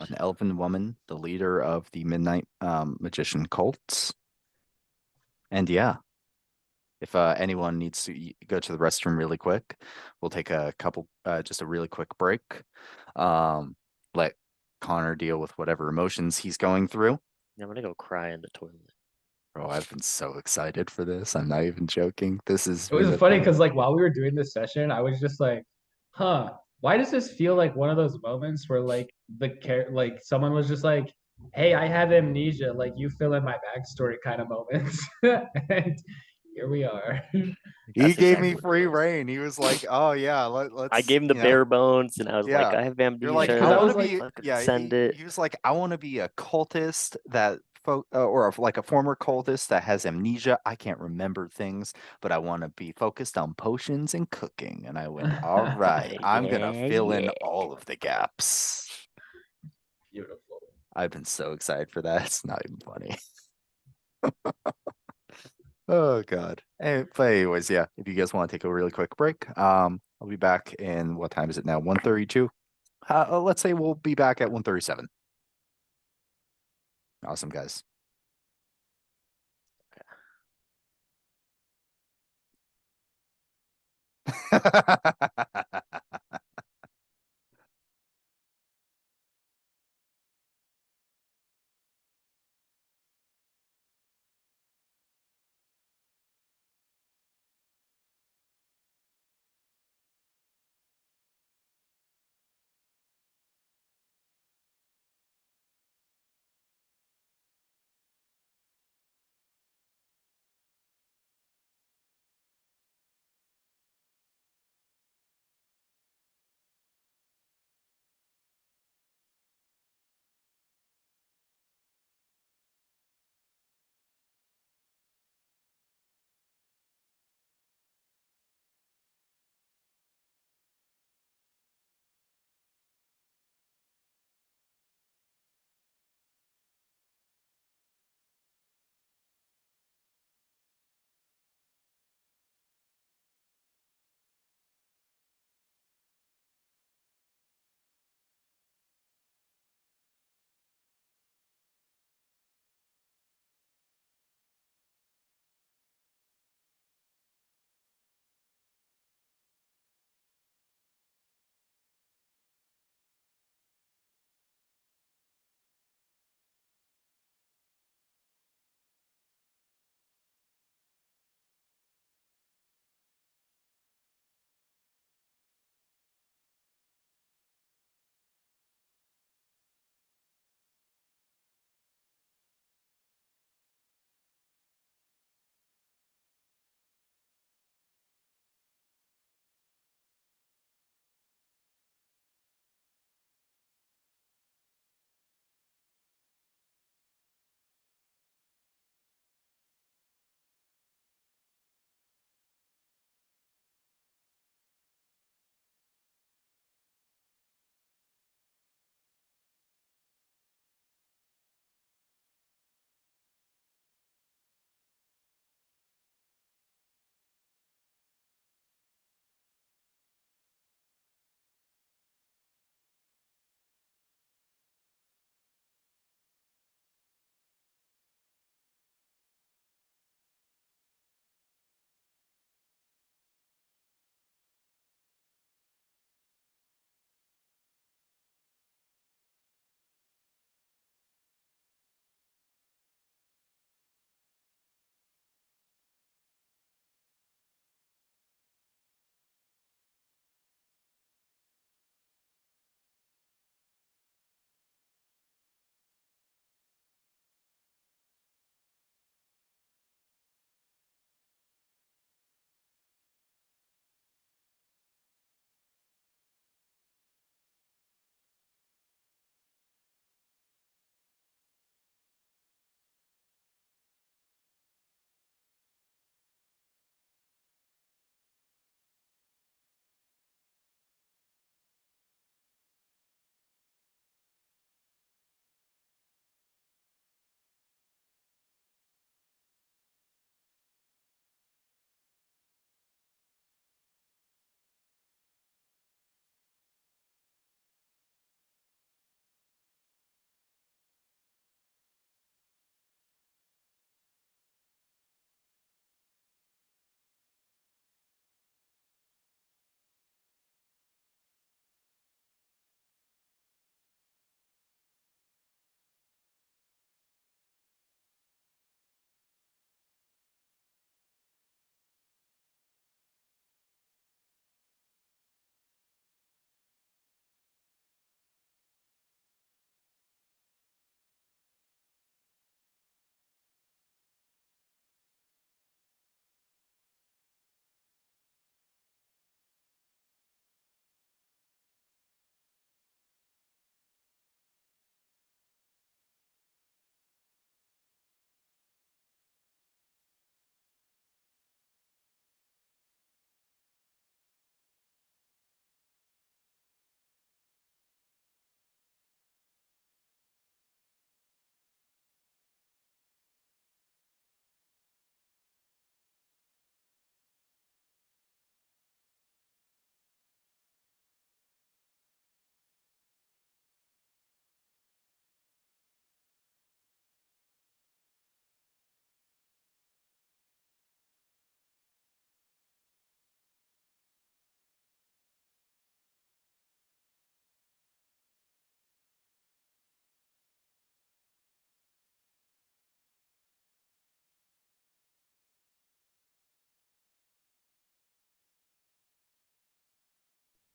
An elven woman, the leader of the Midnight Magician cults. And yeah, if anyone needs to go to the restroom really quick, we'll take a couple, just a really quick break. Let Connor deal with whatever emotions he's going through. I'm gonna go cry in the toilet. Bro, I've been so excited for this. I'm not even joking. This is It was been a funny thing. because like while we were doing this session, I was just like, huh, why does this feel like one of those moments where like someone was just like, hey, I have amnesia, like you fill in my backstory kind of moments. And here we are. He That's gave exactly me what it free was. reign. He was like, "Oh yeah, let's." I gave him the bare bones, and I was like, Yeah. I have You're like, amnesia. Because I I want was to like, be. fucking Yeah, send he, it. he was like, I want to be a cultist that or like a former cultist that has amnesia. I can't remember things, but I want to be focused on potions and cooking. And I went, all right, I'm gonna Yeah, fill in yeah. all of the gaps. beautiful. I've been so excited for that. It's not even funny. Oh God. But anyways, yeah. If you guys want to take a really quick break, I'll be back in what time is it now? 1:32. Let's say we'll be back at 1:37. Awesome, guys.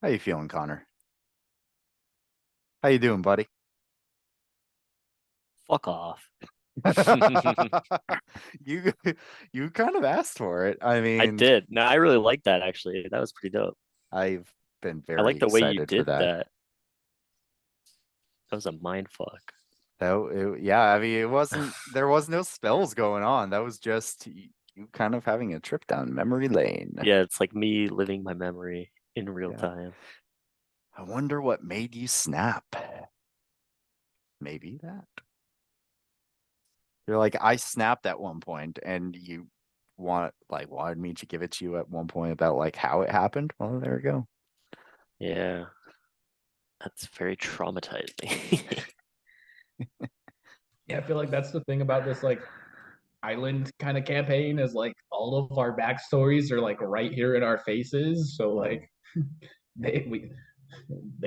How you feeling, Connor? How you doing, buddy? Fuck off. You you kind of asked for it. I I mean, did. No, I really like that actually. That was pretty dope. I've been I very like the way you excited for did that. that. That was a mind fuck. Yeah, I mean, it wasn't, there was no spells going on. That was just you kind of having a trip down memory lane. Yeah, it's like me living my memory in real Yeah. time. I wonder what made you snap. Maybe that. You're like, I snapped at one point, and you wanted me to give it to you at one point about like how it happened. Well, there we go. Yeah. That's very traumatizing. Yeah, I feel like that's the thing about this like island kind of campaign is like all of our backstories are like right here in our faces. So like they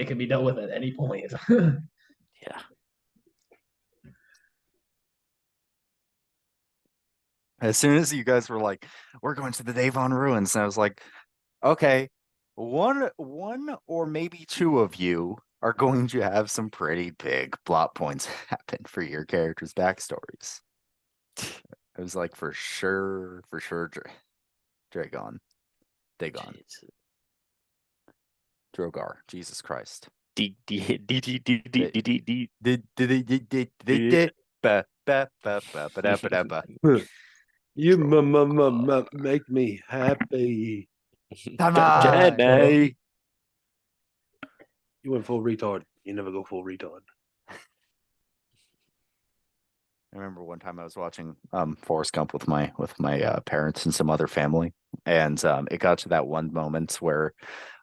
can be dealt with at any point. Yeah. As soon as you guys were like, we're going to the Davon ruins, and I was like, okay, one or maybe two of you are going to have some pretty big plot points happen for your characters' backstories. I was like, for sure, Dragon, Dagon, Jeez. Drogar, Jesus Christ. D D D D D D D D D. You make me happy. Come on. Jenny. You went full retard. You never go full retard. I remember one time I was watching Forrest Gump with my parents and some other family, and it got to that one moment where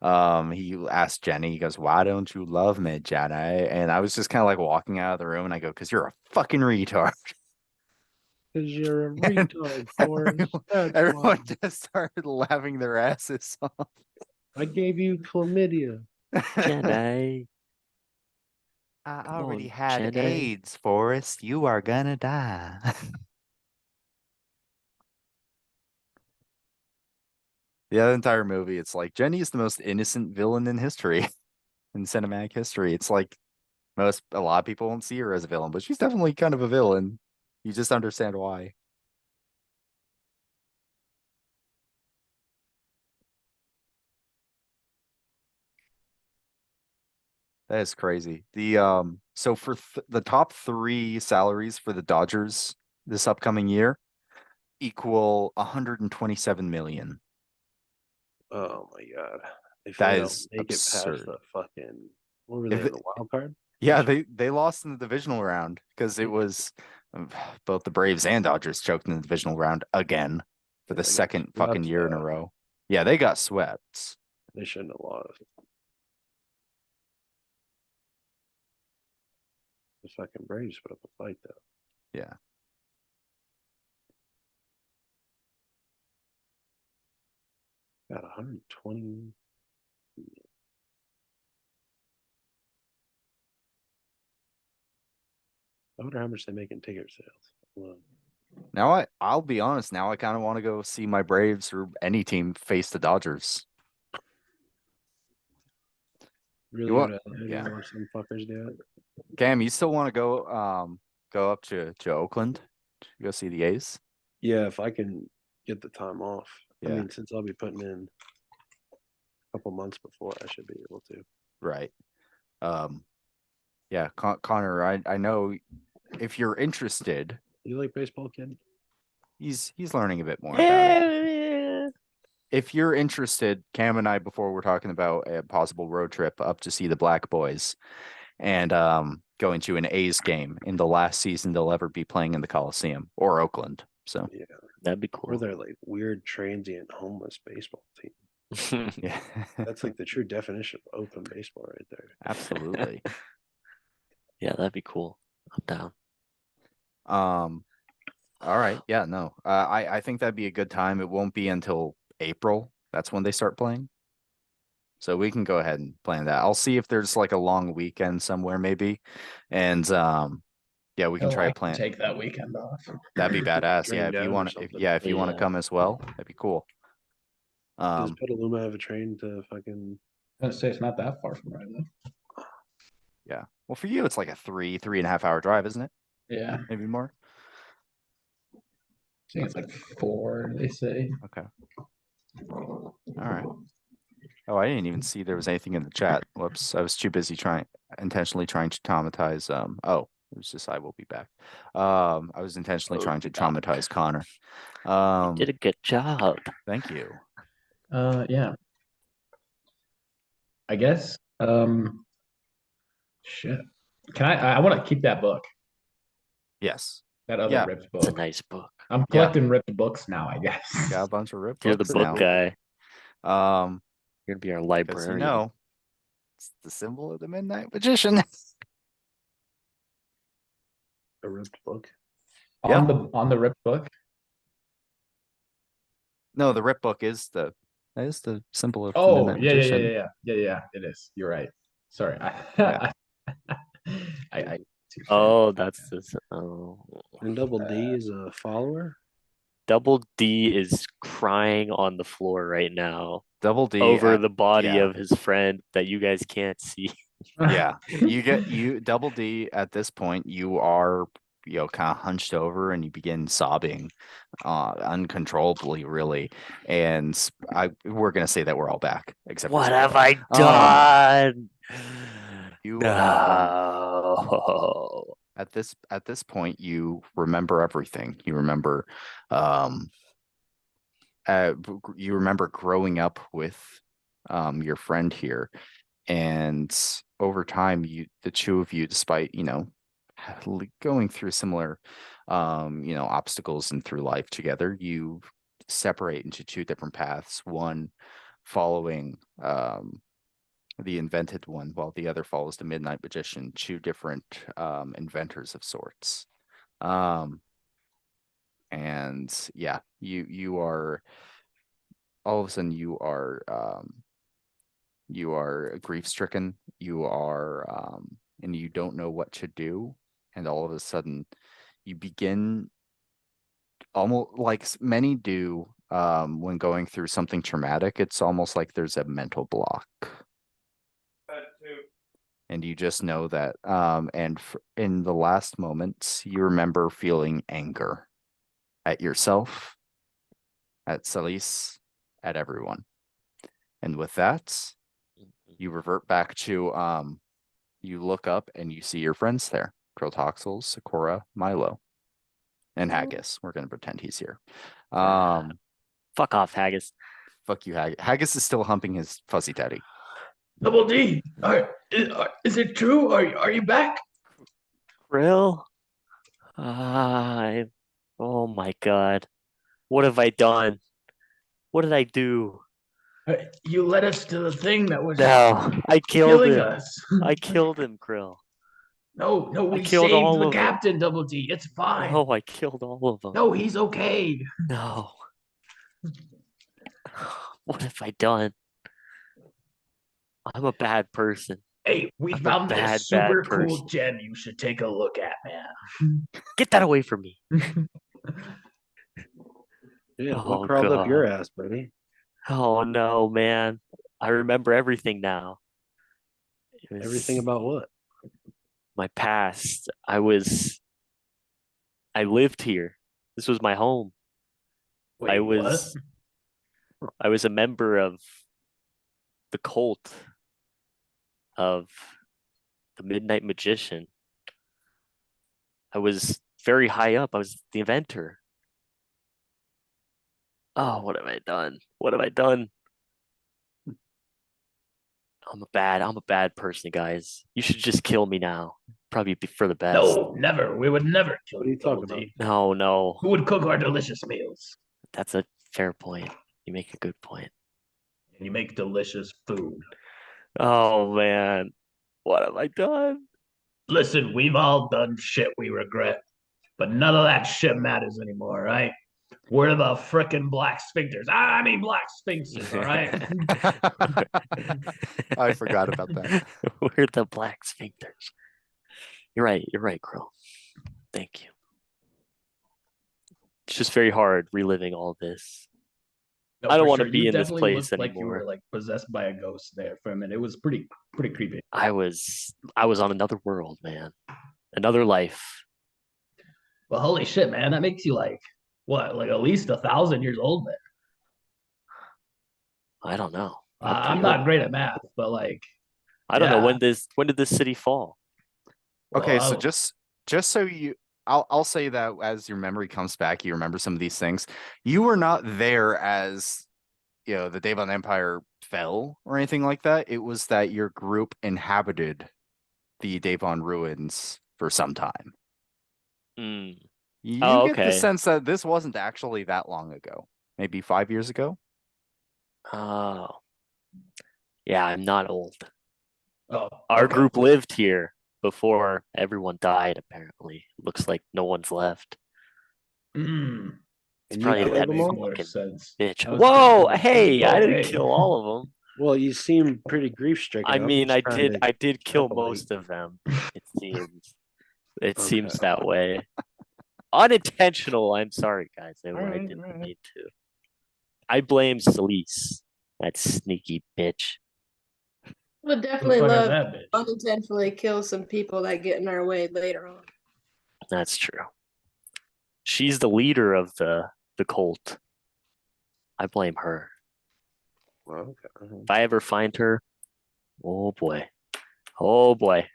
he asked Jenny, he goes, "Why don't you love me, Jenny?" And I was just kind of like walking out of the room, and I go, "'Cause you're a fucking retard." Because you're a And retard, Forrest. That's why. Everyone just started laughing their asses off. I gave you chlamydia. Jenny. I Come already on, had Jenny. AIDS, Forrest. You are gonna die. The entire movie, it's like Jenny is the most innocent villain in history, in cinematic history. It's like a lot of people won't see her as a villain, but she's definitely kind of a villain. You just understand why. That is crazy. So for the top 3 salaries for the Dodgers this upcoming year equal 127 million. Oh my god. If That they don't is make it past absurd. the fucking what were they If in it- the wild card? Yeah, they lost in the divisional round because it was both the Braves and Dodgers choked in the divisional round again for the They got second fucking swept, year in a though. row. Yeah, they got swept. They shouldn't have lost. The fucking Braves put up a fight though. Yeah. Got 120. I wonder how much they make in ticket sales alone. Now I'll be honest, now I kind of want to go see my Braves or any team face the Dodgers. Really want- good at yeah. watch some fuckers do it. Cam, you still want to go up to Oakland to go see the A's? Yeah, if I can get the time off. I Yeah. mean, since I'll be putting in a couple months before, I should be able to. Right. Yeah, Connor, I know if you're interested, You like baseball, kid? he's learning a bit more about it. If you're interested, Cam and I before we're talking about a possible road trip up to see the Black Boys and going to an A's game in the last season they'll ever be playing in the Coliseum or Oakland. So Yeah. That'd be Or cool. they're like weird transient homeless baseball team. yeah. That's like the true definition of open baseball right there. Absolutely. Yeah, that'd be cool. I'm down. All right. Yeah, no. I think that'd be a good time. It won't be until April. That's when they start playing. So we can go ahead and plan that. I'll see if there's like a long weekend somewhere maybe. And yeah, we can Hell, try I to can plan. take that weekend off. That'd be badass. Train Yeah, if you down or want to something. if you want to Yeah. come as well, that'd be cool. Does Petaluma have a train to fucking gonna say it's not that far from right though. Yeah. Well, for you, it's like a 3.5 hour drive, isn't it? Yeah, I Maybe more. think it's like 4. They say. Okay. All right. Oh, I didn't even see there was anything in the chat. Whoops. I was too busy intentionally trying to traumatize, oh, it was just, I will be back. I was intentionally Oh, trying to no. traumatize Connor. You did a good job. Thank you. Yeah. I guess. Shit. Can I want to keep that book. Yes. That other Yeah. ripped It's a book. nice book. I'm collecting ripped books now, I guess. Got a bunch of ripped You're the books book now. guy. Um, You're gonna be our because librarian. it's the symbol of the Midnight Magician. A ripped book. Yeah. On the ripped book. No, the rip book is the symbol of the Oh, Midnight yeah, Magician. yeah. It is. You're right. Sorry. Yeah. I Oh, that's this. Oh, And Double D is a follower. Double D is crying on the floor right now Double D over at- the body yeah. of his friend that you guys can't see. Yeah, you Double D at this point, you are, kind of hunched over and you begin sobbing uncontrollably, really. And we're gonna say that we're all back, except for What have Squirrel. I done? You No. at this point you remember everything. You remember you remember growing up with your friend here, and over time the two of you, despite going through similar obstacles and through life together, you separate into two different paths, one following the invented one while the other follows the Midnight Magician, two different inventors of sorts. And yeah, you are all of a sudden you are grief stricken, you are and you don't know what to do, and all of a sudden you begin, almost like many do when going through something traumatic, it's almost like there's a mental block, That too. and you just know that in the last moments you remember feeling anger at yourself, at Salis, at everyone. And with that, you revert back to you look up and you see your friends there. Crotoxel, Sakura, Milo, and Haggis. We're gonna pretend he's here. Fuck off, Haggis. Fuck you, Haggis. Haggis is still humping his fuzzy teddy. Double D. Is it true? Are you back? Krill? Oh my god. What have I done? What did I do? You led us to the thing that was No, I killed killing him. us. I killed him, Krill. No, we killed all saved the of them. captain, Double D. It's fine. No, I killed all of them. No, he's okay. No. What have I done? I'm a bad person. Hey, we I'm a found bad this super person. cool gem you should take a look at, man. Get that away from me. Yeah, Oh, what crawled up your God. ass, buddy? Oh no, man. I remember everything now. It was Everything about what? my past. I lived here. This was my home. Wait, I was a member of the cult of the Midnight Magician. I was very high up. I was the inventor. Oh, what have I done? What have I done? I'm a bad person, guys. You should just kill me now. Probably be for the best. No, never. We would never kill What are you Double talking D. No. Who would cook our delicious meals? That's a fair point. You make a good point. And you make delicious food. Oh man. What have I done? Listen, we've all done shit we regret, but none of that shit matters anymore, right? We're the frickin' black sphincters. I mean black sphinxes, all right? I forgot about that. We're the black sphincters. You're right, Crow. Thank you. It's just very hard reliving all this. No, I don't for wanna sure. be You in this definitely place looked like you were anymore. like possessed by a ghost there for a minute. It was pretty creepy. I was on another world, man. Another life. Well, holy shit, man, that makes you like what, like at least 1,000 years old, man. I don't know. I'm not great at math, but like, I don't know yeah. when did this city fall? Okay, so Well, just so you, I'll say that as your memory comes back, you remember some of these things. You were not there as, you know, the Devon Empire fell or anything like that. It was that your group inhabited the Devon ruins for some time. Hmm. You Oh, get the okay. sense that this wasn't actually that long ago, maybe 5 years ago. Oh. Yeah, I'm not old. oh, Our okay. group lived here before everyone died, apparently. Looks like no one's left. Mm, It's And you probably that killed would that them make all? more fucking sense. bitch. That was Whoa, pretty- hey, I Oh, didn't hey. kill all of them. Well, you seem pretty grief stricken. I mean, I did kill extrapolate. most of them. It seems. It Okay. seems that way. Unintentional. I'm sorry, guys. I Alright, didn't alright. mean to. I blame Celise, that sneaky bitch. Would Who the definitely fuck is love that bitch? unintentionally kill some people that get in our way later on. That's true. She's the leader of the cult. I blame her. Well, okay. If I ever find her, oh boy. Oh boy.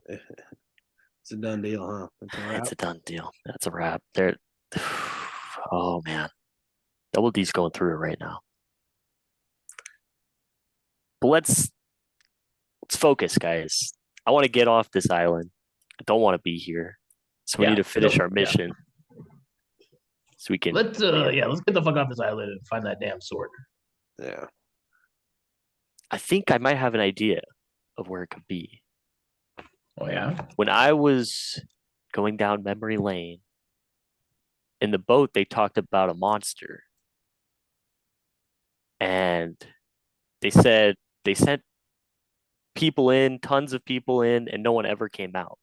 It's a done deal, huh? That's a wrap. It's a done deal. That's a wrap. There. Oh man. Double D's going through it right now. But let's focus, guys. I want to get off this island. I don't want to be here. So we Yeah, need to finish no, our yeah. mission. So we can Let's let's get the fuck off this island and find that damn sword. Yeah. I think I might have an idea of where it could be. Oh yeah. When I was going down memory lane, in the boat they talked about a monster. And they said they sent people in, tons of people in, and no one ever came out.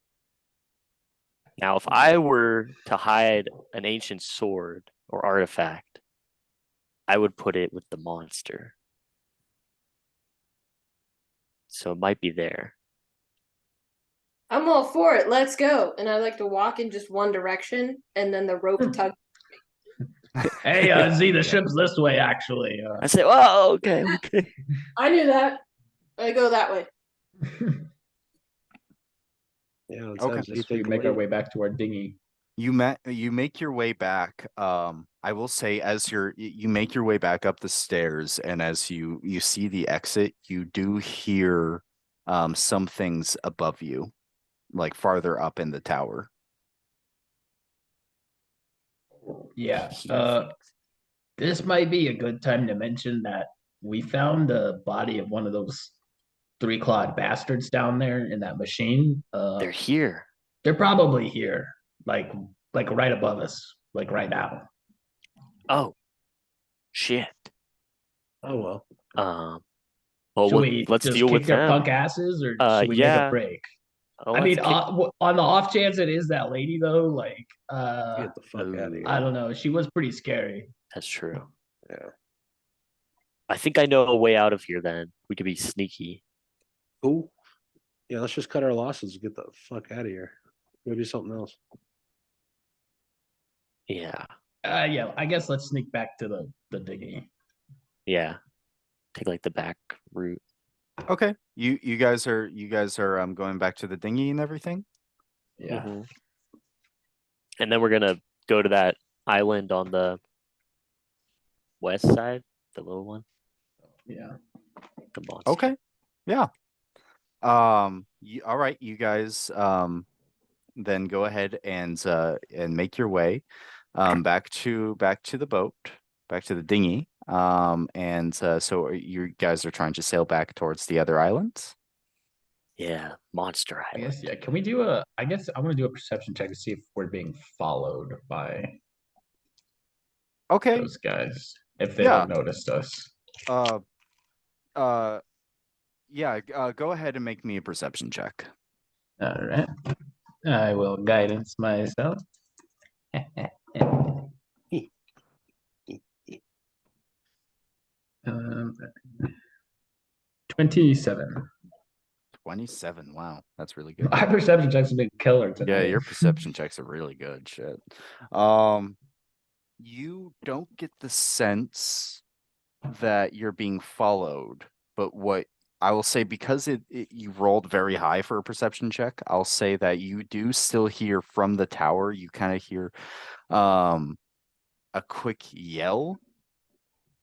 Now, if I were to hide an ancient sword or artifact, I would put it with the monster. So it might be there. I'm all for it. Let's go. And I like to walk in just one direction, and then the rope tug. Hey, Z, the ship's this way actually. I say, oh, okay, okay. I knew that. I go that way. Yeah. Let's Okay. have Z Just we take a make our lead. way back to our dinghy. You make your way back. I will say as you make your way back up the stairs, and as you see the exit, you do hear some things above you, like farther up in the tower. Yeah. This might be a good time to mention that we found the body of one of those three-clawed bastards down there in that machine. They're here. They're probably here, like right above us, like right now. Oh, shit. Oh well. Well, Should we let's just deal with kick their them. punk asses, or should we make Yeah. a break? Oh, I mean, let's kick- on the off chance it is that lady though, like, Get the fuck out of here. I don't know. She was pretty scary. That's true. Yeah. I think I know a way out of here then. We could be sneaky. Cool. Yeah. Let's just cut our losses and get the fuck out of here. Go do something else. Yeah. Yeah. I guess let's sneak back to the dinghy. Yeah. Take like the back route. Okay. You guys are going back to the dinghy and everything? Yeah. Mhm. And then we're gonna go to that island on the west side, the little one, Yeah. the monster. Okay. Yeah. All right, you guys then go ahead and make your way back to the boat, back to the dinghy. So you guys are trying to sail back towards the other islands? Yeah, monster I island. guess, yeah. Can we do I guess I want to do a perception check to see if we're being followed by Okay. those guys, if they Yeah. like noticed us. Yeah, go ahead and make me a perception check. All right. I will guidance myself. Um, 27. 27. Wow, that's really good. My perception check's a big killer tonight. Yeah, your perception checks are really good. Shit. You don't get the sense that you're being followed, but what I will say, because you rolled very high for a perception check, I'll say that you do still hear from the tower. You kind of hear a quick yell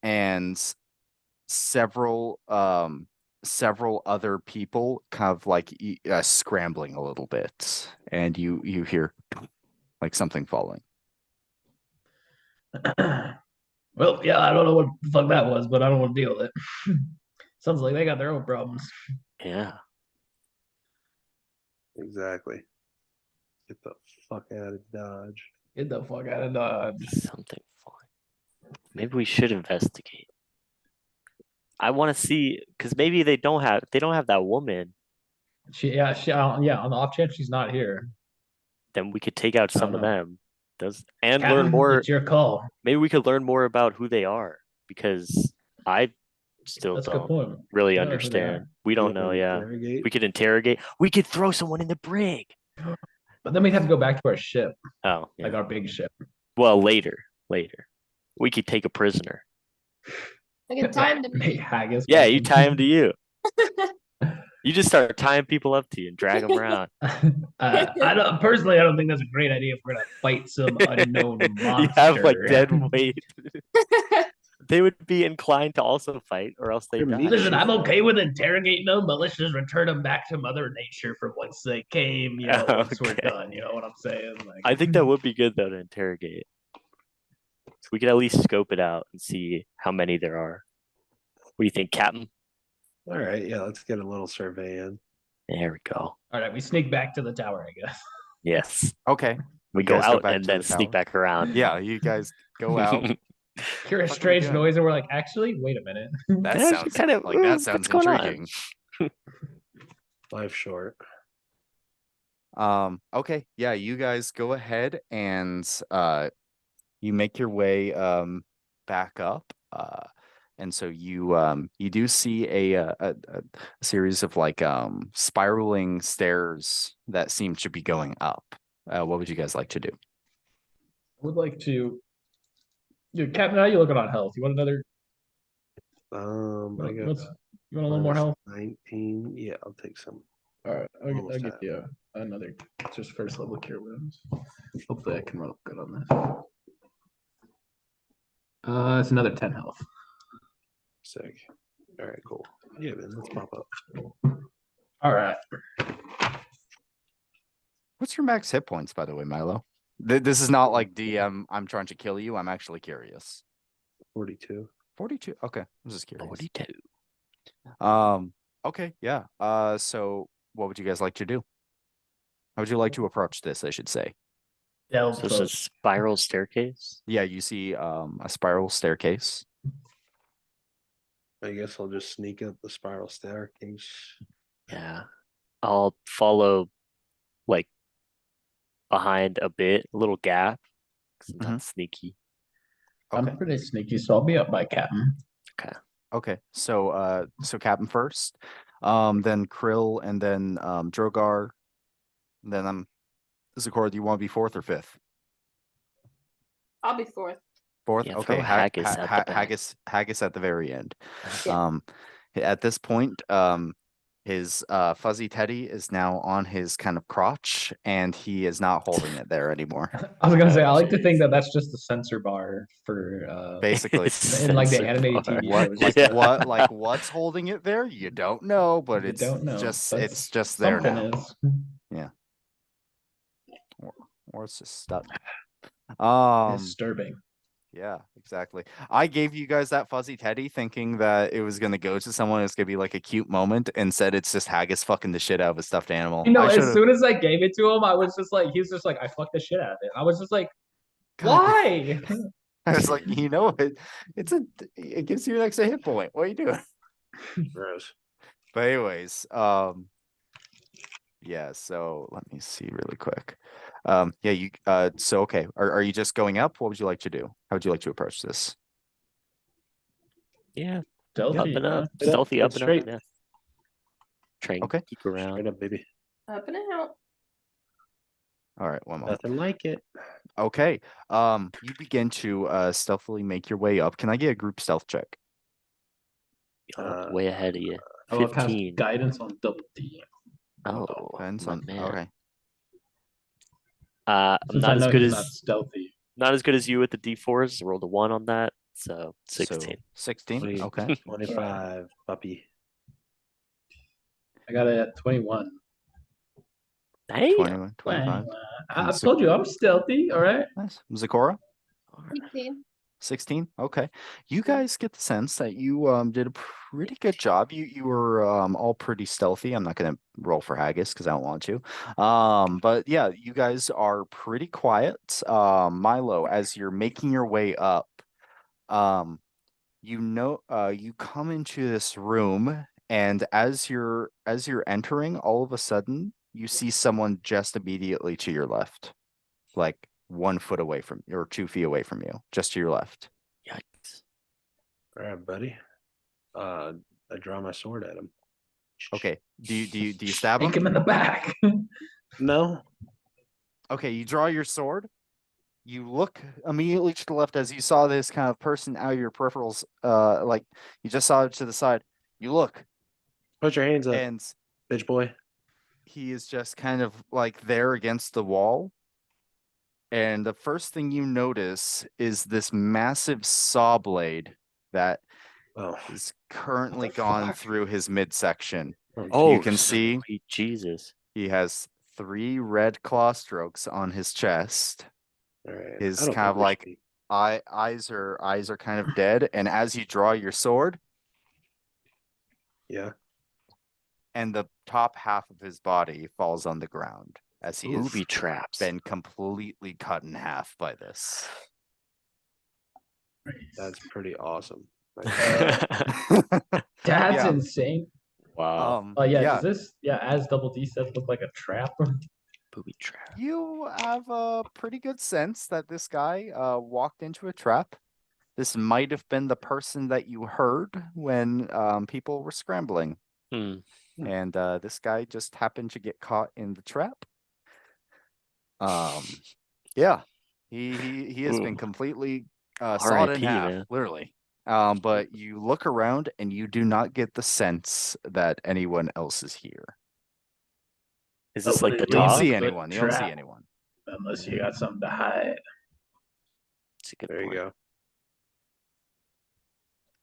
and several other people kind of like scrambling a little bit, and you hear like something falling. Well, yeah, I don't know what the fuck that was, but I don't want to deal with it. Sounds like they got their own problems. Yeah. Exactly. Get the fuck out of Dodge. Get the fuck out of Dodge. Something fine. Maybe we should investigate. I want to see because maybe they don't have that woman. Yeah, on the off chance she's not here. Then we could take out I some don't of know. them. And Captain, learn more. It's your call. Maybe we could learn more about who they are because I still That's a good don't point. really We don't know who they understand. are. We don't Yeah, know. Yeah, interrogate. we could interrogate. We could throw someone in the brig. But then we'd have to go back to our ship, Oh, like yeah. our big ship. Well, later. We could take a prisoner. I get time to Make haggis. Yeah, you tie him to you. You just start tying people up to you and drag them around. I don't personally. I don't think that's a great idea if we're gonna fight some unknown monster. You have like dead weight. They would be inclined to also fight, or else they Your die. meat Listen, I'm okay with interrogating them, but let's just return them back to Mother Nature from whence they came. You know, once we're Okay. done. You know what I'm saying? Like, I think that would be good though to interrogate. We could at least scope it out and see how many there are. What do you think, Captain? All right, yeah, let's get a little survey in. There we go. all right, we sneak back to the tower, I guess. Yes. Okay. We You go guys go out back and to then the sneak tower? back around. Yeah, you guys go out. Hear a Fuck are we strange doing? noise, and we're like, actually, wait a minute. That That's sounds kind of- like that what's sounds going on? intriguing. Life short. Okay, yeah, you guys go ahead and you make your way back up. And so you do see a series of like spiraling stairs that seem to be going up. What would you guys like to do? I would like to. Dude, Captain, how you looking on health? You want another? I You got want a little more health? 19. Yeah, I'll take some. All right, I'll Almost give half. you another just first level cure wounds. Hopefully, I can roll good on this. It's another 10 health. Sick. All right, cool. Yeah, man, let's pop up. All right. What's your max hit points, by the way, Milo? This is not like DM, I'm trying to kill you. I'm actually curious. 42. 42. Okay, I'm just curious. 42. Okay, yeah. So what would you guys like to do? How would you like to approach this, I should say? Delve So it's a spiral staircase. Yeah, you see a spiral staircase. I guess I'll just sneak up the spiral staircase. Yeah. I'll follow like behind a bit, a little gap. 'Cause I'm not sneaky. Okay. I'm pretty sneaky, so I'll be up by Captain. Okay. So Captain first, then Krill, and then Drogar, then Zakor, do you want to be fourth or fifth? I'll be fourth. Fourth? Yeah, Okay. throw Haggis at the back. Haggis at the very end. Yeah. At this point, his fuzzy teddy is now on his kind of crotch, and he is not holding it there anymore. I was gonna say, I Oh, like to think jeez. that that's just the sensor bar for Basically, in like the Sensor animated bar. TV what shows. like Yeah. what like what's holding it there? You don't know, but You it's don't know. just but it's just there something now. is. Or it's just stuck. Disturbing. Yeah, exactly. I gave you guys that fuzzy teddy thinking that it was gonna go to someone, it's gonna be like a cute moment, and said it's just Haggis fucking the shit out of a stuffed animal. You know, I as should've- soon as I gave it to him, I was just like, he was just like, I fucked the shit out of it. I was just like, God. why? I was like, you know, it gives you an extra hit point. What are you doing? Gross. But anyways, yeah, so let me see really quick. Yeah, you so okay. Are you just going up? What would you like to do? How would you like to approach this? Yeah, Stealthy, Up and up, huh? stealthy Get up and straight. up. Yeah. Try and Okay. peek around. Straight up, baby. Up and out. All right, one moment. Nothing like it. Okay. You begin to stealthily make your way up. Can I get a group stealth check? Way ahead of you. I will cast 15. guidance on double D. Oh, Depends my on- man. Okay. I'm Since not I as know good he's as not stealthy. not as good as you with the D4s. Rolled a 1 on that, so So 16. 16. 20. Okay. 25, puppy. I got it at 21. Damn. 21, 25. I've told you I'm stealthy, all right? Nice. Zakora? 16. 16. Okay. You guys get the sense that you did a pretty good job. You were all pretty stealthy. I'm not gonna roll for Haggis because I don't want to. But yeah, you guys are pretty quiet. Milo, as you're making your way up, you come into this room, and as you're entering, all of a sudden you see someone just immediately to your left, like 1 foot away from or 2 feet away from you, just to your left. Yikes. All right, buddy. I draw my sword at him. Okay. Do you stab Take him him? in the back. No. Okay, you draw your sword. You look immediately to the left as you saw this kind of person out of your peripherals. Like you just saw it to the side. You look, Put your hands up, and bitch boy. he is just kind of like there against the wall. And the first thing you notice is this massive saw blade that Oh. is currently What the gone fuck? through his midsection. Oh, You can see sweet Jesus. he has 3 red claw strokes on his chest. All right. His I don't kind of think we like should be- eyes are kind of dead, and as you draw your sword, Yeah. and the top half of his body falls on the ground as he has Booby traps. been completely cut in half by this. That's pretty awesome. That's Yeah. insane. Wow. Oh yeah, yeah, does this as double D said look like a trap? Booby trap. you have a pretty good sense that this guy walked into a trap. This might have been the person that you heard when people were scrambling. Hmm. And this guy just happened to get caught in the trap. Yeah, he has been Ooh. completely sawed in R.I.P., half, man. literally. But you look around and you do not get the sense that anyone else is here. Is this like the You don't top? see Good anyone. You don't see trap. anyone. Unless you got something to hide. That's a good There you point. go.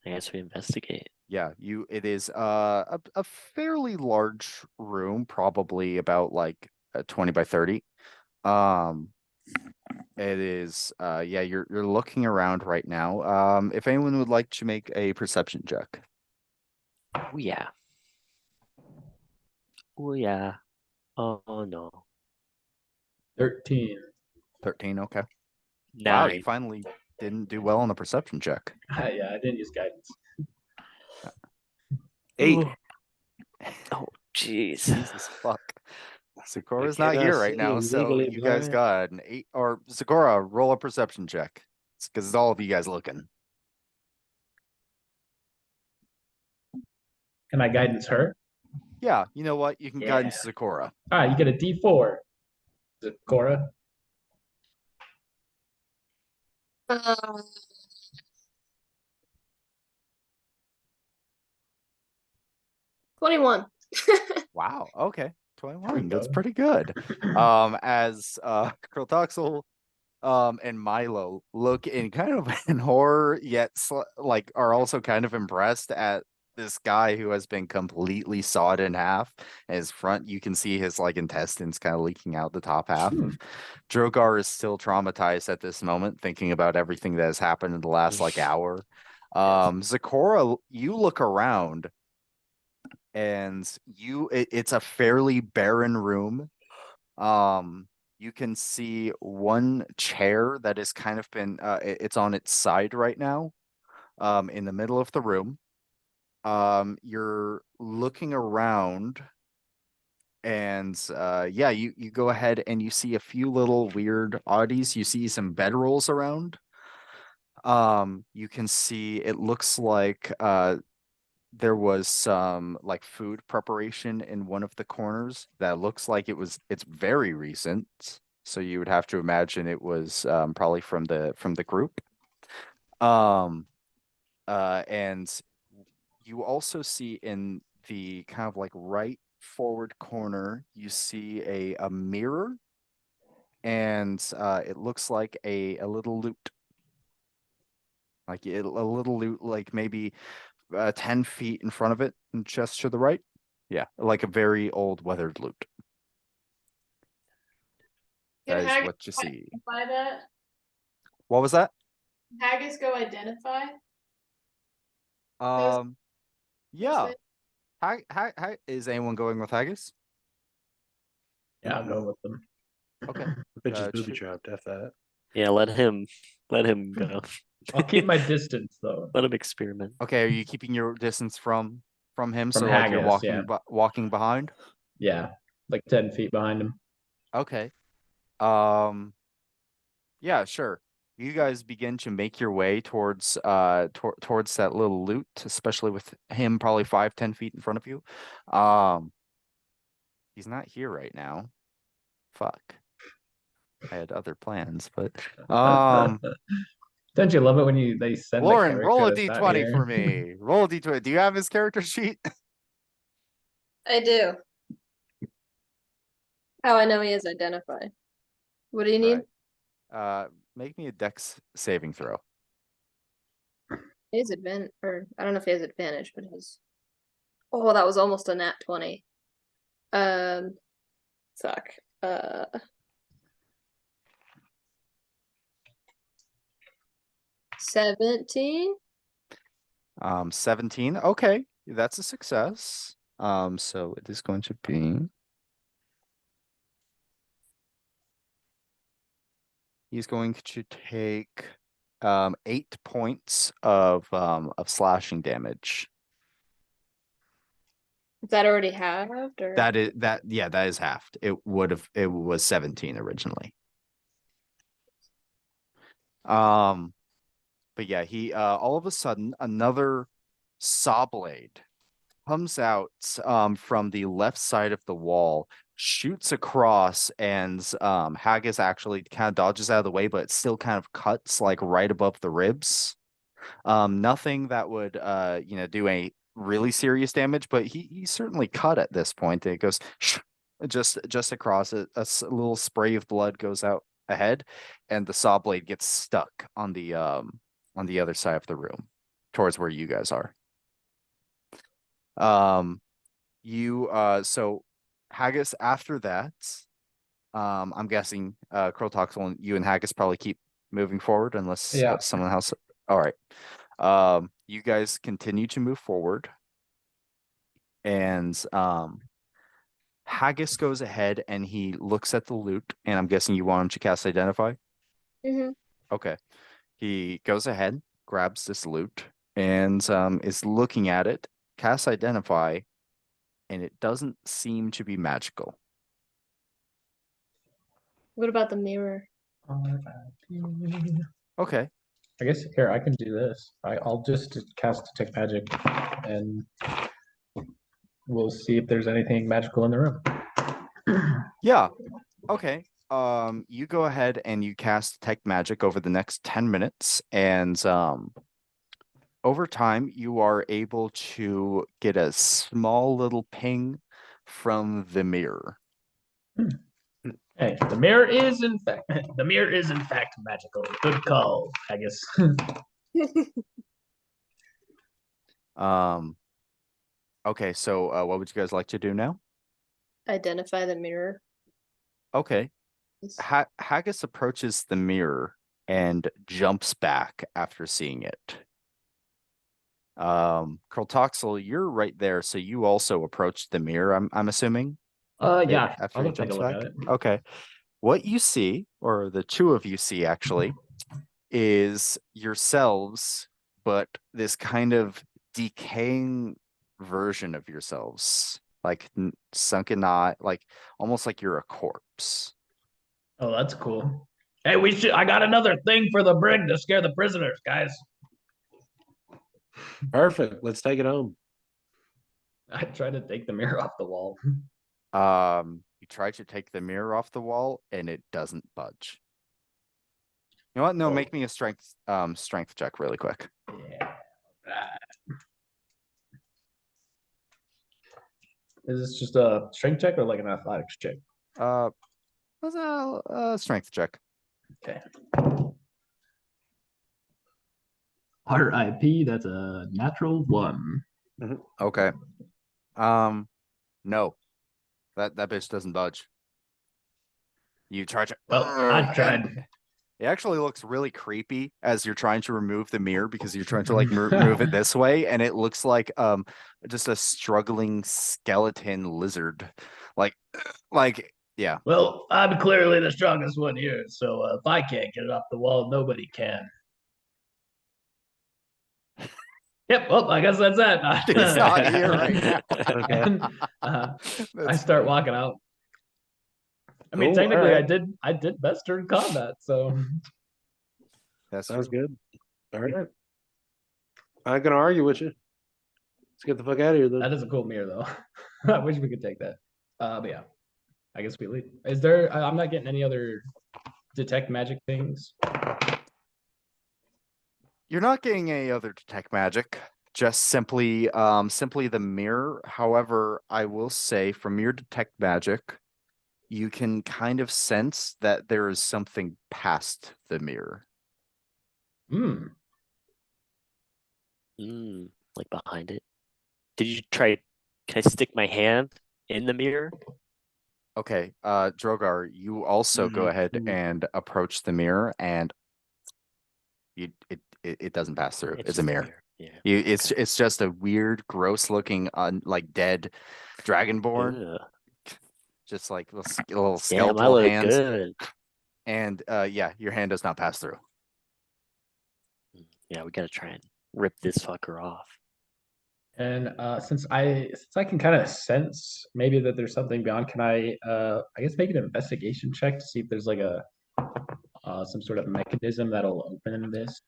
I guess we investigate. Yeah, it is a fairly large room, probably about like 20 by 30. It is yeah, you're looking around right now. If anyone would like to make a perception check. Oh yeah. Oh yeah. Oh no. 13. 13, okay. Wow, 9. you finally didn't do well on the perception check. Yeah, I didn't use guidance. 8. Ooh. Oh jeez. Jesus fuck. Sakura's I not here cannot right see now, him so legally you guys blind. got an 8 or Sakura, roll a perception check. It's because it's all of you guys looking. Can I guidance her? Yeah, you know what? You can guidance Yeah. Sakura. All right, you get a D4. Is it Cora? Um, 21. Wow, okay. There we 21. That's go. pretty good. As Krotoxel and Milo look in kind of in horror, yet like are also kind of impressed at this guy who has been completely sawed in half. His front, you can see his like intestines kind of leaking out the top half of. Drogar is still traumatized at this moment, thinking about everything that has happened in the last like hour. Zakora, you look around, and it's a fairly barren room. You can see one chair that has kind of been it's on its side right now, in the middle of the room. You're looking around, and yeah, you go ahead and you see a few little weird oddities. You see some bedrolls around. You can see it looks like there was some like food preparation in one of the corners that looks like it's very recent. So you would have to imagine it was probably from the group. Um and you also see in the kind of like right forward corner, you see a mirror, and it looks like a little loot. Like a little loot, like maybe 10 feet in front of it and just to the right. Yeah, like a very old weathered loot. Can That is Haggis what you see. identify that? What was that? Haggis go identify? Yeah. Is anyone going with Haggis? Yeah, I'll go with them. Okay. Bitches booby Ch- trapped. F that. Yeah, let him go. I'll keep my distance though. Let him experiment. Okay, are you keeping your distance from him? From So like you're Haggis, yeah. walking behind? Yeah, like 10 feet behind him. Okay. Yeah, sure. You guys begin to make your way towards towards that little loot, especially with him probably 5-10 feet in front of you. He's not here right now. Fuck. I had other plans, but Don't you love it when they send Lauren, the roll a character that's not d20 for here? me. Roll a d20. Do you have his character sheet? I do. Oh, I know he is identified. What do you need? Right. Make me a dex saving throw. He has advantage, or I don't know if he has advantage, but his. Oh, that was almost a nat 20. Fuck. 17. 17. Okay, that's a success. So it is going to be. He's going to take 8 points of slashing damage. Is that already halved, or? That is halved. It was 17 originally. But yeah, he all of a sudden another saw blade comes out from the left side of the wall, shoots across, and Haggis actually kind of dodges out of the way, but it still kind of cuts like right above the ribs. Nothing that would do any really serious damage, but he certainly cut at this point. It goes just across it. Little spray of blood goes out ahead, and the saw blade gets stuck on the other side of the room, towards where you guys are. So Haggis after that, I'm guessing Krotoxel and you and Haggis probably keep moving forward unless someone else. All right. You guys continue to move forward, and Haggis goes ahead and he looks at the loot, and I'm guessing you want him to cast Identify? Mm-hmm. Okay. He goes ahead, grabs this loot, and is looking at it, casts Identify, and it doesn't seem to be magical. What about the mirror? Okay. I guess here I can do this. I'll just cast Detect Magic, and we'll see if there's anything magical in the room. Yeah. Okay. You go ahead and you cast Detect Magic over the next 10 minutes, and over time you are able to get a small little ping from the mirror. Hey, the mirror is in fact magical. Good call, I guess. Okay, so what would you guys like to do now? Identify the mirror. Okay. Haggis approaches the mirror and jumps back after seeing it. Krotoxel, you're right there, so you also approached the mirror, I'm assuming? Yeah, After I'll he go take a jumps look back? at it. Okay. What you see, or the two of you see actually, is yourselves, but this kind of decaying version of yourselves, like sunken knot, like almost like you're a corpse. Oh, that's cool. Hey, I got another thing for the brig to scare the prisoners, guys. Perfect. Let's take it home. I try to take the mirror off the wall. You try to take the mirror off the wall and it doesn't budge. You know what? No, Oh. make me a strength check really quick. Yeah. Is this just a strength check or like an athletics check? What's a strength check? Okay. Heart IP, that's a natural 1. Okay. No. That bitch doesn't budge. You try to Well, I tried. It actually looks really creepy as you're trying to remove the mirror because you're trying to like move it this way, and it looks like just a struggling skeleton lizard. Like yeah. Well, I'm clearly the strongest one here, so if I can't get it off the wall, nobody can. Yep, well, I guess that's that. It's not here right now. Okay. And, I start walking out. I mean, Cool, technically, alright. I did best during combat, so That Sounds true. good. All right. I'm not gonna argue with you. Let's get the fuck out of here, though. that is a cool mirror, though. I wish we could take that. But yeah, I guess we leave. Is there? I'm not getting any other detect magic things. You're not getting any other detect magic, just simply the mirror. However, I will say from your detect magic, you can kind of sense that there is something past the mirror. Hmm. Like behind it. Did you try? Can I stick my hand in the mirror? Okay, Drogar, you also go ahead Mhm. and approach the mirror, and it doesn't pass through. It's a just mirror. Yeah. It's just a weird, gross looking, like dead dragonborn, Ugh. just like little Damn, I skeletal look hands. good. And yeah, your hand does not pass through. Yeah, we gotta try and rip this fucker off. And since I can kind of sense maybe that there's something beyond, can I guess make an investigation check to see if there's like a some sort of mechanism that'll open this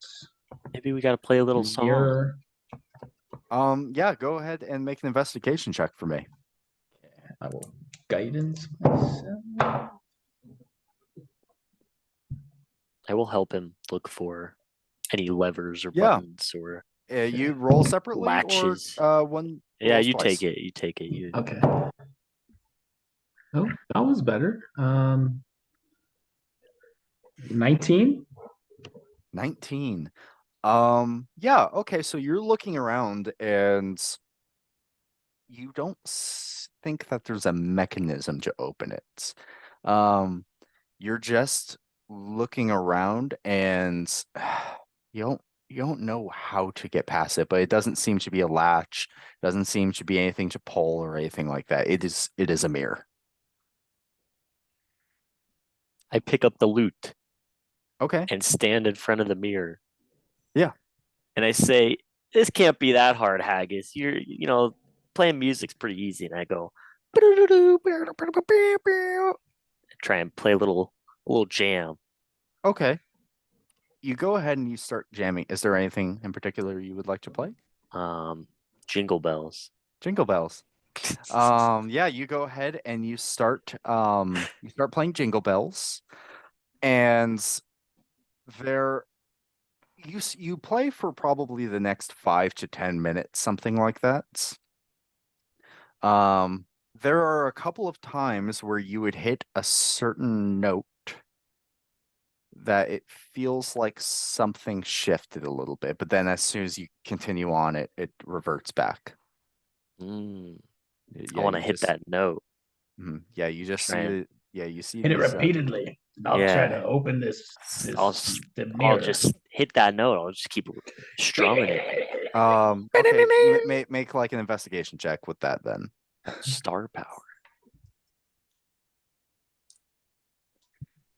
Maybe we gotta play a little song. mirror? Yeah, go ahead and make an investigation check for me. I will guidance myself. I will help him look for any levers or Yeah. buttons or You roll separately latches. or one. yeah, rolls you twice? take it. You take it. You Okay. Oh, that was better. 19. 19. Yeah, okay, so you're looking around and you don't think that there's a mechanism to open it. You're just looking around and you don't know how to get past it, but it doesn't seem to be a latch, doesn't seem to be anything to pull or anything like that. It is a mirror. I pick up the loot Okay. and stand in front of the mirror. Yeah. And I say, "This can't be that hard, Haggis. Playing music's pretty easy." And I go, try and play a little jam. Okay. You go ahead and you start jamming. Is there anything in particular you would like to play? Jingle bells. Jingle bells. Yeah, you go ahead and you start playing Jingle Bells, and you play for probably the next 5 to 10 minutes, something like that. There are a couple of times where you would hit a certain note that it feels like something shifted a little bit, but then as soon as you continue on, it reverts back. I Yeah, want to you hit just- that note. Yeah, you just see Try and- it. Yeah, you see Hit it these, repeatedly. I'll try Yeah. to open this I'll the I'll mirror. just hit that note. I'll just keep strumming it. Okay, make like an investigation check with that then. Star power.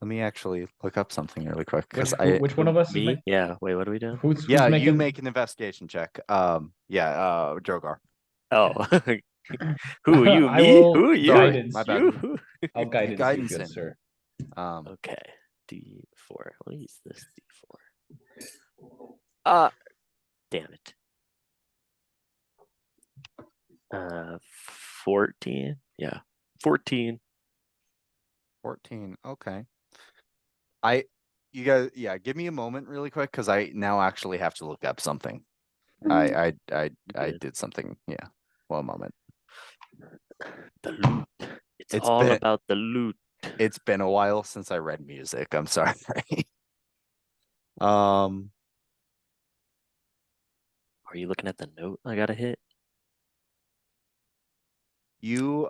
Let me actually look up something really quick because Which one of us? is Me? ma- Yeah. Wait, what are we doing? Who's yeah, you making- make an investigation check. Drogar. Oh. Who you? I Me? will Who you? guidance my bad. You? I'll guidance, guidance you, good in. sir. Okay. D4. Let me use this D4. Damn it. 14. Yeah, 14. 14. Okay. You guys, yeah, give me a moment really quick because I now actually have to look up something. I Good. did something. Yeah. One moment. The loot. It's It's all been- about the loot. It's been a while since I read music. I'm sorry. Um, Are you looking at the note I gotta hit? you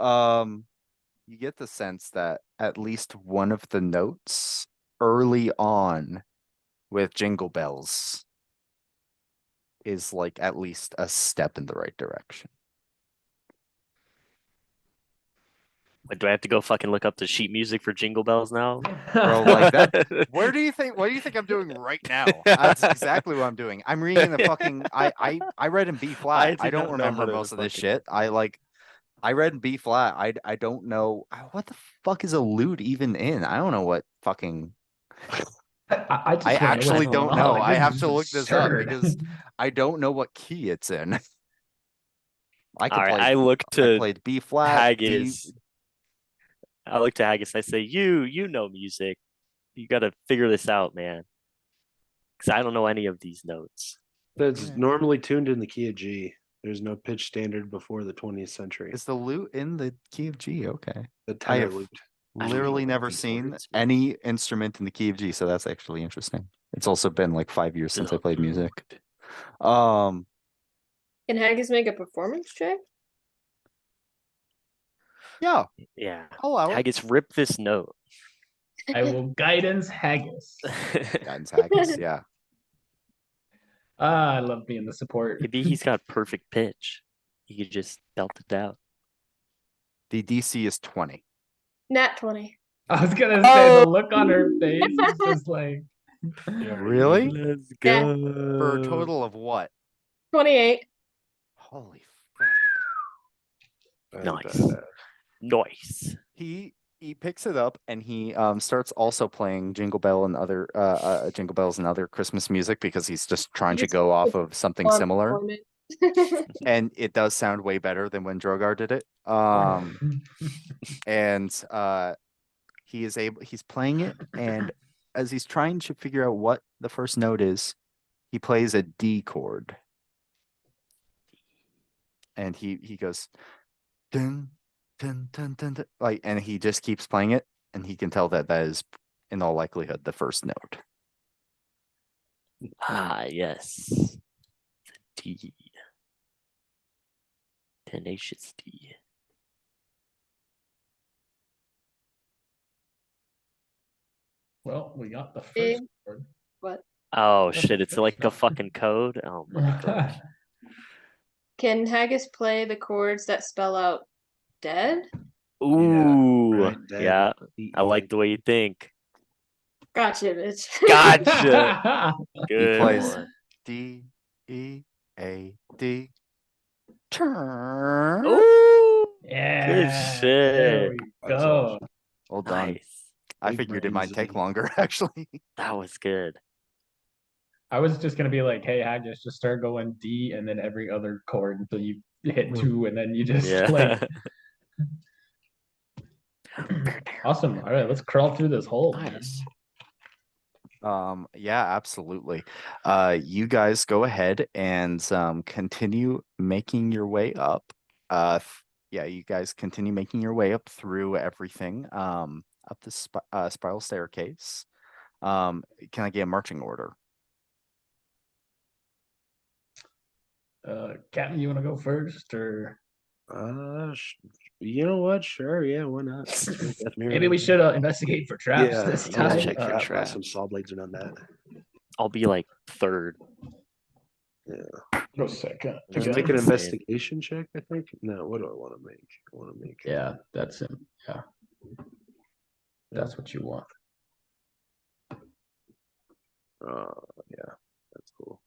you get the sense that at least one of the notes early on with Jingle Bells is like at least a step in the right direction. Like, do I have to go fucking look up the sheet music for Jingle Bells now? Bro, like that. What do you think I'm doing right now? That's exactly what I'm doing. I'm reading the fucking I read in B flat. do I don't not know how remember to most of this fucking- shit. I read in B flat. I don't know what the fuck is a lute even in? I don't know what fucking I just I wanna know actually what's going don't on. know. Like, I this have is to look this up absurd. because I don't know what key it's in. I could All right, play I look I to played B flat, D. Haggis. I look to Haggis. I say, you know music. You gotta figure this out, man. Because I don't know any of these notes. That's Yeah. normally tuned in the key of G. There's no pitch standard before the 20th century. Is the lute in the key of G? Okay. The I tenor have lute. I don't literally know never these seen words, man. any instrument in the key of G, so that's actually interesting. It's also been like 5 years since I played music. Um, Can Haggis make a performance check? yeah, Yeah. I'll allow it. Haggis, rip this note. I will guidance haggis. Guidance Haggis, yeah. I love being the support. Maybe he's got perfect pitch. He could just belt it out. The DC is 20. Nat 20. I was gonna say the look on her face is just like Really? Let's Yeah. go. For a total of what? 28. Holy fuck. Nice. Nice. He picks it up and he starts also playing Jingle Bells and other Christmas music because he's just trying to Just go off of something On similar. performance. And it does sound way better than when Drogar did it. And he's playing it, and as he's trying to figure out what the first note is, he plays a D chord. And he goes dun dun dun dun dun, like, and he just keeps playing it, and he can tell that is in all likelihood the first note. Ah, yes. The D. Tenacious D. well, we got the first Big. word. What? Oh That's shit, it's like a interesting. fucking code. Oh my gosh. Can Haggis play the chords that spell out dead? Ooh, right, that- yeah. D, I like the way you think. Gotcha, bitch. Gotcha. Good plays- one. D E A D. Turn. Ooh, Yeah. good There shit. we That's go. awesome. Well done. Nice. I Big figured it might brains take and- longer actually. That was good. I was just gonna be like, hey, Haggis, just start going D and then every other chord until you hit 2 and then you just play. Yeah. Awesome. All right, let's crawl through this hole. man. Nice. Yeah, absolutely. You guys go ahead and continue making your way up. Yeah, you guys continue making your way up through everything, up the spiral staircase. Can I get a marching order? Captain, you want to go first, or You know what? Sure, yeah, why not? maybe we should investigate for traps Yeah, this yeah, time? check for Some traps. saw blades are on that. I'll be like third. Go second. Just Just make make an Insane. investigation check, I think. No, what do I want to make? I want to make Yeah, that's him. Yeah, that's what you want. yeah, that's cool.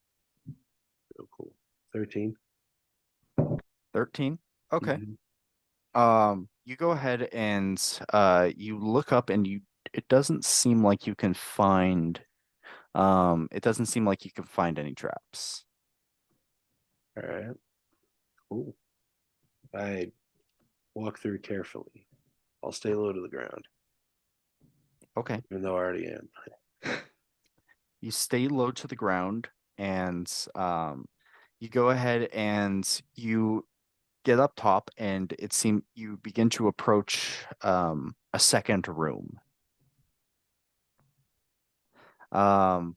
Real cool. 13. 13? Okay. Mhm. You go ahead and you look up and it doesn't seem like you can find any traps. All right. Cool. I walk through carefully. I'll stay low to the ground, Okay. even though I already am. You stay low to the ground and you go ahead and you get up top and it seems you begin to approach a second room. Go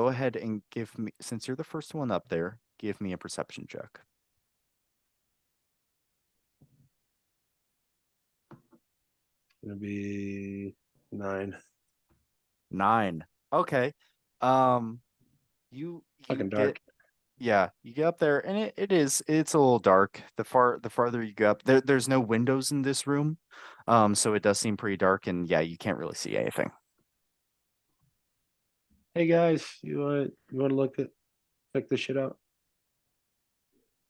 ahead and give me, since you're the first one up there, give me a perception check. Gonna be 9. 9. Okay. You Fucking get, dark. yeah, you get up there and it's a little dark. The farther you go up, there's no windows in this room. So it does seem pretty dark and yeah, you can't really see anything. Hey guys, you want to check this shit out?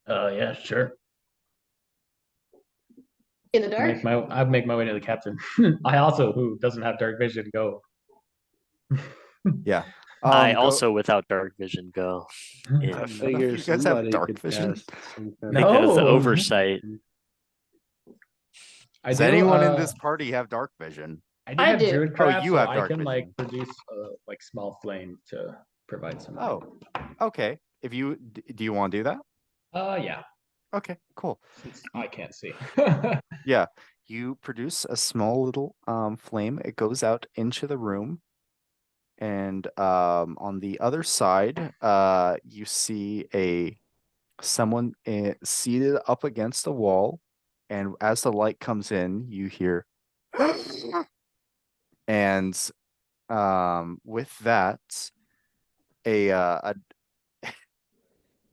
Yeah, sure. In the dark? I'd make my way to the captain. I also, who doesn't have dark vision, go. Yeah. I Go- also, without dark vision, go. I in. None of figure you guys have somebody dark could vision? cast some kind No. Because the Oh. oversight. Does anyone in this party have dark vision? I do I have do. druid craft, you so have I dark can like vision. produce a like small flame to provide some. Oh, okay. If you do you want to do that? Yeah. Okay, cool. Since I can't see. Yeah, you produce a small little flame. It goes out into the room. And on the other side, you see someone seated up against the wall, and as the light comes in, you hear and with that a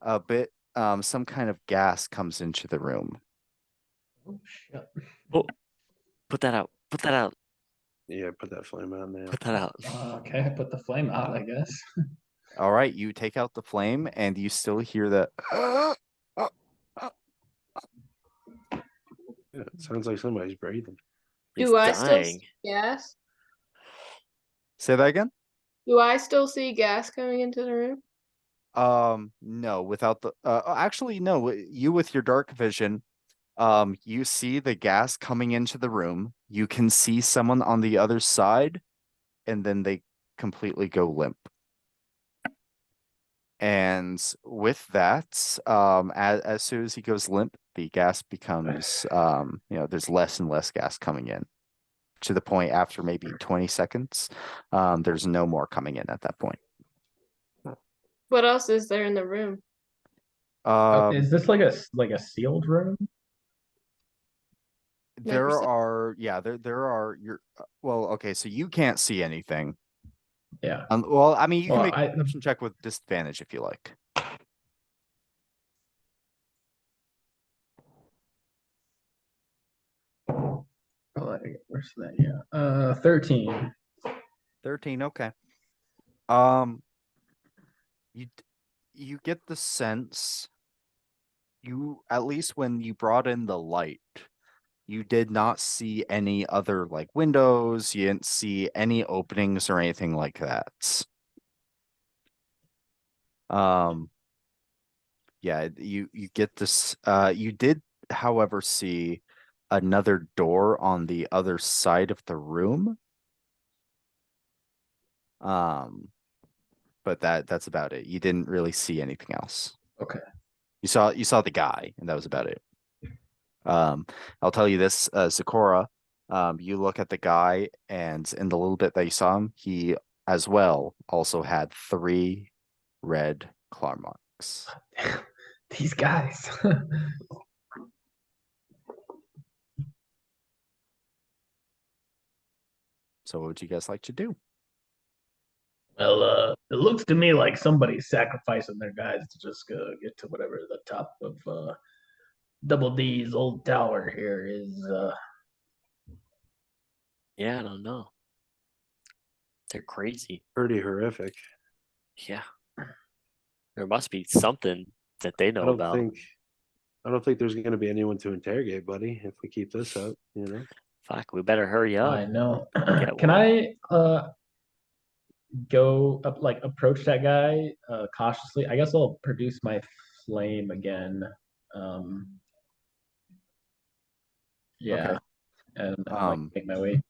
a bit some kind of gas comes into the room. Oh shit. Oh, put that out. Put that out. Yeah, put that flame out now. Put that out. Okay, I put the flame out, I guess. All right, you take out the flame and you still hear that Yeah, it sounds like somebody's breathing. He's Do I still dying. see gas? Say that again? Do I still see gas coming into the room? No, without the actually no, you with your dark vision, you see the gas coming into the room. You can see someone on the other side, and then they completely go limp. And with that, as soon as he goes limp, the gas becomes there's less and less gas coming in. To the point after maybe 20 seconds, there's no more coming in at that point. What else is there in the room? Is this like a sealed room? There Never saw- are, yeah, there are well, okay, so you can't see anything. Yeah. Well, I mean, you can Well, make a perception check with disadvantage if you like. Where's that? Yeah. 13. 13, okay. You get the sense at least when you brought in the light, you did not see any other like windows, you didn't see any openings or anything like that. Yeah, you get this you did, however, see another door on the other side of the room. But that's about it. You didn't really see anything else. Okay. You saw the guy, and that was about it. I'll tell you this, Sakura, you look at the guy, and in the little bit that you saw him, he as well also had 3 red claw marks. These guys. So what would you guys like to do? Well, it looks to me like somebody's sacrificing their guys to just get to whatever the top of Double D's old tower here is. Yeah, I don't know. They're crazy. Pretty horrific. Yeah. There must be something that they know about. I don't think there's gonna be anyone to interrogate, buddy, if we keep this up, Fuck, we better hurry I up. know. Get Can one. I go up, like approach that guy cautiously? I guess I'll produce my flame again. Yeah. And I like make my way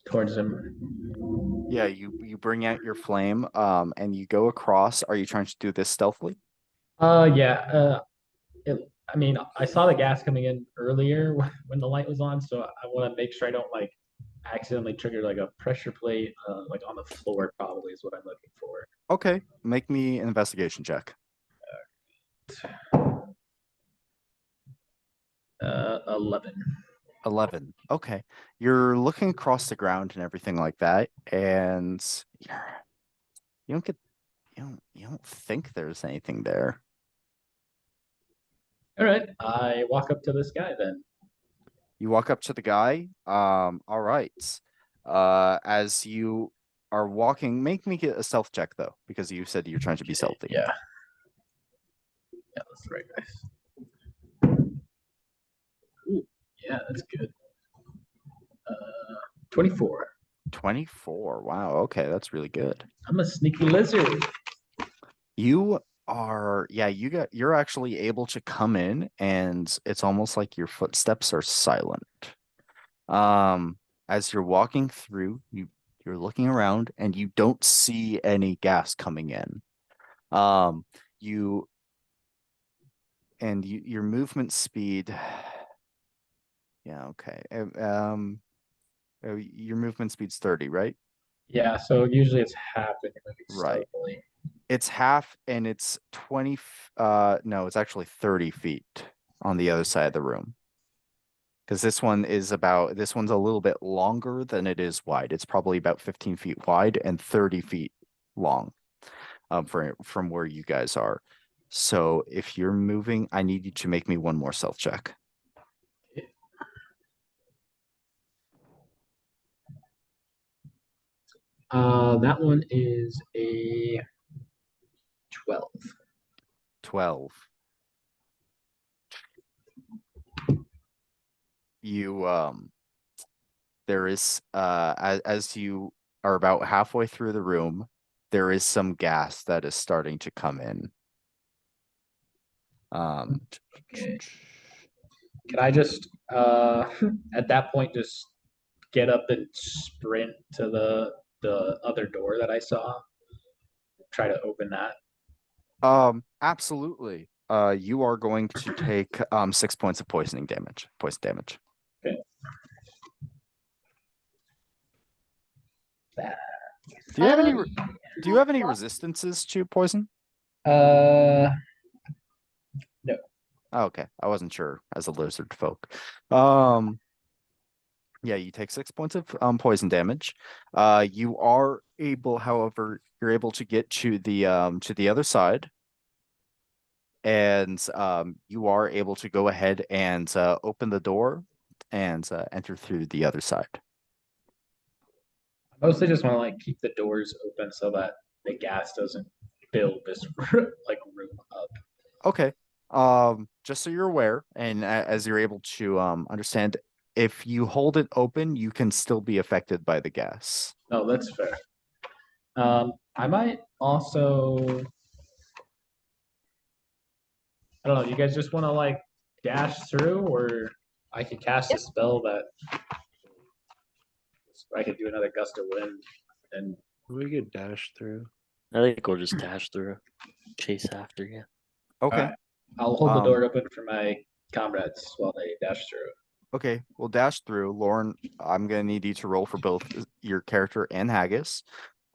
towards him. Yeah, you bring out your flame, and you go across. Are you trying to do this stealthily? Yeah. I mean, I saw the gas coming in earlier when the light was on, so I want to make sure I don't like accidentally trigger like a pressure plate, like on the floor. Probably is what I'm looking for. Okay, make me an investigation check. 11. 11. Okay. You're looking across the ground and everything like that, and you don't get you don't think there's anything there. All right, I walk up to this guy then. You walk up to the guy. All right. As you are walking, make me get a stealth check though, because you said you're trying to be stealthy. Yeah. Yeah, that's the right guy. Ooh, yeah, that's good. 24. 24. Wow. Okay, that's really good. I'm a sneaky lizard. You're actually able to come in, and it's almost like your footsteps are silent. As you're walking through, you're looking around and you don't see any gas coming in. Your movement speed. Yeah, okay. Your movement speed's 30, right? Yeah, so usually it's half when you're moving Right. stealthily. It's half, and it's 20. No, it's actually 30 feet on the other side of the room. Because this one's a little bit longer than it is wide. It's probably about 15 feet wide and 30 feet long, from where you guys are. So if you're moving, I need you to make me one more stealth check. That one is a 12. 12. There is as you are about halfway through the room, there is some gas that is starting to come in. Okay. Can I just at that point just get up and sprint to the other door that I saw? Try to open that. Absolutely. You are going to take 6 points of poison damage. Okay. Do you have any resistances to poison? No. Oh, okay. I wasn't sure as a lizard folk. Yeah, you take 6 points of poison damage. You are able, however, you're able to get to the other side. And you are able to go ahead and open the door and enter through the other side. I mostly just want to like keep the doors open so that the gas doesn't build this like room up. Okay. Just so you're aware, and as you're able to understand, if you hold it open, you can still be affected by the gas. Oh, that's fair. I might also, I don't know, you guys just want to like dash through, or I could cast a spell that I could do another gust of wind and We could dash through. I think we'll just dash through, chase after you. Okay. Alright. I'll hold the door open for my comrades while they dash through. Okay, we'll dash through. Lauren, I'm gonna need you to roll for both your character and Haggis.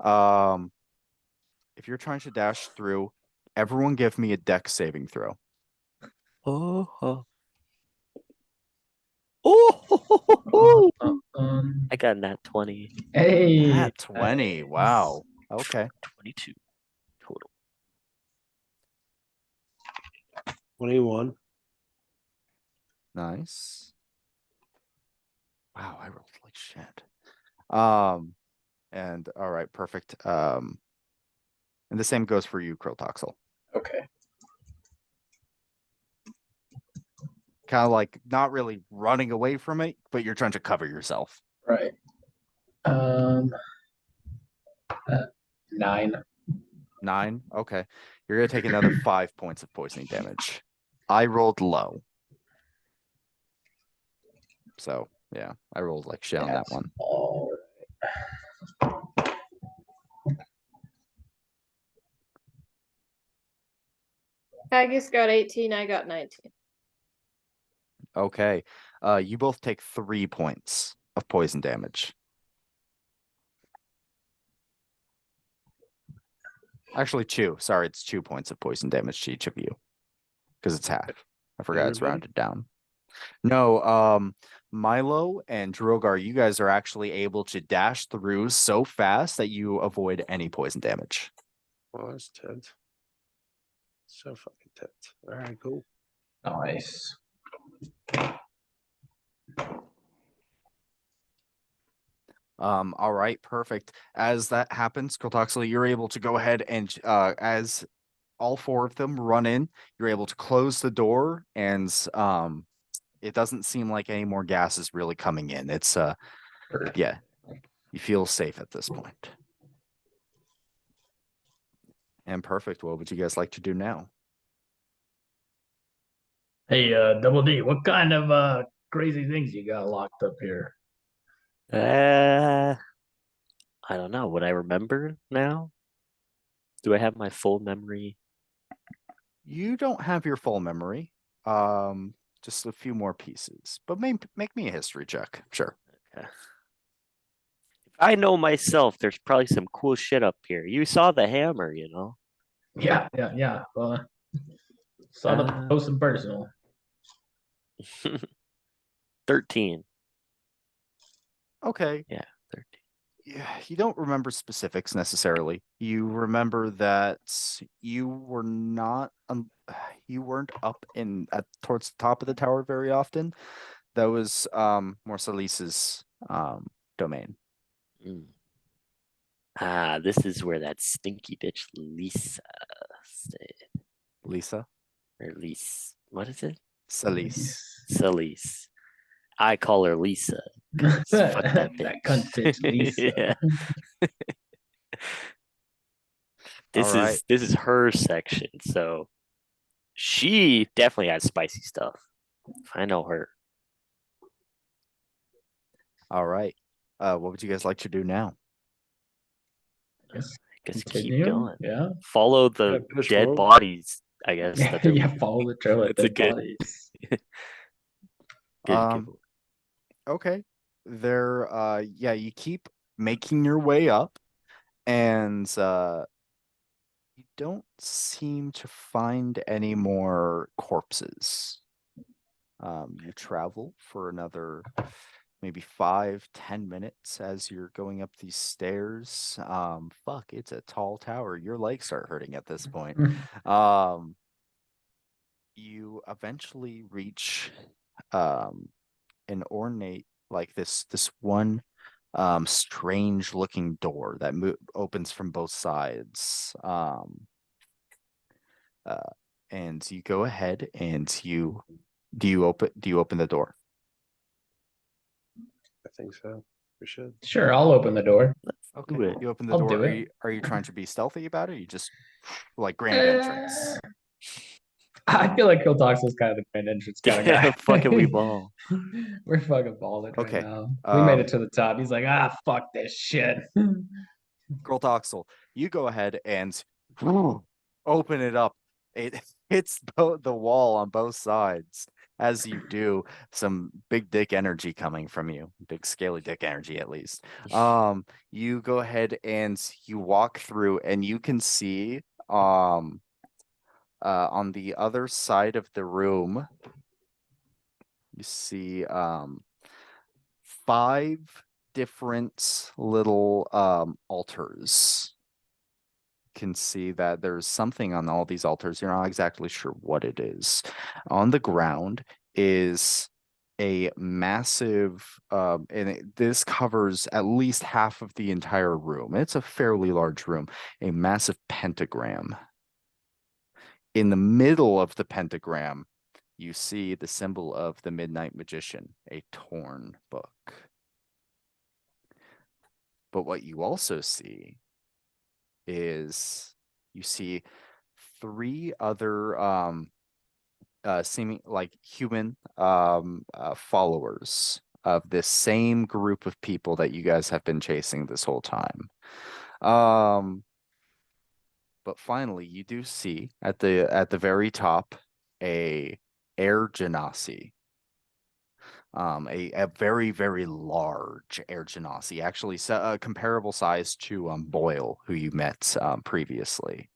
If you're trying to dash through, everyone give me a dex saving throw. Oh. I got nat 20. Hey, Nat 20. Wow. Okay. 22 total. 21. Nice. Wow, I rolled like shit. And all right, perfect. And the same goes for you, Crotoxel. Okay. Kind of like not really running away from it, but you're trying to cover yourself. Right. 9. 9. Okay. You're gonna take another 5 points of poisoning damage. I rolled low. So yeah, I rolled like shit on that That's one. all Haggis got 18, I got 19. Okay. You both take 3 points of poison damage. Actually, 2. Sorry, it's 2 points of poison damage to each of you. Because it's half. I forgot it's Everybody? rounded down. No, Milo and Drogar, you guys are actually able to dash through so fast that you avoid any poison damage. Oh, that's tense. So fucking tense. All right, cool. nice. All right, perfect. As that happens, Kotoxley, you're able to go ahead and as all 4 of them run in, you're able to close the door, and it doesn't seem like any more gas is really coming in. It's yeah, you feel safe at this point. And perfect. What would you guys like to do now? Hey, Double D, what kind of crazy things you got locked up here? I don't know. Would I remember now? Do I have my full memory? You don't have your full memory. Just a few more pieces, but make me a history check. Sure. Okay. If I know myself, there's probably some cool shit up here. You saw the hammer, you know? Yeah. Saw the Uh, post and personal. 13. Okay. Yeah, 13. Yeah, you don't remember specifics necessarily. You remember that you were not you weren't up in at towards the top of the tower very often. That was more Salisa's domain. Mm. Ah, this is where that stinky bitch Lisa stayed. Lisa? Or Lisa. What is it? Salise. Celise. I call her Lisa. Fuck that bitch. That cunt bitch Lisa. Yeah. All right. This is her section, so she definitely has spicy stuff. I know her. All right. What would you guys like to do now? Guess I guess continue. keep going. Yeah. Follow Yeah, the push dead forward. bodies, I guess. that they're- Yeah, follow the trail of It's a dead good- bodies. Good Um, giveaway. Okay. There yeah, you keep making your way up, and you don't seem to find any more corpses. You travel for another maybe 5-10 minutes as you're going up these stairs. Fuck, it's a tall tower. Your legs start hurting at this point. You eventually reach an ornate, like this one strange looking door that opens from both sides. And you go ahead and do you open the door? I think so. We should. Sure, I'll open the door. Okay. Do it. You open the I'll door. do it. Are you trying to be stealthy about it? Or you just like grand entrance? I feel like Kiltox is kind of the grand entrance kind of Yeah, guy. fucking we ball. We're fucking balling Okay, right now. We made it to the top. He's like, fuck this shit. Girl Toxel, you go ahead and open it up. It hits the wall on both sides. As you do, some big dick energy coming from you, big scaly dick energy at least. You go ahead and you walk through, and you can see on the other side of the room, you see 5 different little altars. You can see that there's something on all these altars. You're not exactly sure what it is. On the ground is a massive this covers at least half of the entire room. It's a fairly large room, a massive pentagram. In the middle of the pentagram, you see the symbol of the Midnight Magician, a torn book. But what you also see is you see 3 other seeming like human followers of this same group of people that you guys have been chasing this whole time. But finally, you do see at the very top a air genasi. A very, very large air genasi, actually a comparable size to Boyle, who you met previously.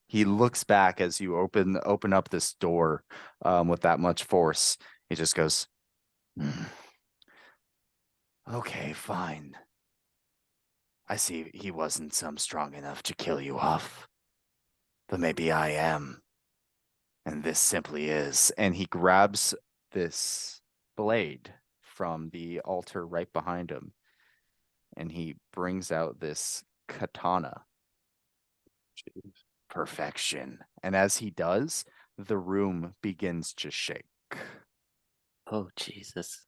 He looks back as you open up this door with that much force. He just goes, "Hmm. Okay, fine. I see he wasn't strong enough to kill you off, but maybe I am. And this simply is." And he grabs this blade from the altar right behind him, and he brings out this katana. Jeez. Perfection. And as he does, the room begins to shake. Oh Jesus.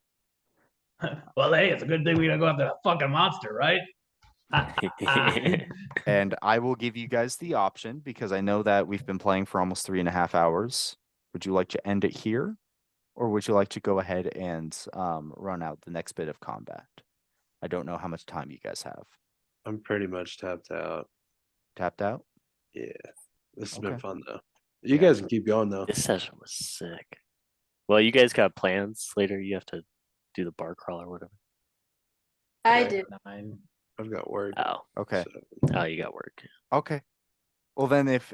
Well, hey, it's a good thing we don't go after that fucking monster, right? And I will give you guys the option, because I know that we've been playing for almost 3.5 hours. Would you like to end it here? Or would you like to go ahead and run out the next bit of combat? I don't know how much time you guys have. I'm pretty much tapped out. Tapped out? Yeah. This has been Okay. fun though. You Yeah. guys can keep going though. This session was sick. Well, you guys got plans later? You have to do the bar crawl or whatever. I Okay, did. 9. I've got work. Oh, Okay. so- oh, you got work. Okay. Well, then if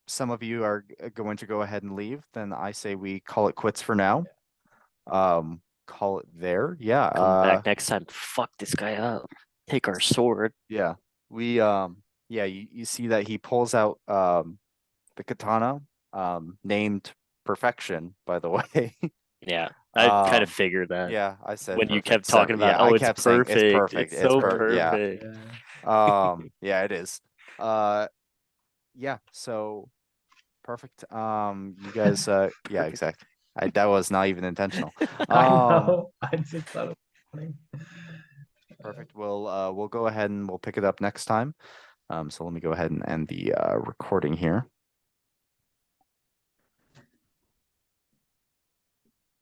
some of you are going to go ahead and leave, then I say we call it quits for now. Call it there. Yeah. Come back next time. Fuck this guy up. Take our sword. Yeah. We yeah, you see that he pulls out the katana, named Perfection, by the way. Yeah, I kind of Um, figured that. Yeah, I said When you perfect kept talking seven. Yeah, about, I oh, it's kept saying perfect. it's perfect. It's so yeah. perfect. Yeah, it is. Yeah, so perfect. You guys yeah, Perfect. exactly. That was not even intentional. I Um know. I just thought it was funny. perfect. We'll go ahead and we'll pick it up next time. So let me go ahead and end the recording here.